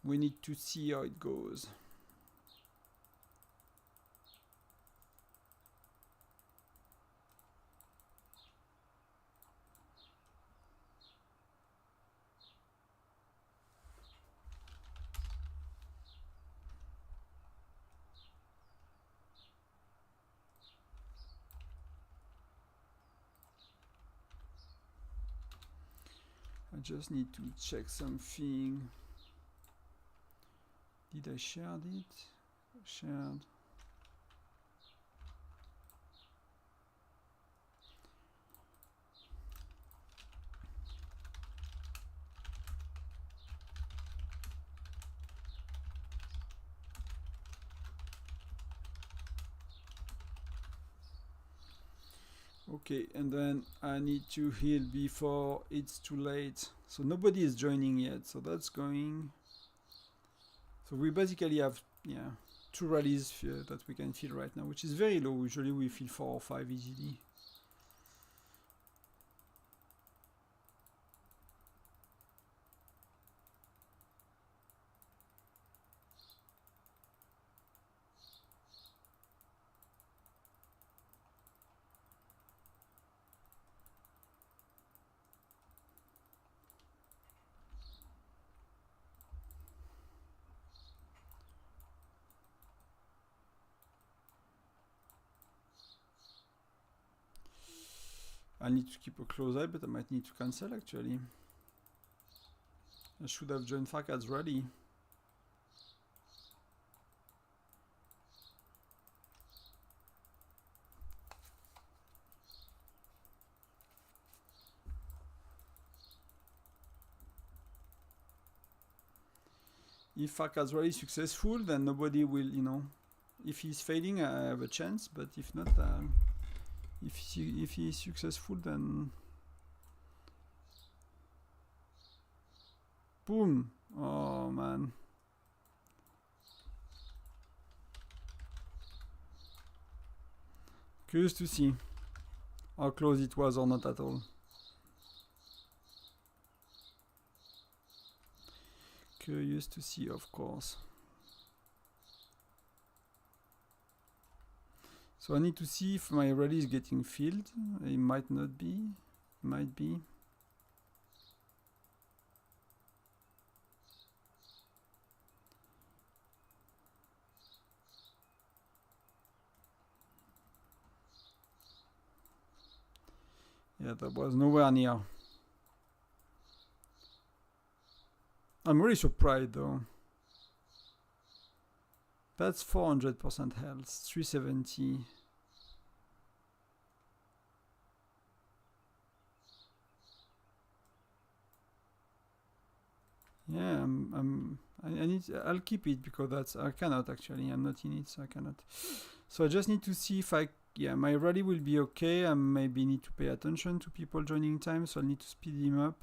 we need to see how it goes. I just need to check something. Did I share it? Shared. Okay, and then I need to heal before it's too late. So nobody is joining yet, so that's going. So we basically have, yeah, 2 rallies that we can fill right now, which is very low. Usually we fill 4 or 5 easily. I need to keep a close eye, but I might need to cancel actually. I should have joined Farkad's rally. If Farkad's rally is successful, then nobody will, you know. If he's failing, I have a chance, but if not, if he is successful, then boom! Oh man. Curious to see how close it was or not at all. Curious to see, of course. So I need to see if my rally is getting filled. It might not be. It might be. Yeah, that was nowhere near. I'm really surprised though. That's 400% health, 370. Yeah, I'll keep it because I cannot actually. I'm not in it, so I cannot. So I just need to see if my rally will be okay. I maybe need to pay attention to people joining time, so I need to speed him up.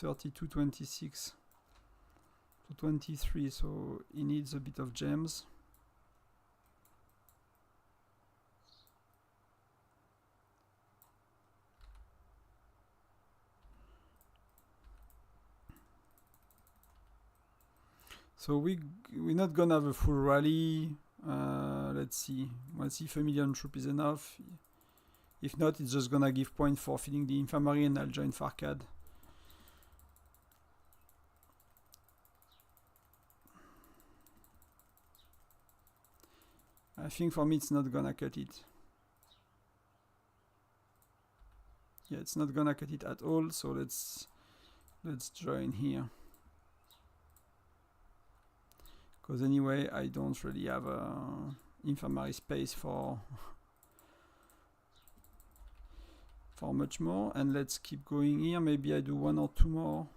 32.26 to 23, so he needs a bit of gems. So we're not gonna have a full rally. Let's see. Let's see if a million troop is enough. If not, it's just gonna give points for filling the infirmary, and I'll join Farkad. I think for me it's not gonna cut it. Yeah, it's not gonna cut it at all, so let's join here. Because anyway, I don't really have infirmary space for much more. And let's keep going here. Maybe I do 1 or 2 more.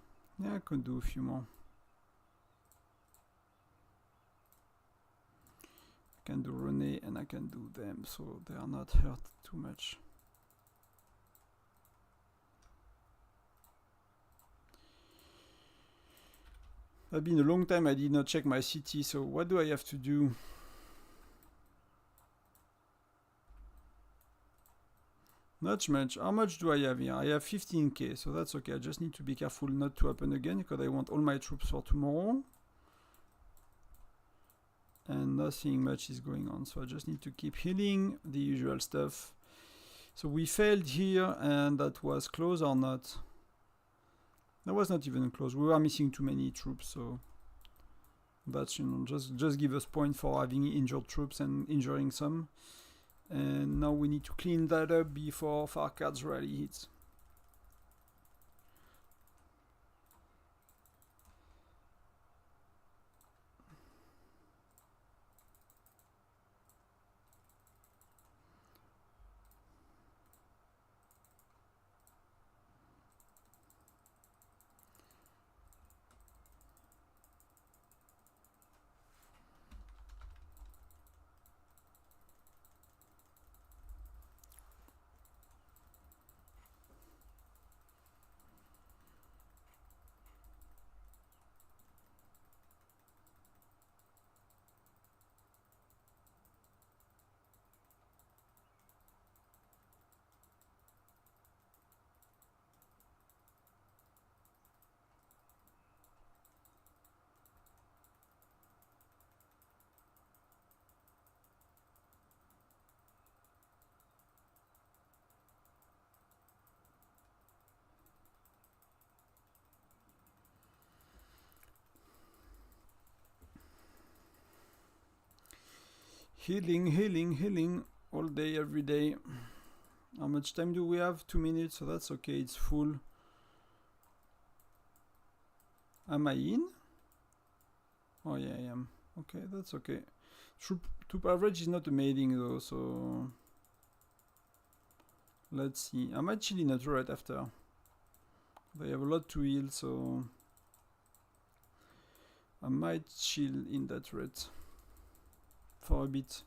Yeah, I could do a few more. I can do Rene and I can do them, so they are not hurt too much. It's been a long time I did not check my city, so what do I have to do? Not much. How much do I have here? I have 15k, so that's okay. I just need to be careful not to happen again, because I want all my troops for tomorrow. And nothing much is going on, so I just need to keep healing, the usual stuff. So we failed here, and that was close or not? That was not even close. We were missing too many troops, so that's, you know, just give us point for having injured troops and injuring some. And now we need to clean that up before Farkad's rally hits. Healing, healing, healing all day, every day. How much time do we have? 2 minutes, so that's okay, it's full. Am I in? Oh yeah, I am. Okay, that's okay. Troop average is not amazing though, so... Let's see. I might chill in a turret after. They have a lot to heal, so... I might chill in that turret. For a bit.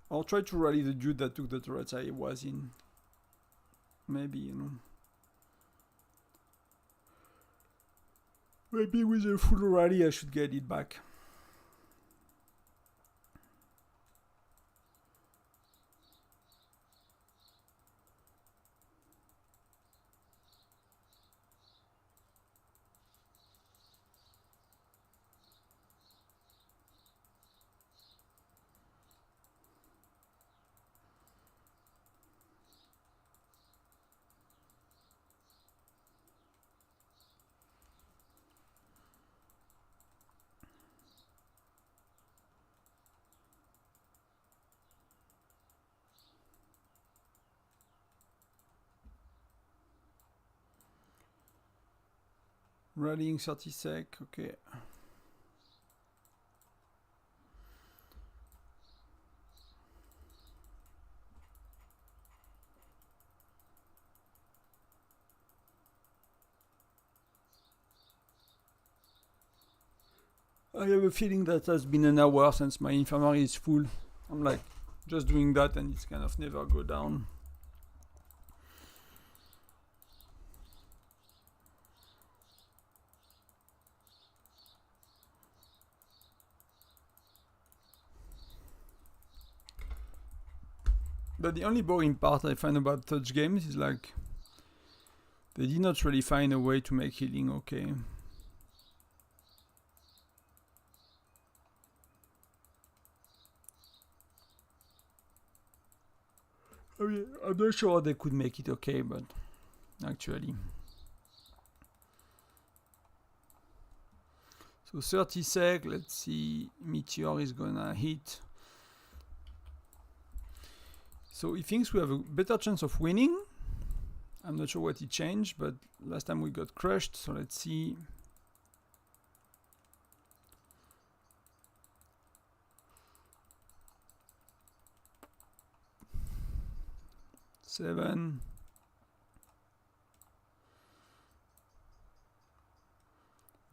I'll try to rally the dude that took the turrets I was in. Maybe, you know. Maybe with a full rally I should get it back. Rallying 30 sec, okay. I have a feeling that has been an hour since my infirmary is full. I'm like just doing that and it's kind of never go down. But the only boring part I find about touch games is like they did not really find a way to make healing okay. I mean, I'm not sure they could make it okay, but actually. So 30 sec, let's see, Meteor is gonna hit. So he thinks we have a better chance of winning. I'm not sure what he changed, but last time we got crushed, so let's see. Seven.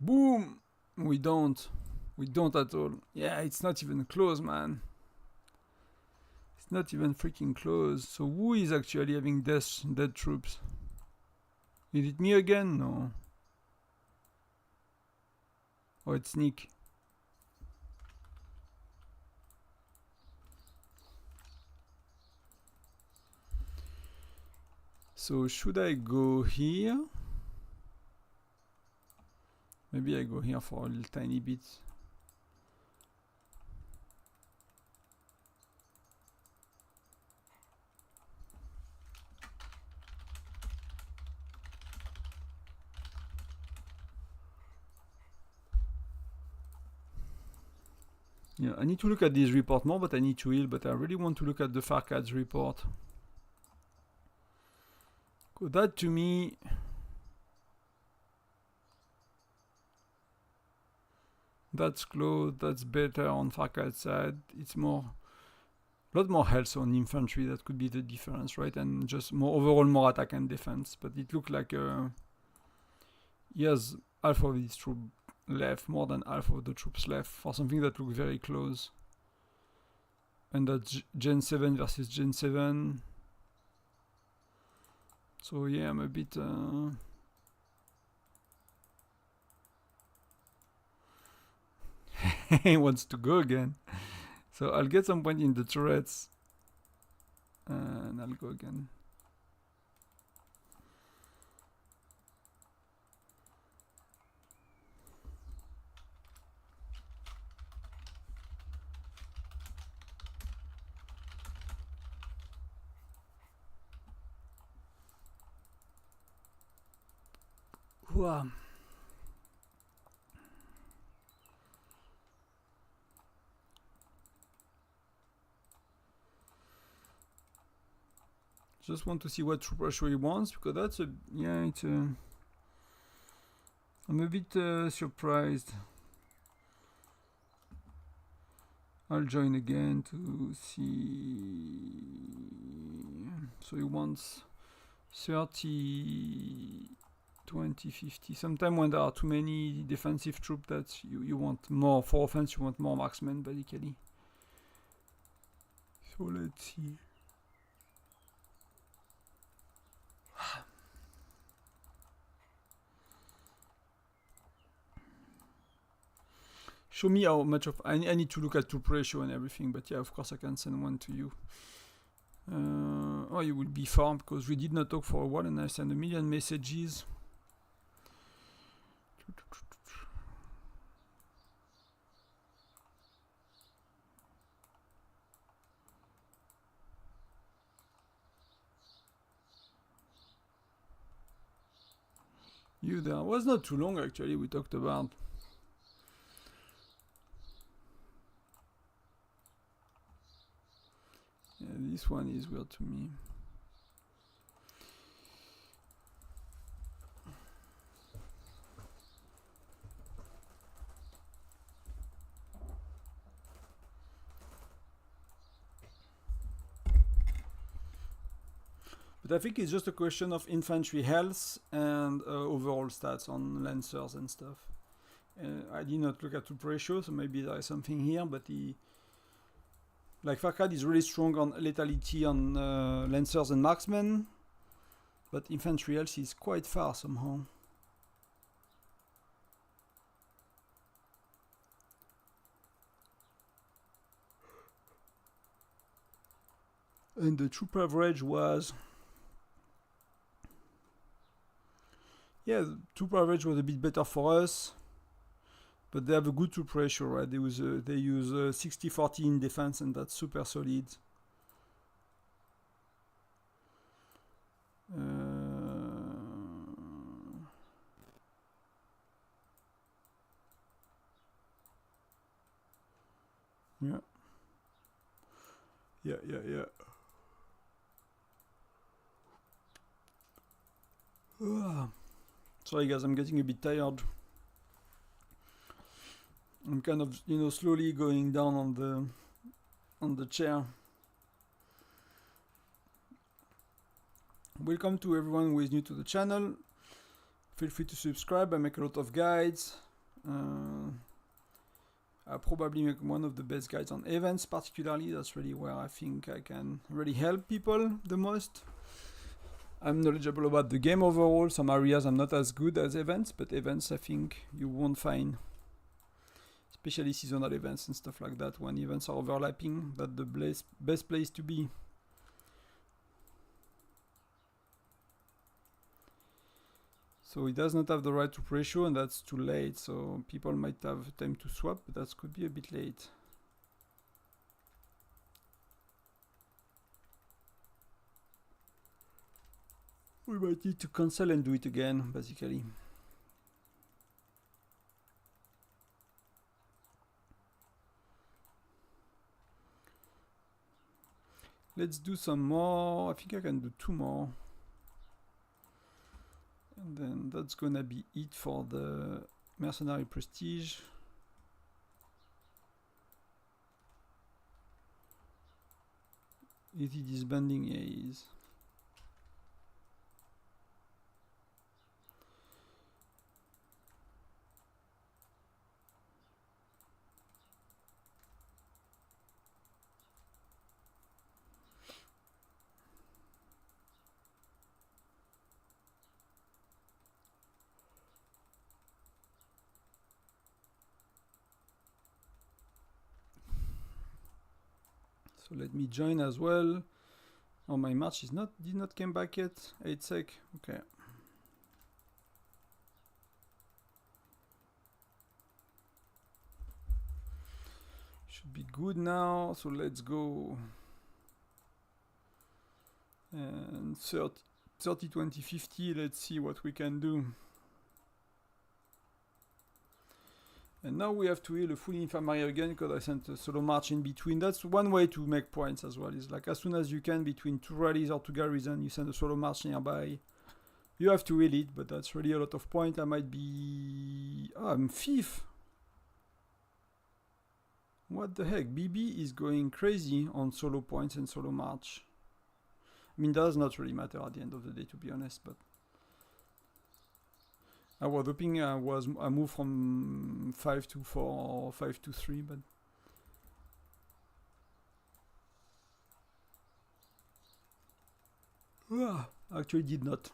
Boom! We don't at all. Yeah, it's not even close, man. It's not even freaking close. So who is actually having dead troops? Is it me again? No. Oh, it's Nick. So should I go here? Maybe I go here for a little tiny bit. Yeah, I need to look at this report more, but I need to heal, but I really want to look at the Farcad's report. That to me... That's close, that's better on Farcad's side. It's more... A lot more health on infantry, that could be the difference, right? And just more overall more attack and defense. But it looked like he has half of his troops left, more than half of the troops left, for something that looked very close. And that's Gen 7 versus Gen 7. So yeah, I'm a bit... he wants to go again. So I'll get some point in the turrets. And I'll go again. Wow. Just want to see what troop ratio he wants, because that's a, yeah, it's a, I'm a bit surprised. I'll join again to see. So he wants 30, 20, 50. Sometimes when there are too many defensive troops, that you want more. For offense, you want more marksmen, basically. So let's see. Show me how much of... I need to look at troop ratio and everything, but yeah, of course I can send one to you. Oh, you will be farmed, because we did not talk for a while and I sent a million messages. You there. It was not too long actually, we talked about. Yeah, this one is weird to me. But I think it's just a question of infantry health and overall stats on lancers and stuff. I did not look at troop ratio, so maybe there is something here, but like Farcad is really strong on lethality on lancers and marksmen, but infantry health is quite far somehow. And the troop average was... Yeah, the troop average was a bit better for us, but they have a good troop ratio, right? They use 60-40 in defense, and that's super solid. Yeah. Yeah. Sorry guys, I'm getting a bit tired. I'm kind of, slowly going down on the chair. Welcome to everyone who is new to the channel. Feel free to subscribe. I make a lot of guides. I probably make one of the best guides on events, particularly. That's really where I think I can really help people the most. I'm knowledgeable about the game overall. Some areas I'm not as good as events, but events I think you won't find. Especially seasonal events and stuff like that. When events are overlapping, that's the best place to be. So it does not have the right troop ratio, and that's too late. So people might have time to swap, but that could be a bit late. We might need to cancel and do it again, basically. Let's do some more. I think I can do 2 more. And then that's gonna be it for the mercenary prestige. Is he disbanding? Yeah, he is. So let me join as well. Oh, my march did not come back yet. 8 sec. Okay. Should be good now. So let's go. And 30, 20, 50. Let's see what we can do. And now we have to heal a full infirmary again because I sent a solo march in between. That's one way to make points as well. It's like as soon as you can between 2 rallies or 2 garrison, you send a solo march nearby. You have to heal it, but that's really a lot of points. I might be... Oh, I'm 5th. What the heck? BB is going crazy on solo points and solo march. I mean, does not really matter at the end of the day, to be honest, but... I was hoping I moved from 5 to 4 or 5 to 3, but actually did not.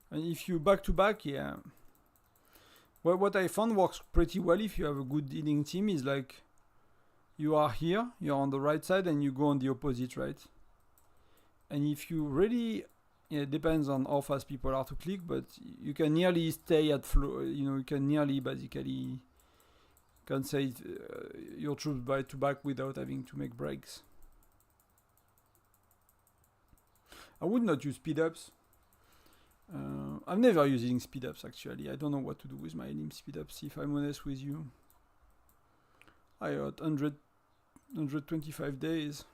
And if you back to back, yeah. Well, what I found works pretty well if you have a good healing team is like you are here, you're on the right side, and you go on the opposite, right? And if you really, yeah, it depends on how fast people are to click, but you can nearly stay at flow. You can nearly basically can say your troops back to back without having to make breaks. I would not use speed ups. I'm never using speed ups actually. I don't know what to do with my limb speed ups if I'm honest with you. I got 125 days.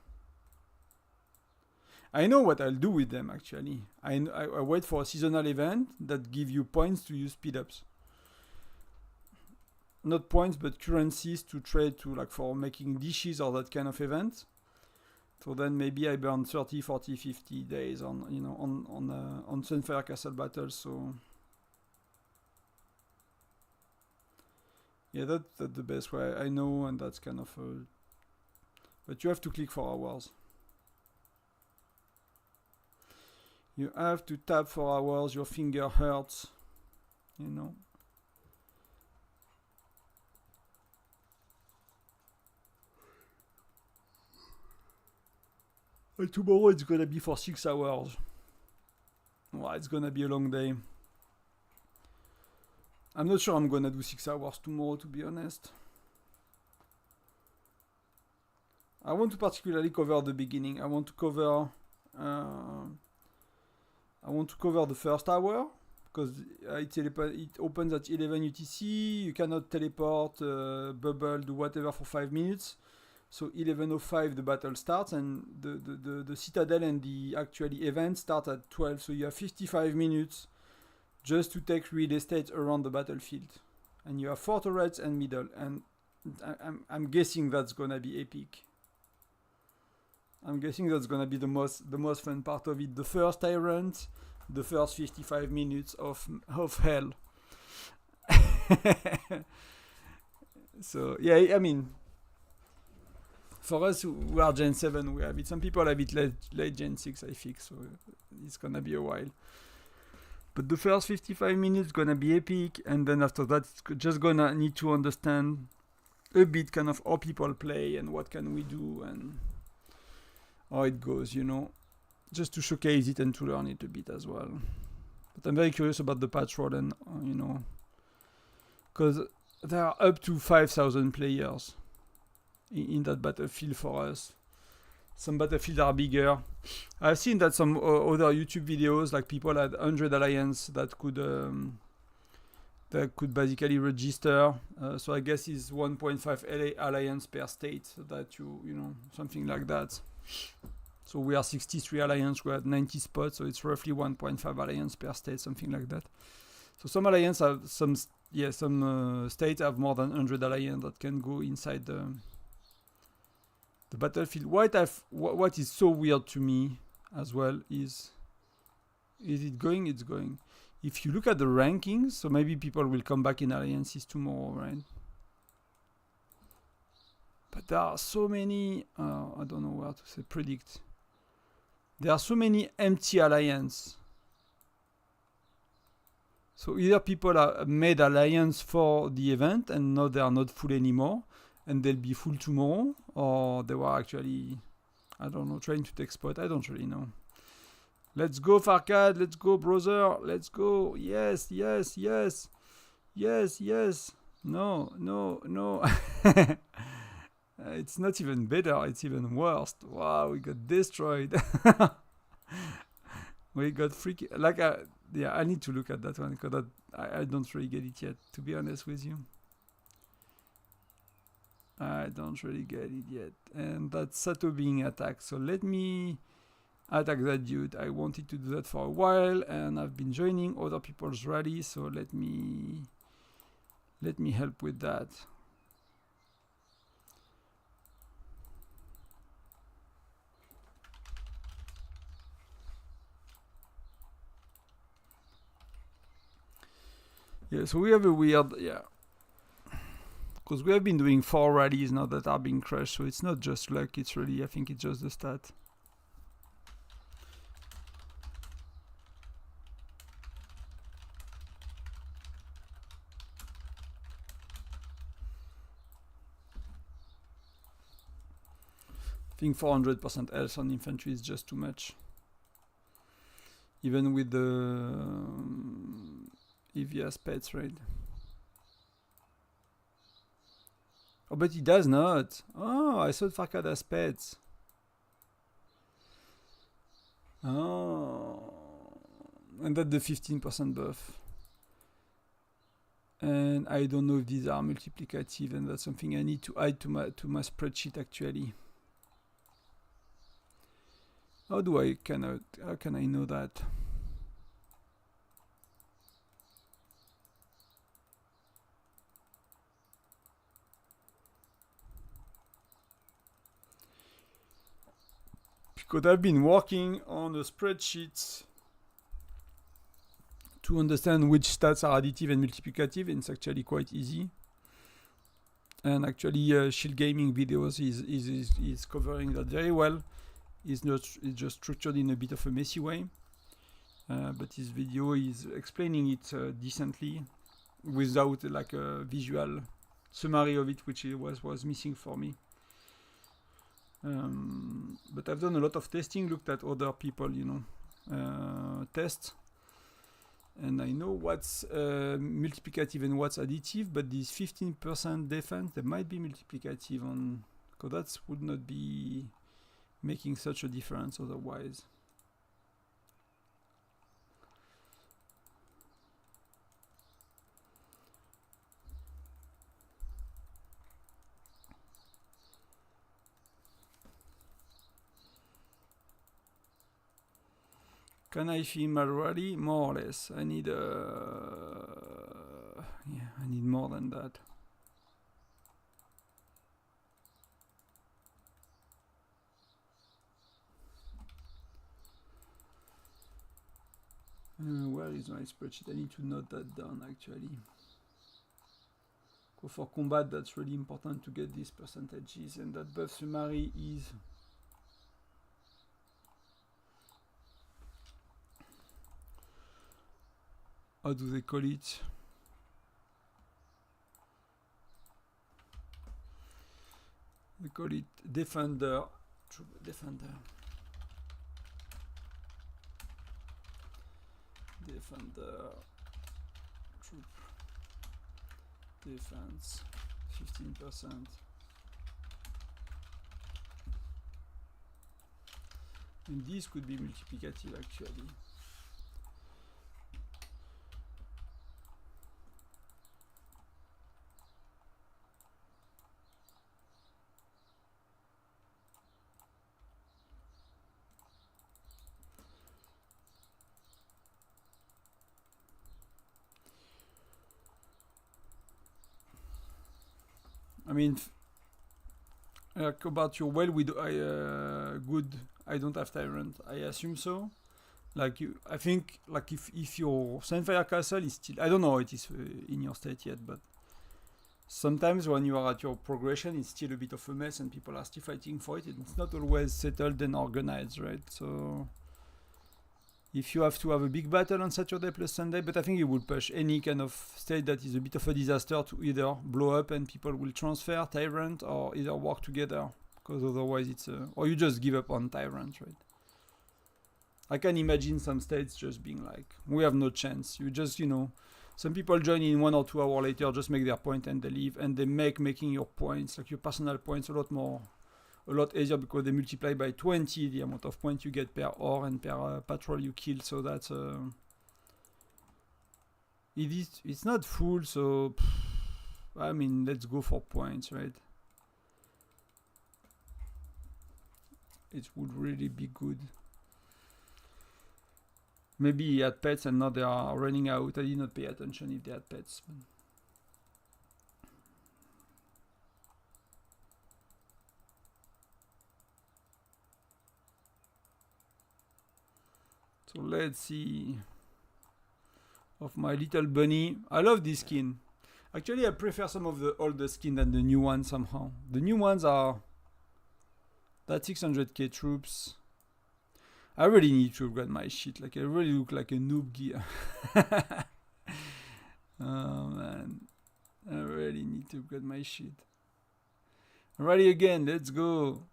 I know what I'll do with them actually. I wait for a seasonal event that give you points to use speed ups. Not points but currencies to trade to like for making dishes or that kind of event. So then maybe I burn 30, 40, 50 days on on Sunfire Castle battles. So yeah, that's the best way I know, and that's kind of. But you have to click for hours. You have to tap for hours. Your finger hurts. And tomorrow it's gonna be for 6 hours. Well, it's gonna be a long day. I'm not sure I'm gonna do 6 hours tomorrow, to be honest. I want to particularly cover the beginning. I want to cover the first hour because it opens at 11 UTC. You cannot teleport, bubble, do whatever for 5 minutes. So 11:05 the battle starts, and the citadel and the actually event start at 12. So you have 55 minutes just to take real estate around the battlefield, and you have 4 turrets and middle. And I'm guessing that's gonna be epic. I'm guessing that's gonna be the most fun part of it. The first tyrant, the first 55 minutes of hell. So yeah, I mean. For us who are Gen 7, we have it. Some people have it late Gen 6, I think, so it's gonna be a while. But the first 55 minutes gonna be epic, and then after that, it's just gonna need to understand a bit kind of how people play and what can we do and how it goes, just to showcase it and to learn it a bit as well. But I'm very curious about the patch roll and, because there are up to 5,000 players in that battlefield for us. Some battlefields are bigger. I've seen that some other YouTube videos, like people had 100 alliance that could basically register. So I guess it's 1.5 alliance per state, so that something like that. So we are 63 alliance, we had 90 spots, so it's roughly 1.5 alliance per state, something like that. So some alliance have some states have more than 100 alliance that can go inside the battlefield. What is so weird to me as well is it going? It's going. If you look at the rankings, so maybe people will come back in alliances tomorrow, right? But there are so many, I don't know where to say predict. There are so many empty alliance. So either people are made alliance for the event and now they are not full anymore and they'll be full tomorrow, or they were actually, I don't know, trying to exploit. I don't really know. Let's go, Farkad. Let's go, brother. Let's go. Yes, yes, yes. Yes, yes. No, no, no. It's not even better. It's even worse. Wow, we got destroyed. We got freaky. Like, yeah, I need to look at that one because I don't really get it yet, to be honest with you. I don't really get it yet. And that's Sato being attacked. So let me attack that dude. I wanted to do that for a while and I've been joining other people's rallies. So let me help with that. Yeah, so we have a weird, yeah. Because we have been doing 4 rallies now that are being crushed, so it's not just luck, it's really, I think it's just the stat. I think 400% health on infantry is just too much. Even with the EVS pets, right? Oh, but he does not. Oh, I thought Farkad has pets. Oh. And that's the 15% buff. And I don't know if these are multiplicative, and that's something I need to add to my spreadsheet actually. How can I know that? Because I've been working on a spreadsheet to understand which stats are additive and multiplicative, and it's actually quite easy. And actually, Shield Gaming videos is covering that very well. It's just structured in a bit of a messy way, but his video is explaining it decently without like a visual summary of it, which was missing for me. But I've done a lot of testing, looked at other people, tests, and I know what's multiplicative and what's additive, but this 15% defense, they might be multiplicative on, because that would not be making such a difference otherwise. Can I film my rally? More or less. I need I need more than that. Where is my spreadsheet? I need to note that down actually. For combat, that's really important to get these percentages, and that buff summary is how do they call it? They call it defender, troop defender. Defender, troop, defense, 15%. And these could be multiplicative actually. I mean, about your well, good. I don't have tyrant. I assume so. Like I think like if your Sunfire castle is still, I don't know how it is in your state yet, but sometimes when you are at your progression, it's still a bit of a mess, and people are still fighting for it. It's not always settled and organized, right? So if you have to have a big battle on Saturday plus Sunday, but I think it would push any kind of state that is a bit of a disaster to either blow up and people will transfer tyrant, or either work together, because otherwise it's or you just give up on tyrant, right? I can imagine some states just being like, we have no chance. You just, you know, some people join in 1 or 2 hours later, just make their point and they leave, and they make making your points, like your personal points, a lot easier, because they multiply by 20 the amount of points you get per hour and per patrol you kill. So that's it's not full, so I mean, let's go for points, right? It would really be good. Maybe he had pets and now they are running out. I did not pay attention if they had pets. So let's see. Of my little bunny. I love this skin. Actually, I prefer some of the older skin than the new ones somehow. The new ones are that 600k troops. I really need to upgrade my shit. Like, I really look like a noob gear. Oh man. I really need to upgrade my shit. Ready again, let's go.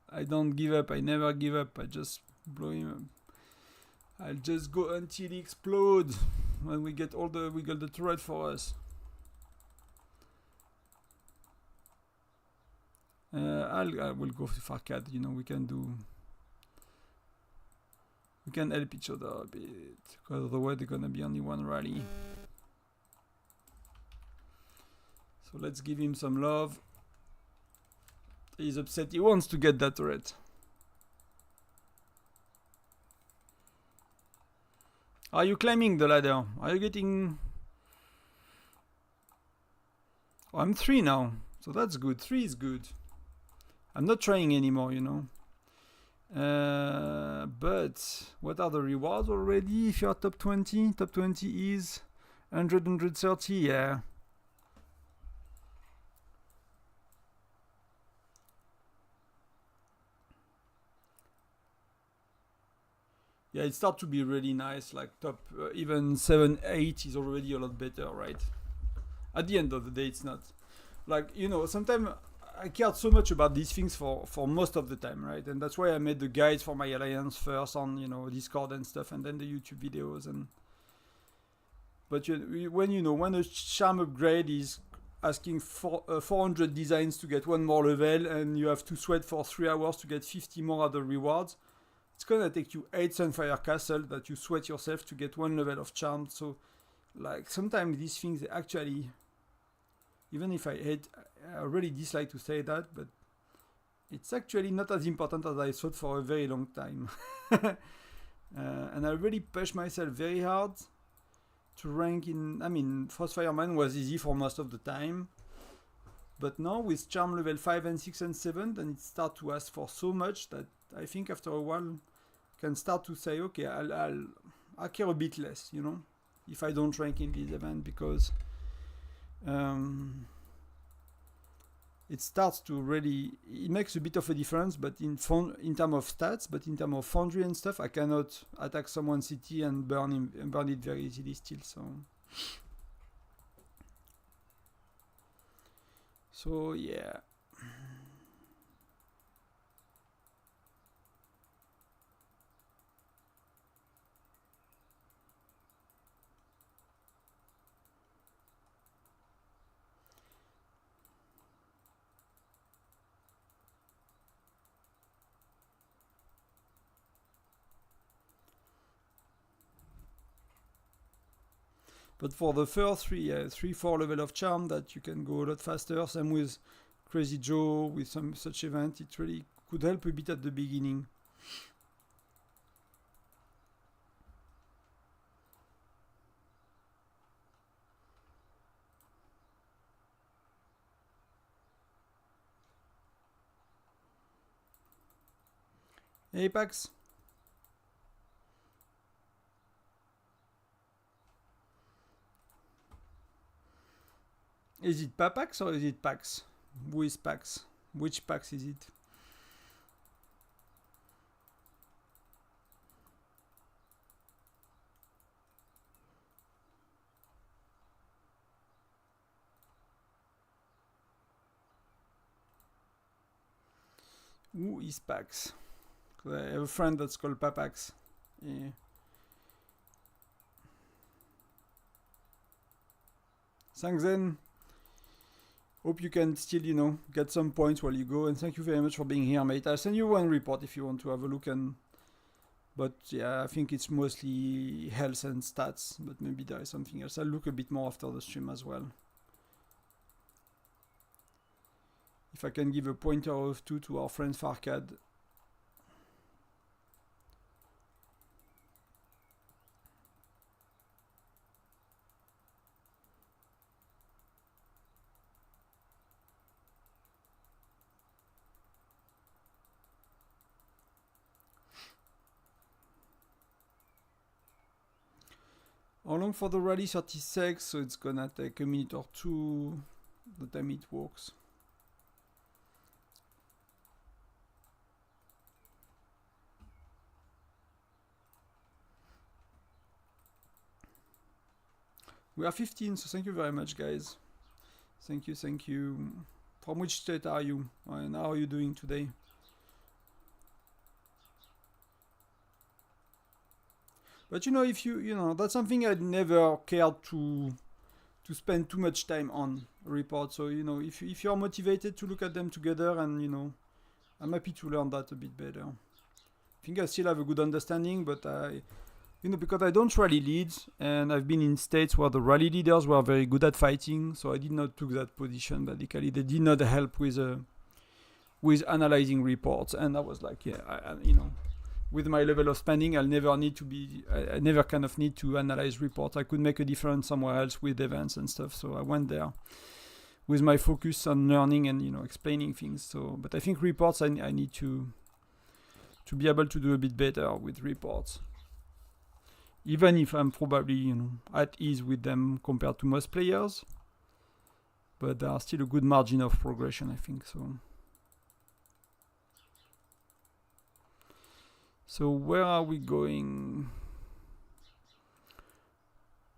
I don't give up, I never give up. I just blow him up. I'll just go until he explodes. When we get the turret for us. I will go for Farcad, you know, we can help each other a bit, because otherwise there's gonna be only one rally. So let's give him some love. He's upset, he wants to get that turret. Are you climbing the ladder? Are you getting... Oh, I'm 3 now, so that's good. 3 is good. I'm not trying anymore, you know. But what are the rewards already if you're top 20? Top 20 is 100, 130, yeah. Yeah, it starts to be really nice, like top even 7, 8 is already a lot better, right? At the end of the day, it's not. Like, you know, sometimes I cared so much about these things for most of the time, right? And that's why I made the guides for my alliance first on, you know, Discord and stuff, and then the YouTube videos. But when a charm upgrade is asking for 400 designs to get 1 more level, and you have to sweat for 3 hours to get 50 more other rewards, it's gonna take you 8 Sunfire Castle that you sweat yourself to get 1 level of charm. So, like, sometimes these things actually, even if I really dislike to say that, but it's actually not as important as I thought for a very long time. And I really pushed myself very hard to rank in. I mean, Frostfireman was easy for most of the time, but now with charm level 5 and 6 and 7, then it starts to ask for so much that I think after a while I can start to say, okay, I'll care a bit less, you know, if I don't rank in this event, because it starts to really, it makes a bit of a difference, but in terms of stats, but in terms of foundry and stuff, I cannot attack someone's city and burn it very easily still. So yeah. But for the first 3-4 level of charm that you can go a lot faster, same with Crazy Joe, with some such event, it really could help a bit at the beginning. Hey Pax. Is it Papax or is it Pax? Who is Pax? Which Pax is it? Who is Pax? I have a friend that's called Papax. Yeah. Thanks then. Hope you can still, you know, get some points while you go. And thank you very much for being here, mate. I'll send you one report if you want to have a look. But yeah, I think it's mostly health and stats. But maybe there is something else. I'll look a bit more after the stream as well. If I can give a pointer of 2 to our friend Farkad. How long for the rally? 36, so it's gonna take a minute or two the time it works. We are 15, so thank you very much, guys. Thank you, thank you. From which state are you? And how are you doing today? But you know, if you know, that's something I'd never cared to spend too much time on reports. So you know, if you're motivated to look at them together, and you know, I'm happy to learn that a bit better. I think I still have a good understanding, but you know, because I don't rally lead, and I've been in states where the rally leaders were very good at fighting, so I did not took that position. Basically, they did not help with analyzing reports, and I was like, yeah, you know, with my level of spending, I'll never need to be. I never kind of need to analyze reports. I could make a difference somewhere else with events and stuff. So I went there with my focus on learning and you know explaining things. So, but I think reports, I need to be able to do a bit better with reports. Even if I'm probably, you know, at ease with them compared to most players. But there are still a good margin of progression, I think. So where are we going?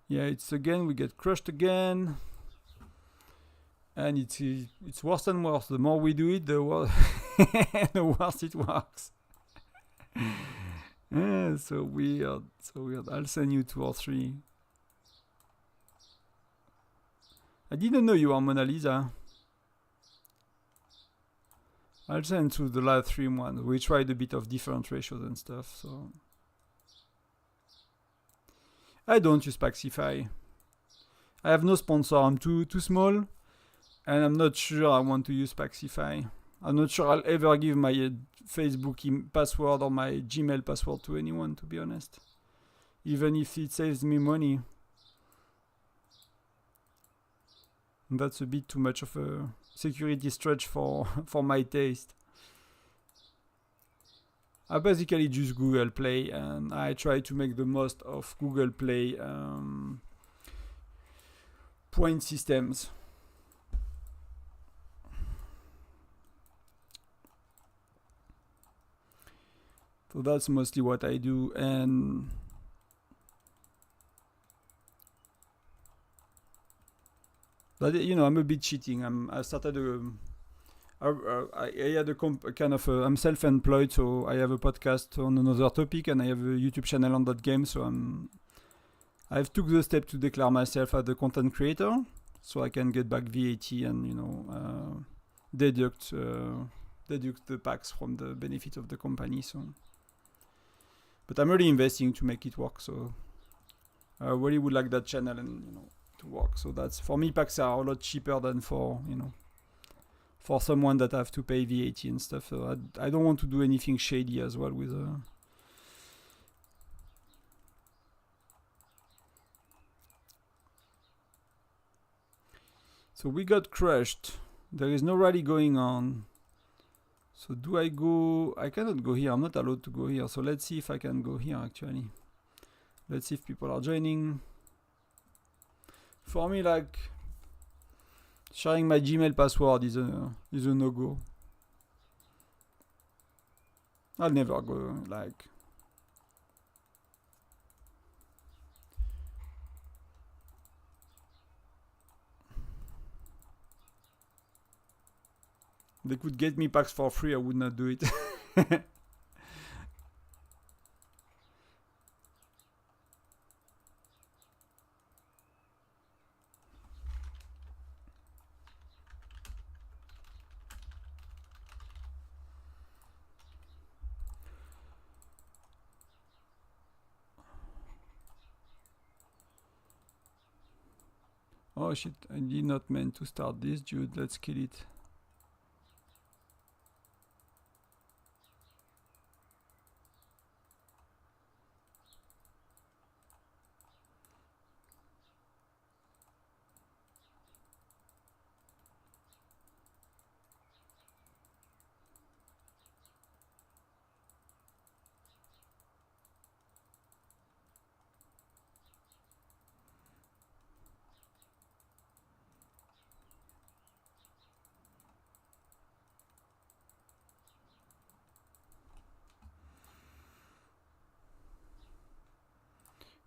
Yeah, it's again, we get crushed again. And it's worse and worse. The more we do it, the worse, the worse it works. Yeah, so weird. I'll send you 2 or 3. I didn't know you are Mona Lisa. I'll send to the live stream one. We tried a bit of different ratios and stuff, so. I don't use Paxify. I have no sponsor. I'm too small, and I'm not sure I want to use Paxify. I'm not sure I'll ever give my Facebook password or my Gmail password to anyone, to be honest. Even if it saves me money. And that's a bit too much of a security stretch for my taste. I basically use Google Play, and I try to make the most of Google Play point systems. So that's mostly what I do, and but you know, I'm a bit cheating. I started I had a kind of I'm self-employed, so I have a podcast on another topic, and I have a YouTube channel on that game. So I've took the step to declare myself as a content creator, so I can get back VAT and you know deduct the packs from the benefit of the company. So. But I'm really investing to make it work, so I really would like that channel and you know to work. So that's for me, packs are a lot cheaper than for you know for someone that have to pay VAT and stuff. So I don't want to do anything shady as well with. So we got crushed. There is no rally going on. So do I go? I cannot go here. I'm not allowed to go here. So let's see if I can go here actually. Let's see if people are joining. For me, like sharing my Gmail password is a no-go. I'll never go like. They could get me packs for free, I would not do it. Oh shit, I did not mean to start this, dude. Let's kill it.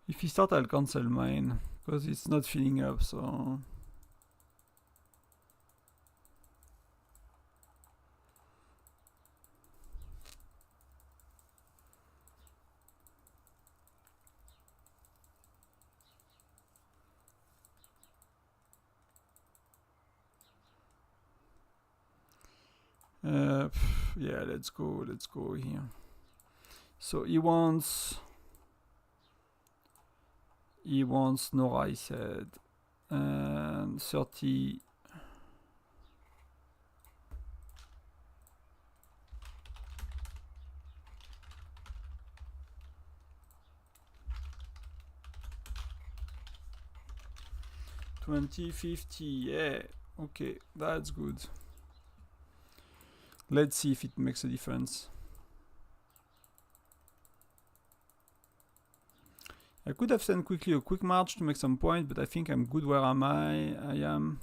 If he start, I'll cancel mine, because it's not filling up, so... yeah, let's go here. So he wants Nora, he said, and 30. $20.50, yeah, okay, that's good. Let's see if it makes a difference. I could have sent quickly a quick march to make some points, but I think I'm good where am I?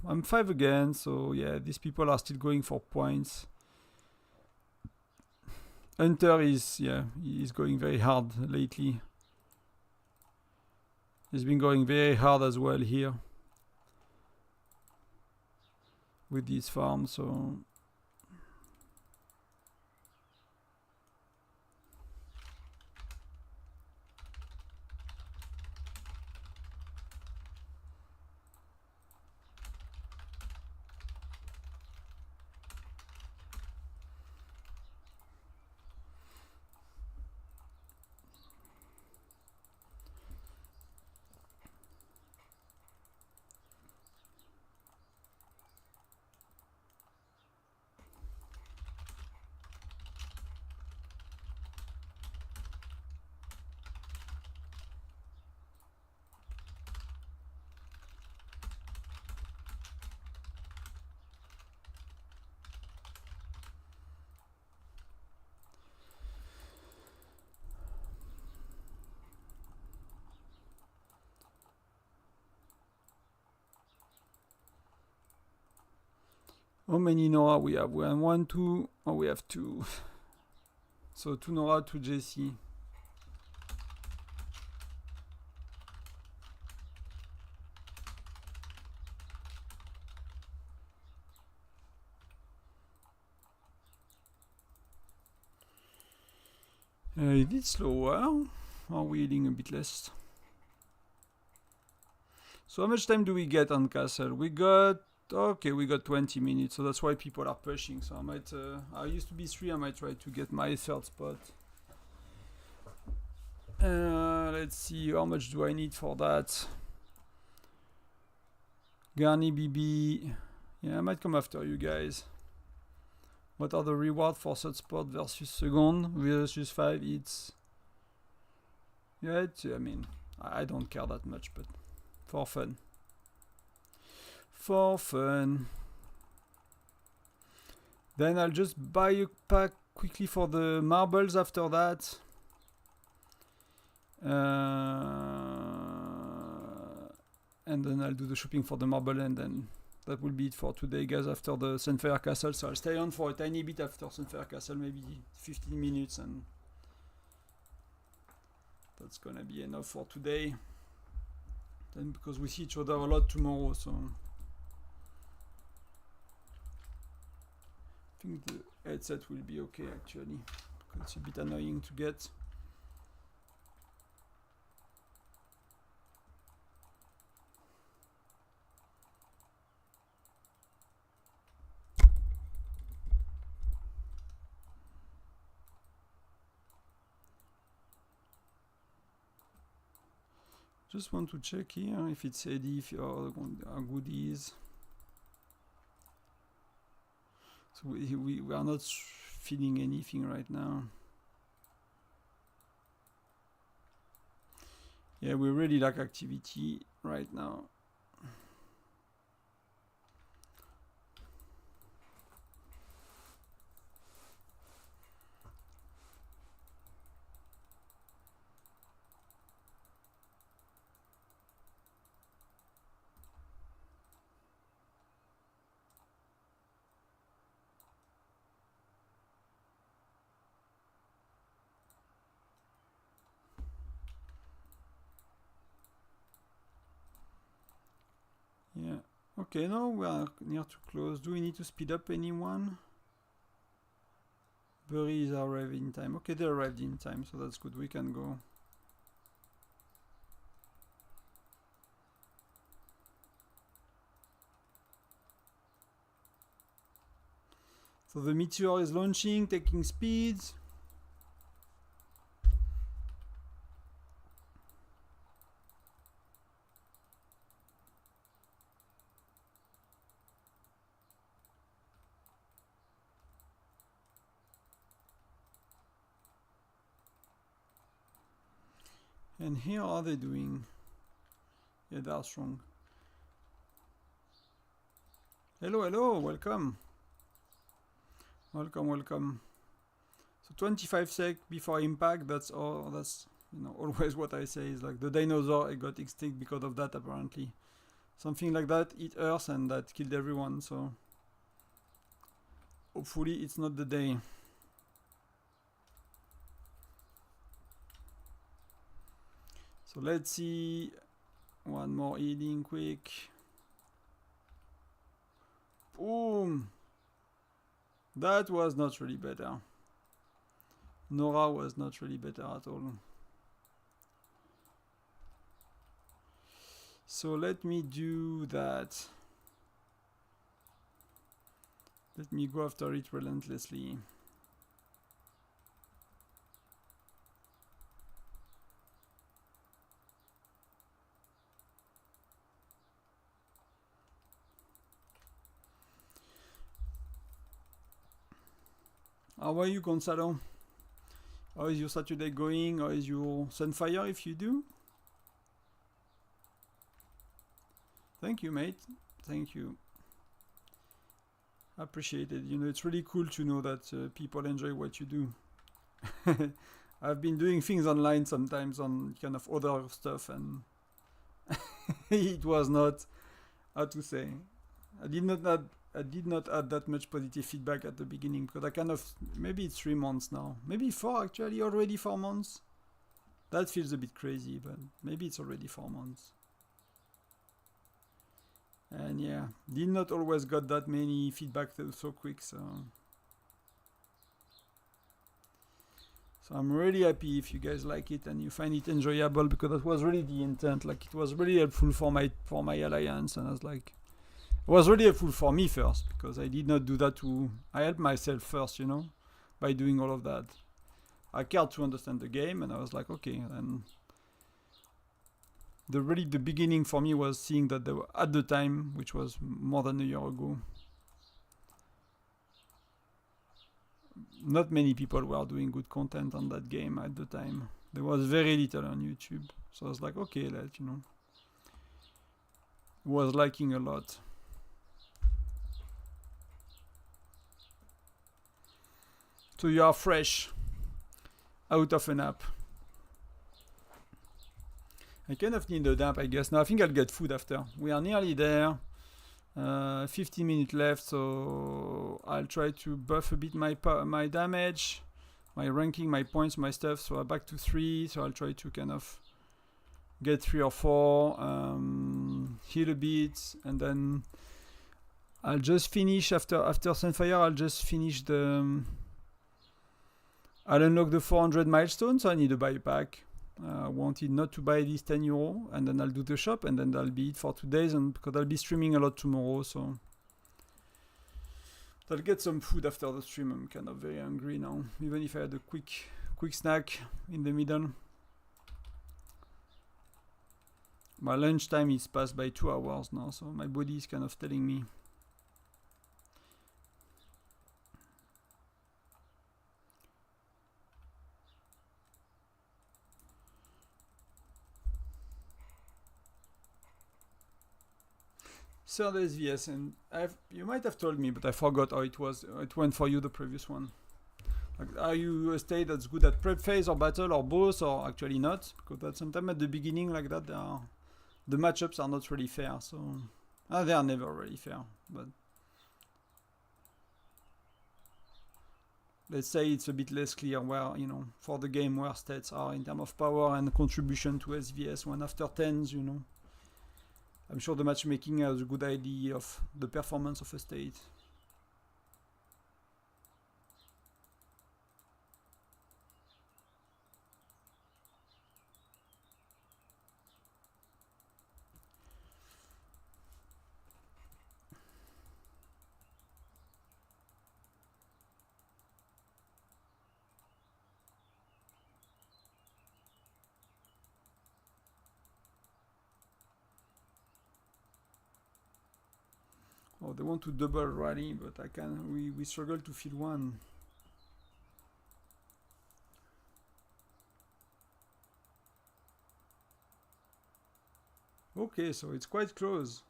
I'm 5 again, so yeah, these people are still going for points. Hunter is, yeah, he's going very hard lately. He's been going very hard as well here with this farm, so... How many Nora we have? We have 1, 2, oh, we have 2. So 2 Nora, 2 JC. Is it slower? Or are we healing a bit less? So how much time do we get on castle? We got... Okay, we got 20 minutes, so that's why people are pushing. So I might... I used to be 3, I might try to get my 3rd spot. Let's see, how much do I need for that? Garni BB... Yeah, I might come after you guys. What are the rewards for 3rd spot versus 2nd versus 5 hits? Yeah, I mean, I don't care that much, but for fun. For fun. Then I'll just buy a pack quickly for the marbles after that. And then I'll do the shopping for the marble, and then that will be it for today, guys, after the Sunfire Castle. So I'll stay on for a tiny bit after Sunfire Castle, maybe 15 minutes, and that's gonna be enough for today. Then, because we see each other a lot tomorrow, so... think the headset will be okay actually, because it's a bit annoying to get. Just want to check here if it's ready or goodies. So we are not feeling anything right now. Yeah, we really lack activity right now. Yeah, okay, now we are near to close. Do we need to speed up anyone? Berries arrive in time. Okay, they arrived in time, so that's good. We can go. So the meteor is launching, taking speeds. And here are they doing? Yeah, they are strong. Hello, hello, welcome. Welcome, welcome. So 25 sec before impact, that's all. That's, you know, always what I say is like the dinosaur got extinct because of that apparently. Something like that hit Earth and that killed everyone, so hopefully it's not the day. So let's see, one more healing quick. Boom! That was not really better. Nora was not really better at all. So let me do that. Let me go after it relentlessly. How are you, Gonzalo? How is your Saturday going? How is your Sunfire if you do? Thank you, mate. Thank you. Appreciate it. You know, it's really cool to know that people enjoy what you do. I've been doing things online sometimes on kind of other stuff, and it was not, how to say, I did not add that much positive feedback at the beginning, because I kind of, maybe it's 3 months now, maybe 4 actually, already 4 months. That feels a bit crazy, but maybe it's already 4 months. And yeah, did not always got that many feedback so quick, so I'm really happy if you guys like it and you find it enjoyable, because that was really the intent. Like, it was really helpful for my alliance, and I was like, it was really helpful for me first, because I did not do that I helped myself first, you know, by doing all of that. I cared to understand the game, and I was like, okay, and the beginning for me was seeing that there were, at the time, which was more than a year ago, not many people were doing good content on that game at the time. There was very little on YouTube, so I was like, okay, let you know, was liking a lot. So you are fresh out of a nap. I kind of need a nap, I guess. Now I think I'll get food after. We are nearly there. 15 minutes left, so I'll try to buff a bit my damage, my ranking, my points, my stuff. So I'm back to 3. So I'll try to kind of get 3 or 4, heal a bit, and then I'll just finish after Sunfire. I'll just finish the. I'll unlock the 400 milestones. So I need a buy pack. I wanted not to buy this €10, and then I'll do the shop, and then that'll be it for 2 days. And because I'll be streaming a lot tomorrow, so I'll get some food after the stream. I'm kind of very hungry now, even if I had a quick snack in the middle. My lunchtime is passed by 2 hours now, so my body is kind of telling me. Third SVS, and you might have told me, but I forgot how it was. It went for you the previous one. Like, are you a state that's good at prep phase or battle or both, or actually not? Because that sometimes at the beginning like that, the matchups are not really fair. So they are never really fair. But let's say it's a bit less clear where, you know, for the game where states are in terms of power and contribution to SVS. When after 10s, you know. I'm sure the matchmaking has a good idea of the performance of a state. Oh, they want to double rally, but I can. We struggle to fill one. Okay, so it's quite close.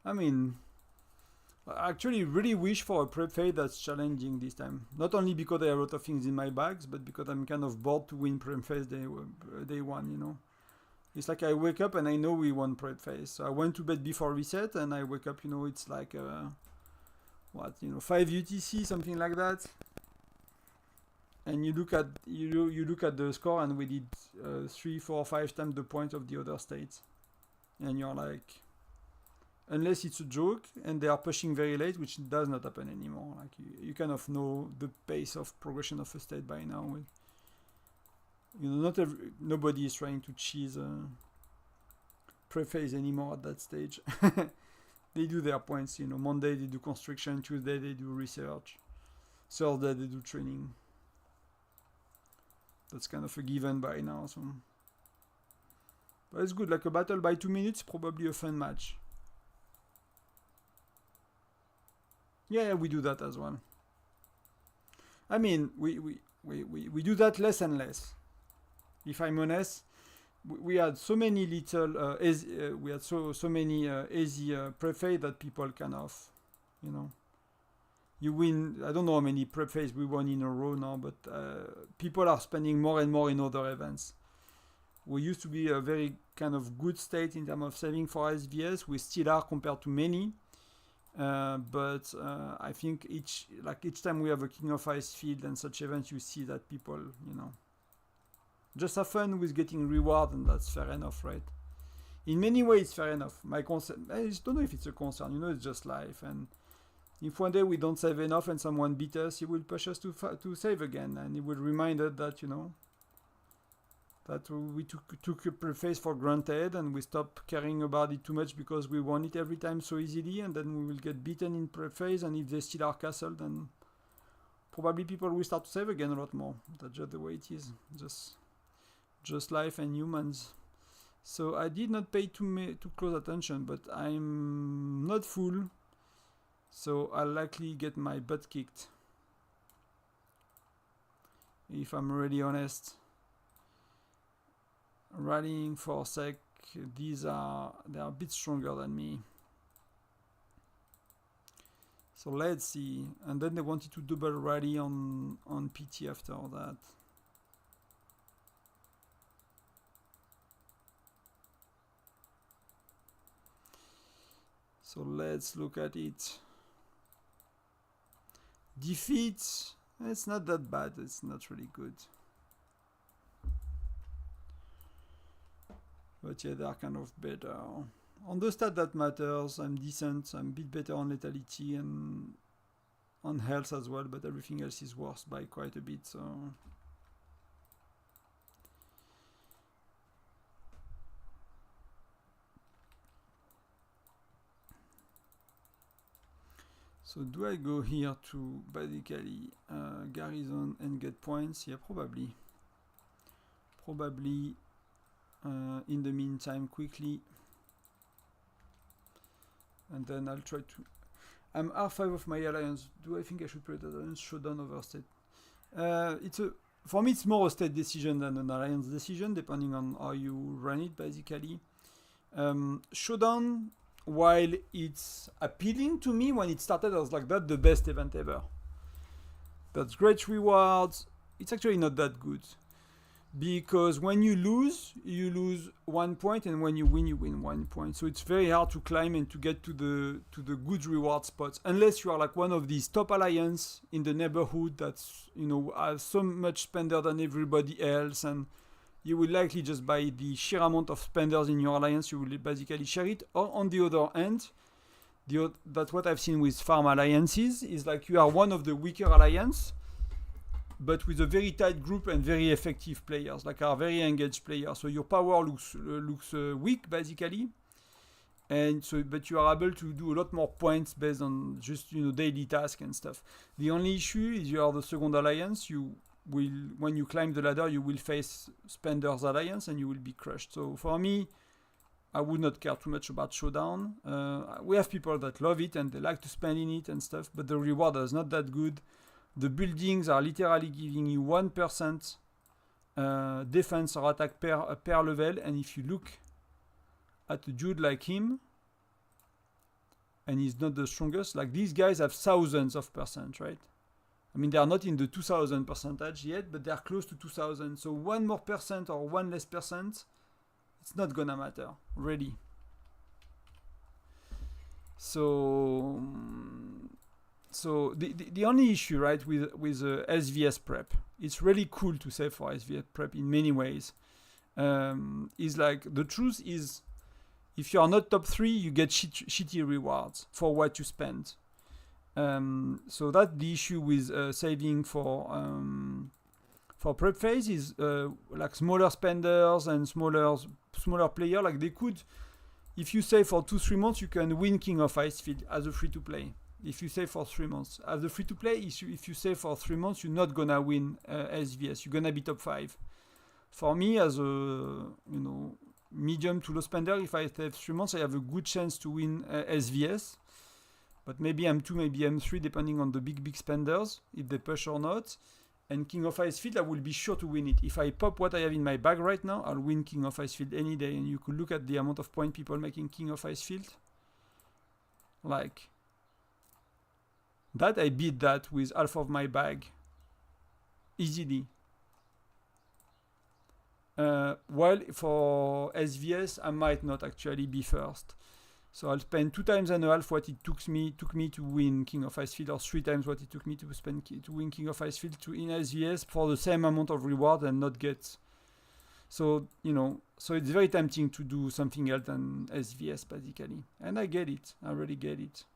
I mean, I actually really wish for a prep phase that's challenging this time. Not only because I have a lot of things in my bags, but because I'm kind of bored to win prep phase day one, you know. It's like I wake up and I know we won prep phase. So I went to bed before reset and I wake up, you know, it's like, 5 UTC, something like that. And you look at you look at the score and we did 3, 4, 5 times the point of the other states. And you're like, unless it's a joke and they are pushing very late, which does not happen anymore. Like you kind of know the pace of progression of a state by now. You know, nobody is trying to cheese pre-phase anymore at that stage. They do their points, you know. Monday they do constriction, Tuesday they do research, Thursday they do training. That's kind of a given by now. So, but it's good. Like a battle by 2 minutes, probably a fun match. Yeah, we do that as well. I mean, we do that less and less. If I'm honest, we had so many little we had so many easy prep phase that people kind of, you know, you win. I don't know how many prep phase we won in a row now, but people are spending more and more in other events. We used to be a very kind of good state in terms of saving for SVS. We still are compared to many. But I think each time we have a King of Ice field and such events, you see that people, you know, just have fun with getting reward, and that's fair enough, right? In many ways, it's fair enough. My concern, I just don't know if it's a concern, you know, it's just life. And if one day we don't save enough and someone beat us, he will push us to save again, and he will remind us that, you know, that we took a preface for granted and we stopped caring about it too much because we won it every time so easily, and then we will get beaten in preface, and if they steal our castle, then probably people will start to save again a lot more. That's just the way it is. Just life and humans. So I did not pay too close attention, but I'm not full, so I'll likely get my butt kicked, if I'm really honest. Rallying for sec, they are a bit stronger than me. So let's see. And then they wanted to double rally on PT after that. So let's look at it. Defeat, it's not that bad, it's not really good. But yeah, they are kind of better. on the stat that matters, I'm decent. I'm a bit better on lethality and on health as well, but everything else is worse by quite a bit. So do I go here to basically garrison and get points? Yeah, probably. Probably in the meantime quickly. And then I'll try to... I'm R5 of my alliance. Do I think I should play that alliance showdown over state? For me, it's more a state decision than an alliance decision, depending on how you run it, basically. Showdown, while it's appealing to me when it started, I was like, that's the best event ever. That's great rewards. It's actually not that good. Because when you lose 1 point, and when you win 1 point. So it's very hard to climb and to get to the good reward spots, unless you are like one of these top alliance in the neighborhood that's, you know, has so much spender than everybody else, and you will likely just by the sheer amount of spenders in your alliance, you will basically share it. Or on the other hand, that's what I've seen with farm alliances, is like you are one of the weaker alliance, but with a very tight group and very effective players, like are very engaged players. So your power looks weak basically, and so but you are able to do a lot more points based on just, you know, daily tasks and stuff. The only issue is you are the second alliance. You will, when you climb the ladder, you will face Spender's alliance and you will be crushed. So for me, I would not care too much about showdown. We have people that love it and they like to spend in it and stuff, but the reward is not that good. The buildings are literally giving you 1% defense or attack per level, and if you look at a dude like him, and he's not the strongest, like these guys have thousands of percent, right? I mean, they are not in the 2000 percentage yet, but they are close to 2000. So 1 more percent or 1 less percent, it's not gonna matter, really. So the only issue, right, with SVS prep, it's really cool to say for SVS prep in many ways, is like, the truth is, if you are not top 3, you get shitty rewards for what you spend. So that's the issue with saving for prep phase, is like smaller spenders and smaller player, like they could, if you save for 2-3 months, you can win King of Icefield as a free-to-play. If you save for 3 months. As a free-to-play, if you save for 3 months, you're not gonna win SVS. You're gonna be top 5. For me, as a, you know, medium to low spender, if I have 3 months, I have a good chance to win SVS. But maybe M2, maybe M3, depending on the big spenders, if they push or not. And King of Icefield, I will be sure to win it. If I pop what I have in my bag right now, I'll win King of Icefield any day. And you could look at the amount of points people making King of Icefield. Like... that I beat that with half of my bag easily. While for SVS, I might not actually be first. So I'll spend 2 times and a half what it took me to win King of Icefield, or 3 times what it took me to win King of Icefield in SVS for the same amount of reward and not get. So, you know, so it's very tempting to do something else than SVS basically. And I get it. I really get it.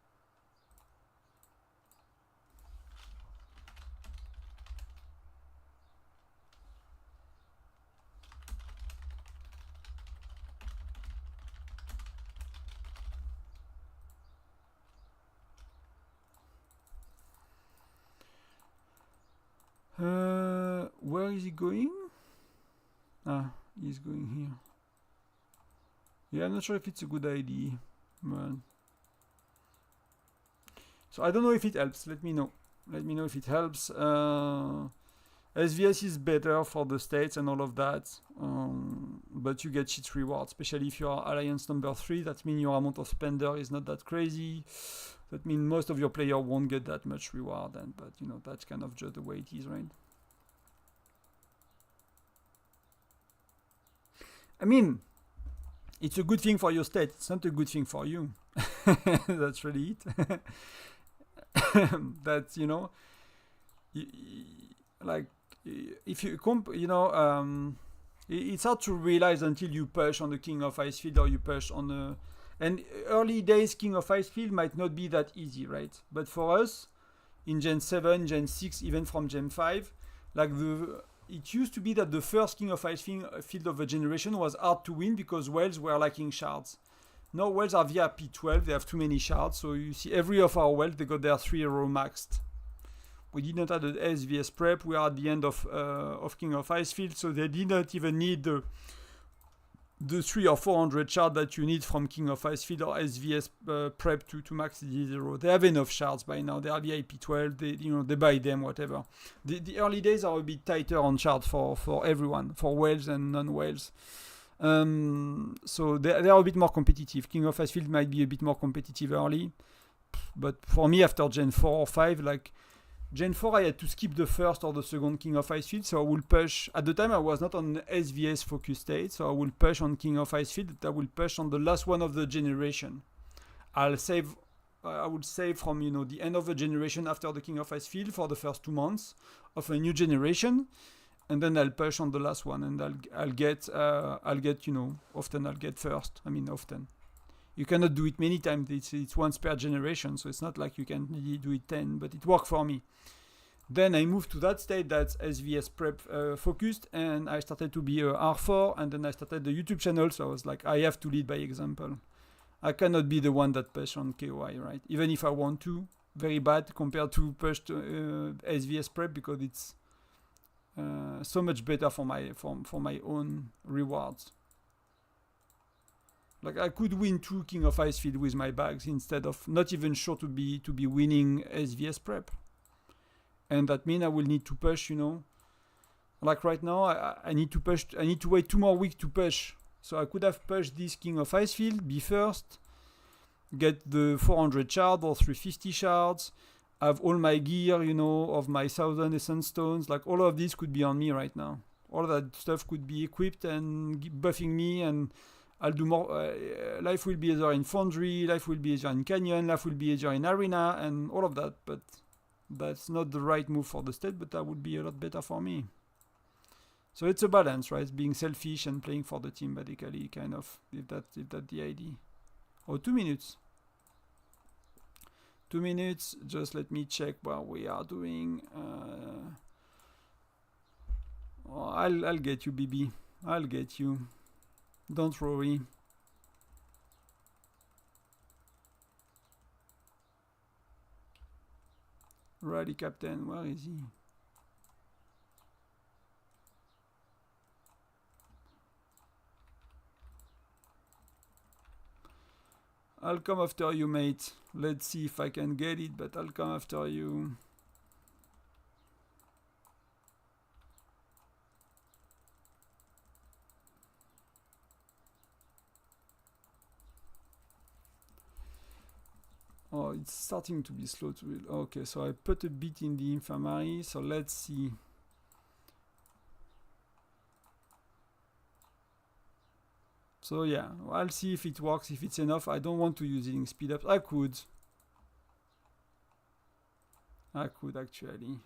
Where is he going? Ah, he's going here. Yeah, I'm not sure if it's a good idea. But... so I don't know if it helps. Let me know. Let me know if it helps. SVS is better for the states and all of that. But you get shit rewards, especially if you are alliance number 3. That means your amount of spender is not that crazy. That means most of your player won't get that much reward. But you know, that's kind of just the way it is, right? I mean, it's a good thing for your state. It's not a good thing for you. That's really it. That, you know, like if you it's hard to realize until you push on the King of Icefield or you push on And early days King of Icefield might not be that easy, right? But for us, in Gen 7, Gen 6, even from Gen 5, like it used to be that the first King of Icefield of the generation was hard to win because whales were lacking shards. Now whales are via P12, they have too many shards, so you see every of our whales, they got their 3 row maxed. We did not have the SVS prep, we are at the end of King of Icefield, so they did not even need the 300 or 400 shards that you need from King of Icefield or SVS prep to max D0. They have enough shards by now. They are the IP12. They buy them, whatever. The early days are a bit tighter on shards for everyone, for whales and non-whales. So they are a bit more competitive. King of Icefield might be a bit more competitive early, but for me, after Gen 4 or 5, like Gen 4, I had to skip the first or the second King of Icefield, so I will push. At the time, I was not on SVS focus state, so I will push on King of Icefield. I will push on the last one of the generation. I will save from the end of the generation after the King of Icefield for the first 2 months of a new generation, and then I'll push on the last one, and I'll get often I'll get first. I mean often. You cannot do it many times. It's once per generation, so it's not like you can really do it 10, but it worked for me. Then I moved to that state that's SVS prep focused, and I started to be a R4, and then I started the YouTube channel, so I was like, I have to lead by example. I cannot be the one that push on KOI, right? Even if I want to, very bad compared to push to SVS prep, because it's so much better for my own rewards. Like I could win 2 King of Icefield with my bags instead of not even sure to be winning SVS prep. And that means I will need to push, Like right now, I need to push. I need to wait 2 more weeks to push. So I could have pushed this King of Icefield, be first, get the 400 shards or 350 shards, have all my gear, of my 1000 essence stones. Like all of this could be on me right now. All that stuff could be equipped and buffing me, and I'll do more. Life will be either in Foundry, life will be either in Canyon, life will be either in Arena, and all of that. But that's not the right move for the state, but that would be a lot better for me. So it's a balance, right? Being selfish and playing for the team, basically, kind of, if that's the idea. Oh, 2 minutes. 2 minutes, just let me check what we are doing. I'll get you, BB. I'll get you. Don't worry. Rally captain, where is he? I'll come after you, mate. Let's see if I can get it, but I'll come after you. Oh, it's starting to be slow to build. Okay, so I put a bit in the infirmary, so let's see. So yeah, I'll see if it works, if it's enough. I don't want to use it in speed ups. I could actually.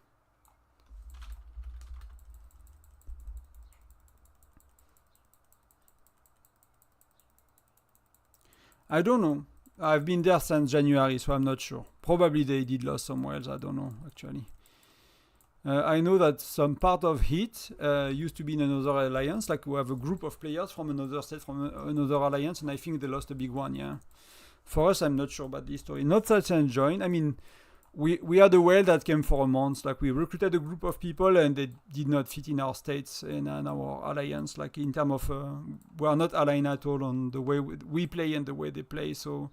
I don't know. I've been there since January, so I'm not sure. Probably they did lose some whales, I don't know, actually. I know that some part of HIT used to be in another alliance, like we have a group of players from another state, from another alliance, and I think they lost a big one, yeah. For us, I'm not sure about this story. Not such an join. I mean, we had a whale that came for a month. Like we recruited a group of people, and they did not fit in our states and our alliance. Like in terms of, we are not aligned at all on the way we play and the way they play. So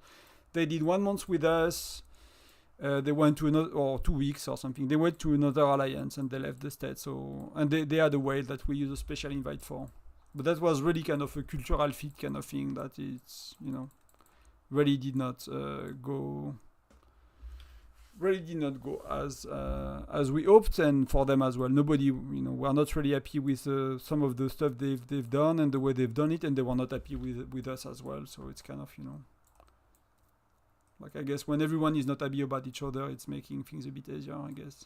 they did 1 month with us. They went to another, or 2 weeks or something. They went to another alliance and they left the state. So, and they had a whale that we use a special invite for. But that was really kind of a cultural fit kind of thing that it's, really did not go as we hoped, and for them as well. Nobody, were not really happy with some of the stuff they've done and the way they've done it, and they were not happy with us as well. So it's kind of, like I guess when everyone is not happy about each other, it's making things a bit easier, I guess.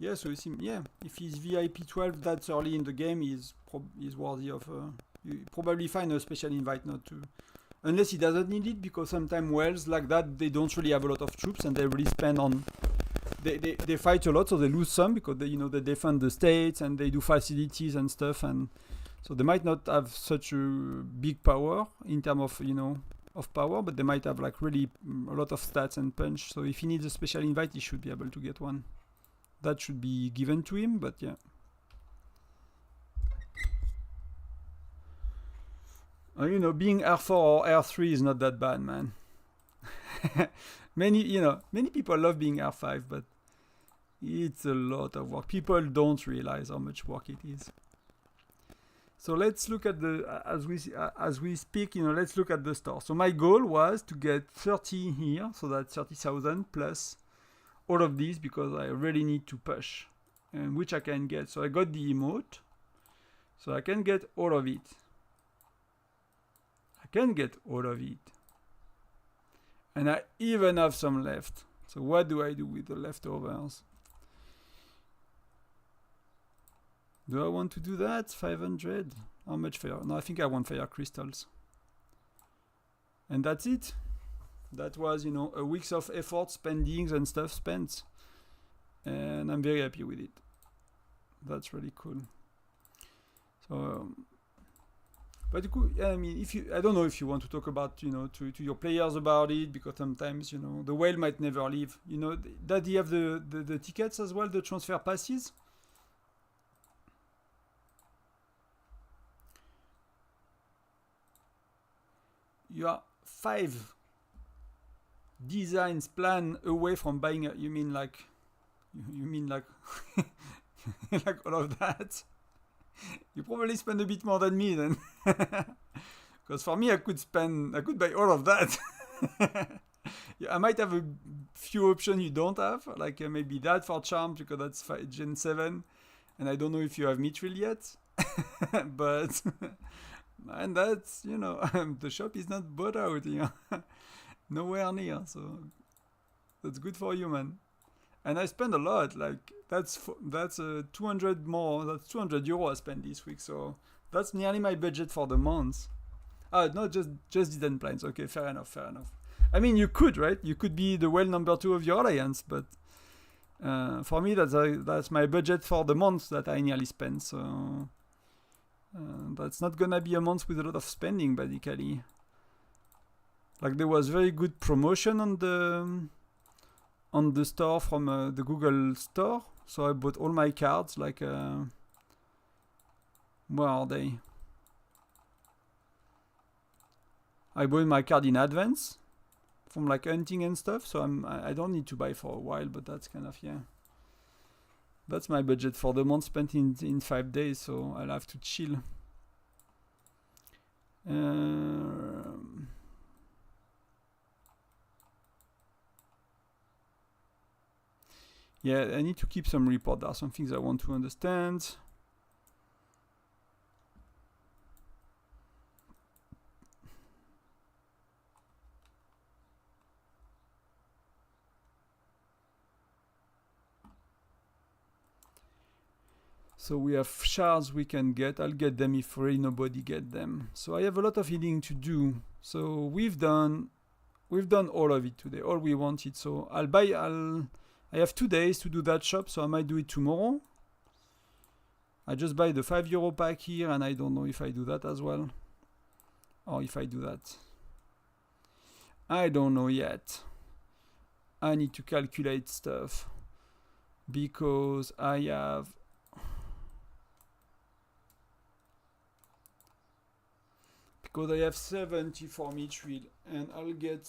Yeah, so if he's VIP 12 that's early in the game, he's worthy of. You probably find a special invite not to. Unless he doesn't need it, because sometimes wells like that, they don't really have a lot of troops and they really spend on. They fight a lot, so they lose some because they defend the states and they do facilities and stuff, and so they might not have such a big power in terms of of power, but they might have like really a lot of stats and punch. So if he needs a special invite, he should be able to get one. That should be given to him, but yeah. Being R4 or R3 is not that bad, man. Many people love being R5, but it's a lot of work. People don't realize how much work it is. So let's look at as we speak, let's look at the store. So my goal was to get 30 here, so that's 30,000 plus all of these because I really need to push, and which I can get. So I got the emote, so I can get all of it. And I even have some left. So what do I do with the leftovers? Do I want to do that? 500? How much fire? No, I think I want fire crystals. And that's it. That was, a week's of effort, spendings and stuff spent. And I'm very happy with it. That's really cool. So, but I mean, I don't know if you want to talk about, to your players about it, because sometimes, the whale might never leave. Does he have the tickets as well, the transfer passes? You are 5 designs plan away from buying you mean like like all of that? You probably spend a bit more than me then. Because for me I could buy all of that. Yeah, I might have a few options you don't have, like maybe that for charms, because that's Gen 7 and I don't know if you have Mithril yet. But and that's, the shop is not bought out, nowhere near, so that's good for you, man. And I spend a lot, like that's 200 more, that's 200 euro I spent this week, so that's nearly my budget for the month. No, just didn't plans. Okay, fair enough. I mean, you could, right? You could be the well number 2 of your alliance, but for me, that's my budget for the month that I nearly spent, so that's not gonna be a month with a lot of spending, basically. Like there was very good promotion on the store from the Google store, so I bought all my cards. Like, where are they? I bought my card in advance from like hunting and stuff, so I don't need to buy for a while, but that's kind of that's my budget for the month spent in 5 days, so I'll have to chill. Yeah, I need to keep some report. There are some things I want to understand. So we have shards we can get. I'll get them if really nobody get them. So I have a lot of healing to do. So we've done all of it today, all we wanted. So I have 2 days to do that shop, so I might do it tomorrow. I just buy the €5 pack here, and I don't know if I do that as well. Or if I do that. I don't know yet. I need to calculate stuff. Because I have... Because I have 70 for Mithril, and I'll get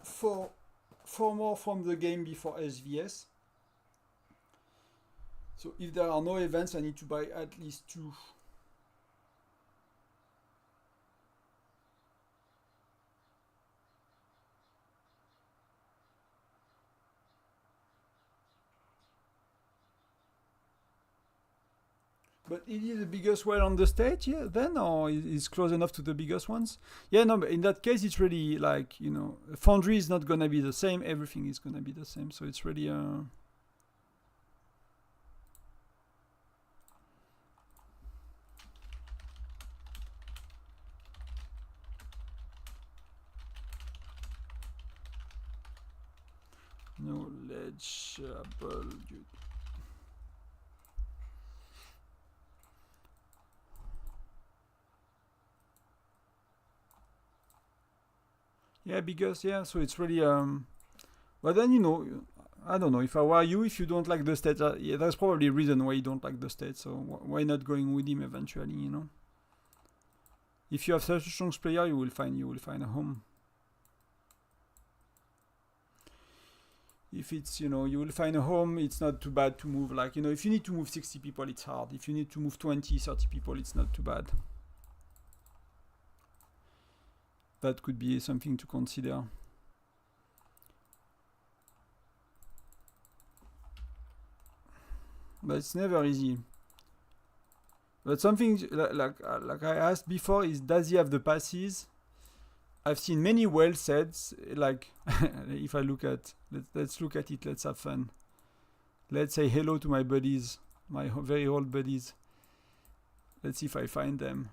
4 more from the game before SVS. So if there are no events, I need to buy at least 2. But it is the biggest well on the stage, yeah, then? Or is close enough to the biggest ones? Yeah, no, but in that case, it's really like, Foundry is not going to be the same. Everything is going to be the same. So it's really... knowledgeable. Yeah, because yeah, so it's really but then you know, I don't know, if I were you, if you don't like the stats, yeah, there's probably a reason why you don't like the stats, so why not going with him eventually, you know? If you have such a strong player, you will find a home. If it's, you know, you will find a home, it's not too bad to move. Like, you know, if you need to move 60 people, it's hard. If you need to move 20, 30 people, it's not too bad. That could be something to consider. But it's never easy. But something like I asked before is, does he have the passes? I've seen many well sets. Like if I look at, let's look at it. Let's have fun. Let's say hello to my buddies, my very old buddies. Let's see if I find them.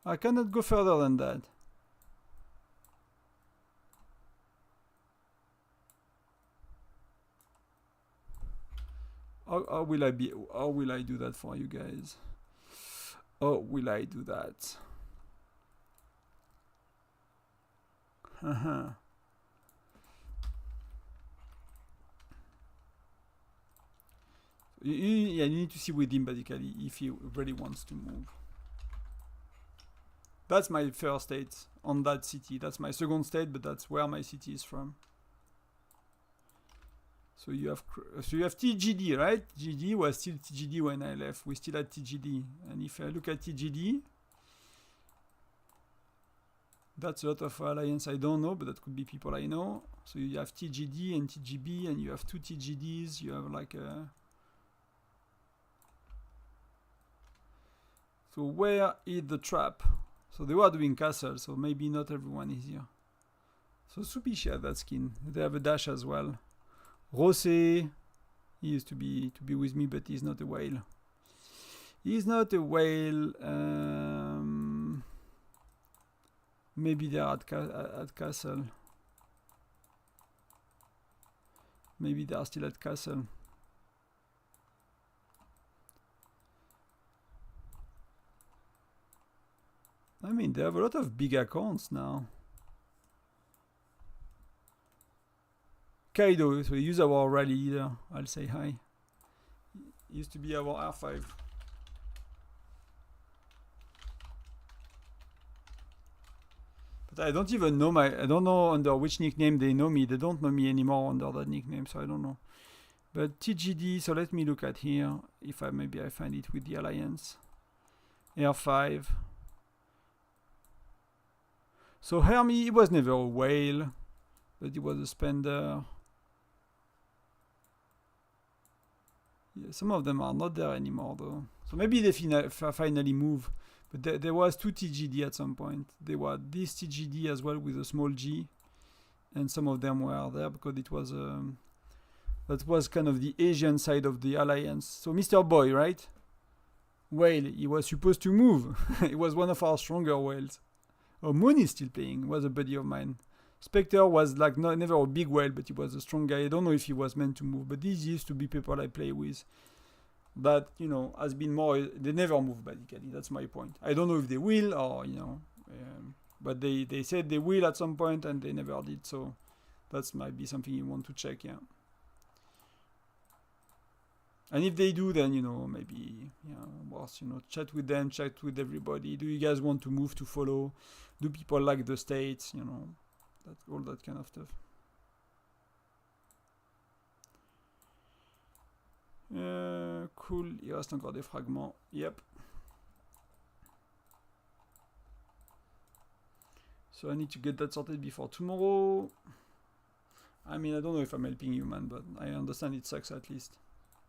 I cannot go further than that. How will I do that for you guys? How will I do that? Yeah, you need to see with him basically if he really wants to move. That's my first state on that city. That's my second state, but that's where my city is from. So you have TGD, right? GD was still TGD when I left. We still had TGD. And if I look at TGD, that's a lot of alliance I don't know, but that could be people I know. So you have TGD and TGB, and you have two TGDs. You have like a... So where is the trap? So they were doing castle, so maybe not everyone is here. So Supishi had that skin. They have a dash as well. Rose, he used to be with me, but he's not a whale. He's not a whale. Maybe they're at castle. Maybe they are still at castle. I mean, they have a lot of big accounts now. Kaido, so we use our rally leader. I'll say hi. He used to be our R5. But I don't even know I don't know under which nickname they know me. They don't know me anymore under that nickname, so I don't know. But TGD, so let me look at here. If maybe I find it with the Alliance. R5. So Hermie, he was never a whale, but he was a spender. Yeah, some of them are not there anymore though. So maybe they finally move. But there was two TGD at some point. There was this TGD as well with a small G. And some of them were there because it was that was kind of the Asian side of the Alliance. So Mr. Boy, right? Whale, he was supposed to move. He was one of our stronger whales. Oh, Moon is still playing. He was a buddy of mine. Spectre was like never a big whale, but he was a strong guy. I don't know if he was meant to move, but these used to be people I play with. But, you know, has been more... They never move, basically. That's my point. I don't know if they will or, you know... but they said they will at some point and they never did. So that might be something you want to check, yeah. And if they do, then, you know, maybe, worse, you know, chat with them, chat with everybody. Do you guys want to move to follow? Do people like the states? You know, all that kind of stuff. Cool, il reste encore des fragments. Yep. So I need to get that sorted before tomorrow. I mean, I don't know if I'm helping you, man, but I understand it sucks at least.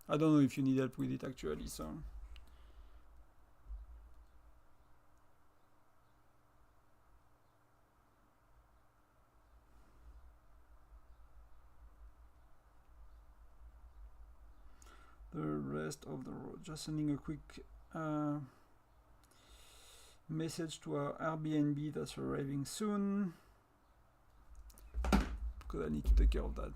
I don't know if you need help with it actually, so... The rest of the road. Just sending a quick Message to our Airbnb that's arriving soon. Because I need to take care of that.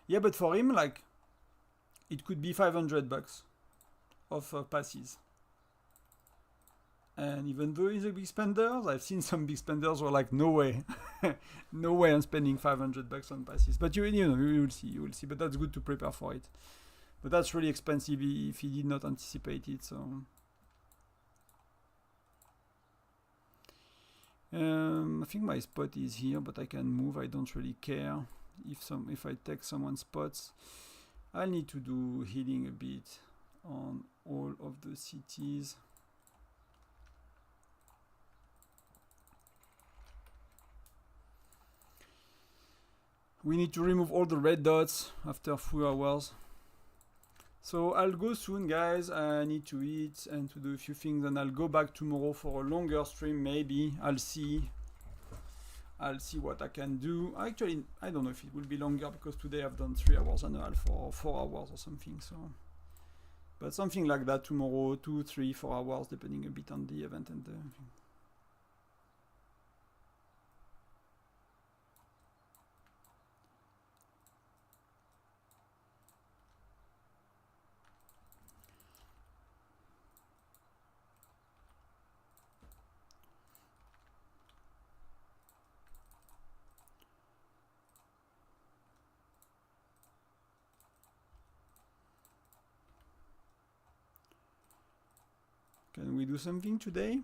Yeah, but for him, like, it could be $500 of passes. And even though he's a big spender, I've seen some big spenders who are like, no way, no way I'm spending $500 on passes. But you know, you will see. But that's good to prepare for it. But that's really expensive if he did not anticipate it. So I think my spot is here, but I can move. I don't really care if I take someone's spots. I'll need to do healing a bit on all of the cities. We need to remove all the red dots after 4 hours. So I'll go soon, guys. I need to eat and to do a few things, and I'll go back tomorrow for a longer stream. Maybe I'll see what I can do. Actually, I don't know if it will be longer because today I've done 3 hours and a half or 4 hours or something. So, but something like that tomorrow, 2, 3, 4 hours, depending a bit on the event and the. Can we do something today?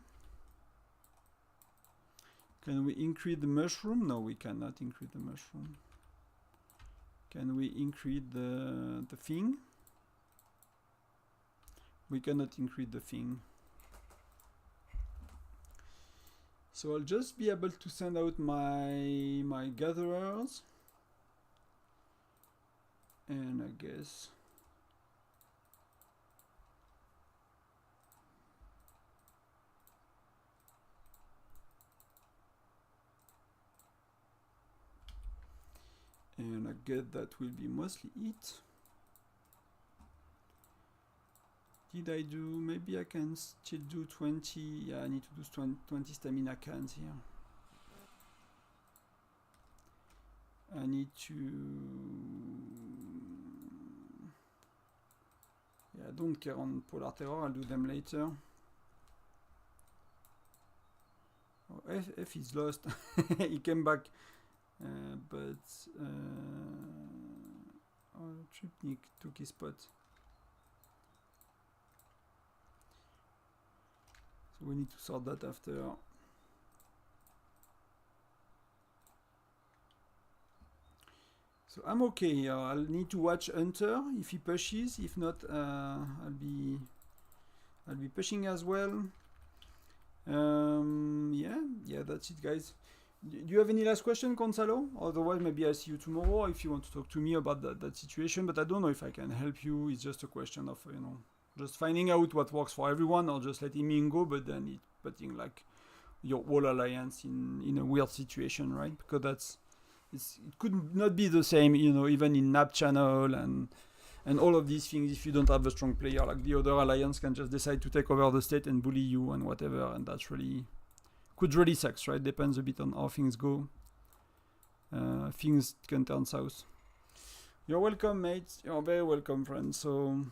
Can we increase the mushroom? No, we cannot increase the mushroom. Can we increase the thing? We cannot increase the thing. So I'll just be able to send out my gatherers. And I guess that will be mostly it. Did I do, maybe I can still do 20, yeah, I need to do 20 stamina cans here. I need to, yeah, I don't care on Polar Terror, I'll do them later. Oh, F is lost, he came back. Tripnik took his spot. So we need to sort that after. So I'm okay here. I'll need to watch Hunter if he pushes. If not, I'll be pushing as well. Yeah, that's it, guys. Do you have any last question, Gonzalo? Otherwise, maybe I'll see you tomorrow if you want to talk to me about that situation. But I don't know if I can help you. It's just a question of, you know, just finding out what works for everyone, or just letting me go, but then putting like your whole alliance in a weird situation, right? Because it could not be the same, you know, even in NAP channel and all of these things. If you don't have a strong player, like the other alliance can just decide to take over the state and bully you and whatever, and that's really. Could really sucks, right? Depends a bit on how things go. Things can turn south. You're welcome, mate. You're very welcome, friend. So,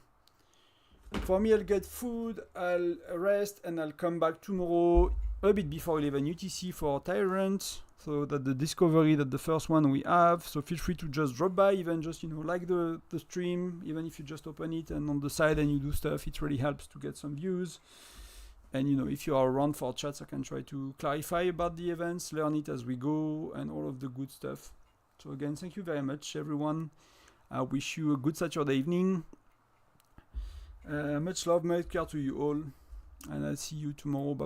for me, I'll get food, I'll rest, and I'll come back tomorrow a bit before 11 UTC for Tyrant. So that the discovery, that the first one we have. So feel free to just drop by, even just, you know, like the stream, even if you just open it and on the side and you do stuff, it really helps to get some views. And, you know, if you are around for chats, I can try to clarify about the events, learn it as we go, and all of the good stuff. So again, thank you very much, everyone. I wish you a good Saturday evening. Much love, much care to you all. And I'll see you tomorrow. Bye.